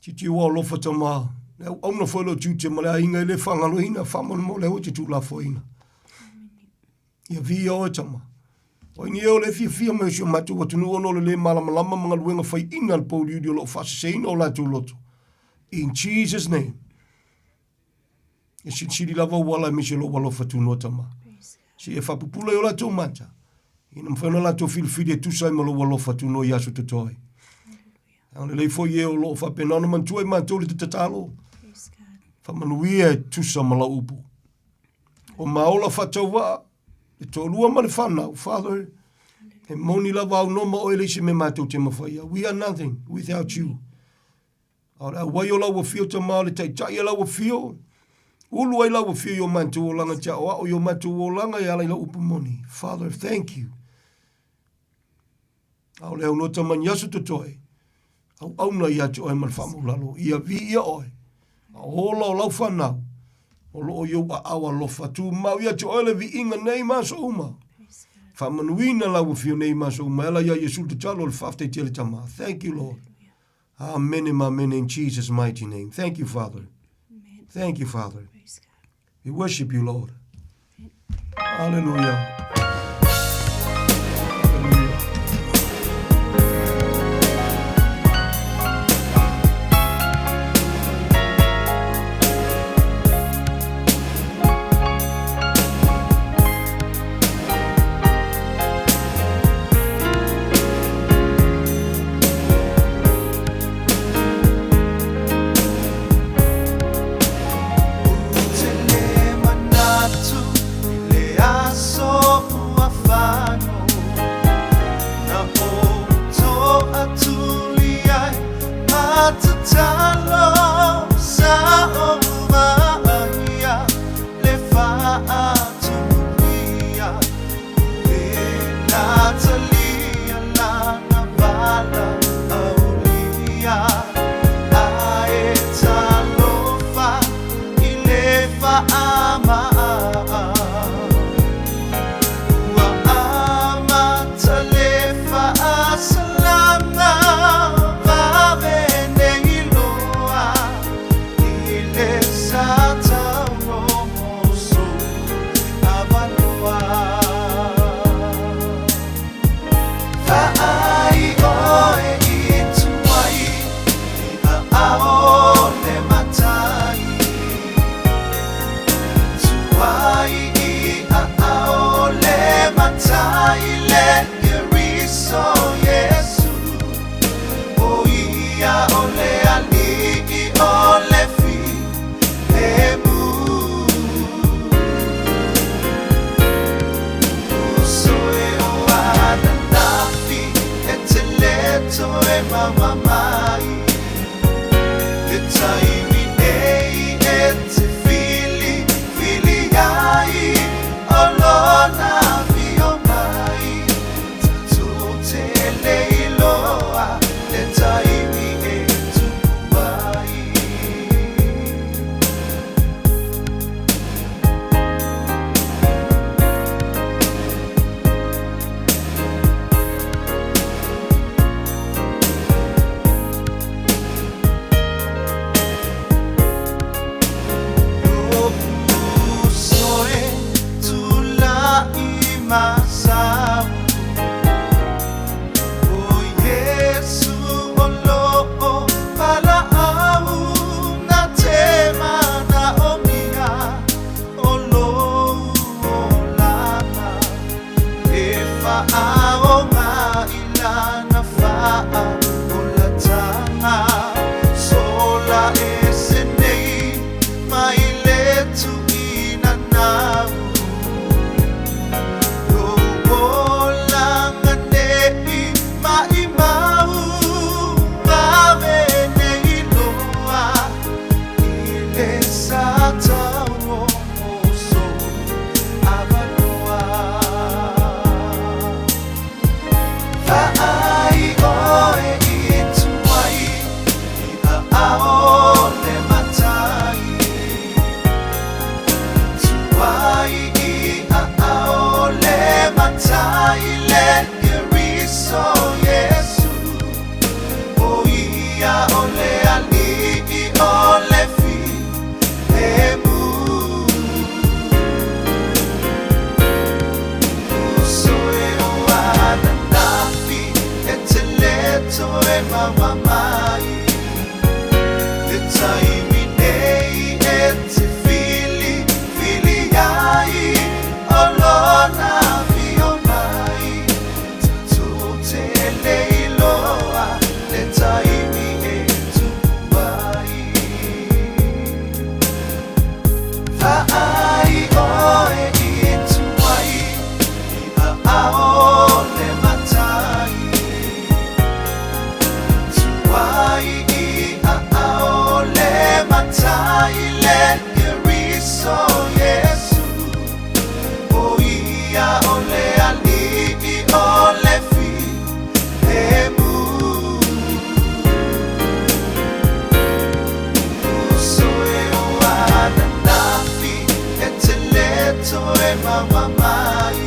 S7: Si te u alofa tamale. Leo au na whaelo tiu te male a inga ele whangalo hina. Whaman mo leo te tu la foina. Ia via o e tama. O ni eo le fia mai sio matu watunu ono le malama mga luenga whai ina al pauli udi o lo whaseseina o la tu loto. In Jesus' name. E siri lava wala mi se lo walo fatunu tama. Si e whapupula o la tu mata. Ina mwhana la tu filfide tu sai malo walo fatunu i asu tutoi. Ane lei fo ye o lo whapenana mantua i mantua le tatalo. Whamanuia e tu sa mala upu. O maola whatau wa. Le tōlua ma le whanau, Father, e moni lava au noma o ele se me mātou te mawhaia. We are nothing without you. Aora, wai o lau fio ta maa le taitai lau fio. Ulu ai lau fio yo mātou o langa tia o ao yo mātou o langa e alai lau upu moni. Father, thank you. Au leo no ta mani asu to toi. Au auna ia te oe man whamu lalo. Ia vi ia oe. Au hola o lau whanau. O lo o yo a awa lofa tu mau ia te oe le vi inga nei maso uma. Whamanuina lau fio nei maso uma. Ela ia Yesu te talo le whafte te le tama. Thank you, Lord. Amen and amen in Jesus' mighty name. Thank you, Father.
S8: Amen.
S7: Thank you, Father.
S8: Praise God.
S7: We worship you, Lord. Hallelujah.
S2: mama mai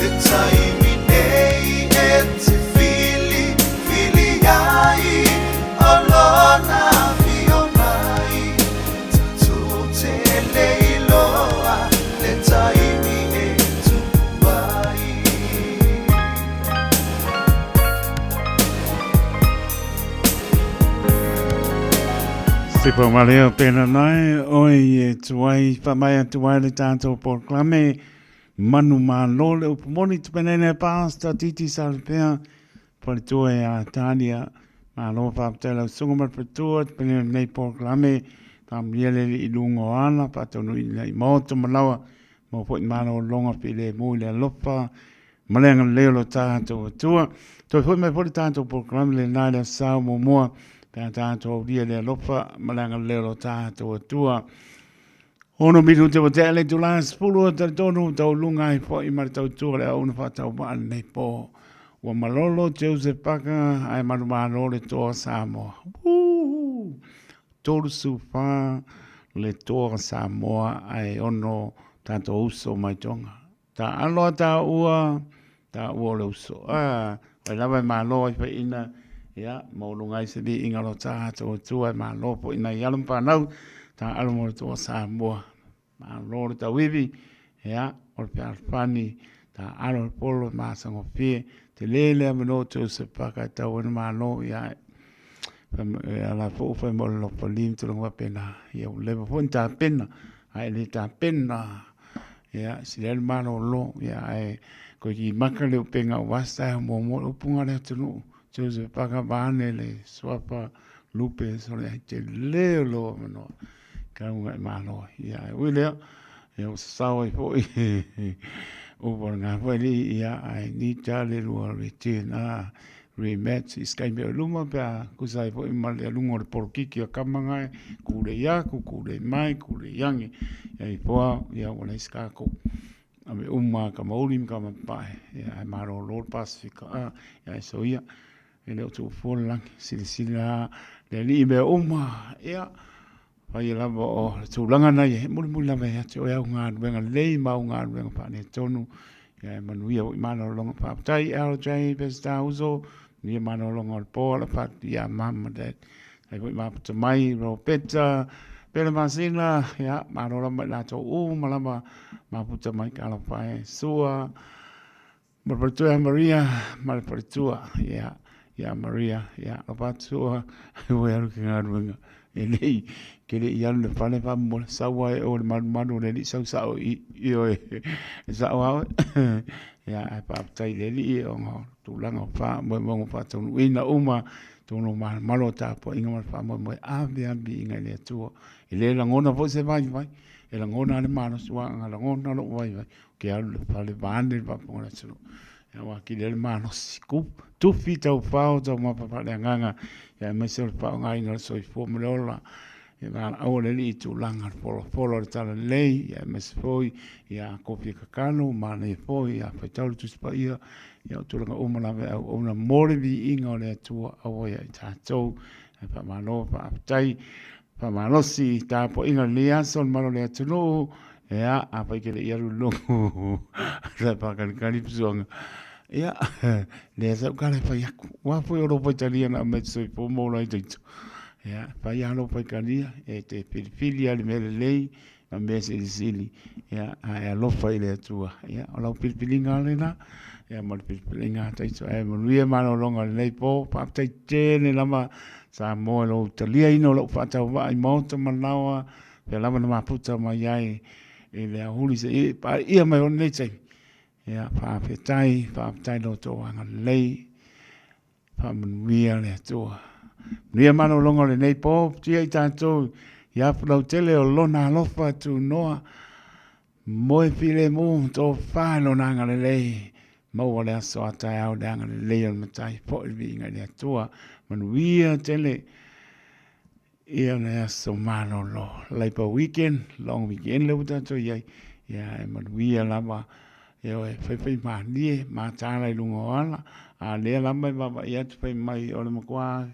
S2: le taimi nei e te fili ai olona fio mai tu te leiloa le taimi e tu mai
S4: Sipo maleo pena nai, oi e tuai, whamai a tuai le tātou porklame, manu mā lole, upumoni tupenene pāsta, titi salpea, pari tue a Tania, mā lo whapatela, sungamat patua, tupenene nei porklame, tam liele i lungo ana, patonu i nei moto malawa, mo po i mano longa pile mui le lopa, malenga leo lo tātou atua, toi hui mai pori tātou porklame le nai le sao mo mua, pēr tātou ria le lopa, malanga leo tātou atua. Ono mitu te wate ale tu la spulu ta tonu tau lunga i po i mara tau tua le au na whatau maan nei po. Wa malolo Joseph Paka ai maru maro le toa Samoa. Toru sufa le toa Samoa ai ono tātou uso mai tonga. Ta aloa ta ua le uso. Wai lawa i malo i pa ina ya maulungai se di ingalo tātou tua i malo po ina i alum pānau ta alomo le toa Samoa. Ma lor ta wivi ya or pe alfani ta alo polo ma sango pie te lele amano to se paka ta wona ma lo ya ala fo fa mo lo polim to lo pena ya le fo ta pena ai le ta pena ya si le mano lo ya ai ko ki makale penga wasta mo upunga le tu to se paka bane le swapa lupe so le te le lo no ka unga malo ya wile ya sawa fo o bona vali ya ai ni tale lo retina rematch iskai me luma pa kusai fo mal ya lungo por kiki kamanga kure ya kure mai kure yangi ya fo ya wala skako ame umma kama ulim kama pa ya maro lord pacifica ya so ya ele tu fo lang silsila le li be umma ya Pai lava o tūlanga nei, he muri lava hea te oea ngā ruenga lei mau ngā ruenga whane tonu. Ia manuia o imana o longa whaapatai, LJ, Pesta Uzo, nia mana o longa o pōla whati, ia mama dad. Hei koi mapata mai, ro peta, pele masina, ia, mana o lama lato malama, maputa mai kala whae, sua, maraparitua Maria, maraparitua, ia Maria, ia, lopatua, ue aru ki ngā ruenga. Ele ke le ia le fale fa mo sawa o le manu le ni sau sau i o sawa ya pa tai le li o tu langa fa mo fa tu ina uma tu no malo ta po inga fa mo a bi inga le tu ele la ngona fo se vai e la ngona le mano sua nga la ngona lo vai ke al le fale bande va po la tu ya wa ki le mano siku tu fita o fa o ma pa le nganga ya me se pa ngai no so fo mo la ya na o le li tu langa polo tala lei ya me se foi ya kopi kakano ma le foi ya fa tau tu spa ia ya tu langa o mala o na mole vi inga le tu o ya ta to pa ma no pa tai pa ma no si ta po inga le ason malo le tu no ya apa ke le ia lu ra pa kan kalipsong ya le sa ka le fa ya wa fo ro po italiana me so po mo la itu ya fa ya lo po italia e te filia le mele lei ma me se sili ya a lo fa ile tua ya lo pilinga le na ya mo pilinga tai so e mo rie ma no longa le po pa tai te ne lama sa mo lo italia ino lo fa ta va i mo to manawa pe lama na puta ma yai e le huli se pa ia mai on nei tai ya whaapetai no tō anga lei, whaamanuia le atua. Nia mano longa le nei pō, tia i tātou, ia whanau tele o lona alofa tu noa, moe while mō tō whāno nanga le lei, maua le aso atai au le anga le lei al matai, po ilvi inga le atua, manuia tele, ia le aso mano lo, leipa weekend, long weekend le utato, ia manuia lama, yo fai ma tala i lunga ala a le la mai baba ia te fai mai o le makua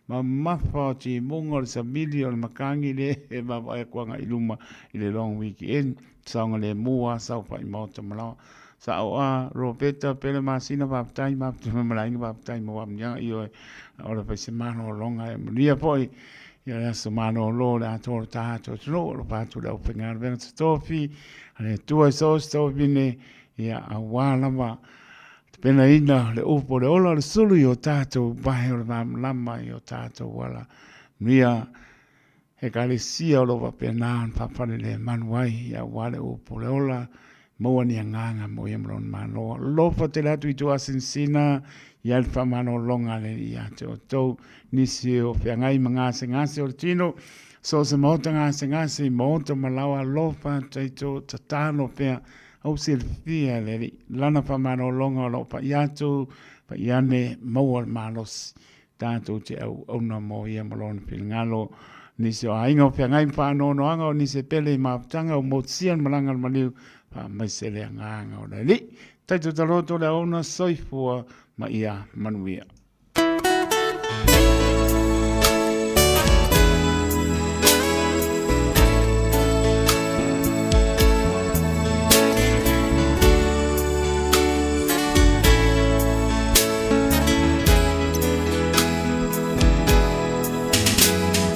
S4: ma mafa ti mungo le sabili o le makangi le e ma vai kuanga iluma i le long weekend saunga le mua sau pa i mauta malawa sa o a Roberta pele masina baptai malai baptai mo amnya io o le pese mano longa e mria poi ia le aso mano lo le ato tato no lo patu le opengar ben stofi ale tua so stofi ne ia awala ma pena ina le upo le ola le sulu i o tato bahe o le lama i o tato wala mria he kalesia o lo wapena papale le manuai ia wale upo le ola moa ni nganga mo ia mron mano lo fa te latu i tua sinsina ia le famano longa le ia to nisi o whiangai ngase o tino so se mota ngase mota malawa lo fa taito tatano pea au silfia le lana famano longa lo pa iato pa iane moa malos tanto te au ona mo ia malon pilngalo nisi o ainga o whiangai whano no anga o nisi pele maaputanga o motsian malanga maliu pa mai se le nganga o le li taito taloto le ona soifua ma ia manuia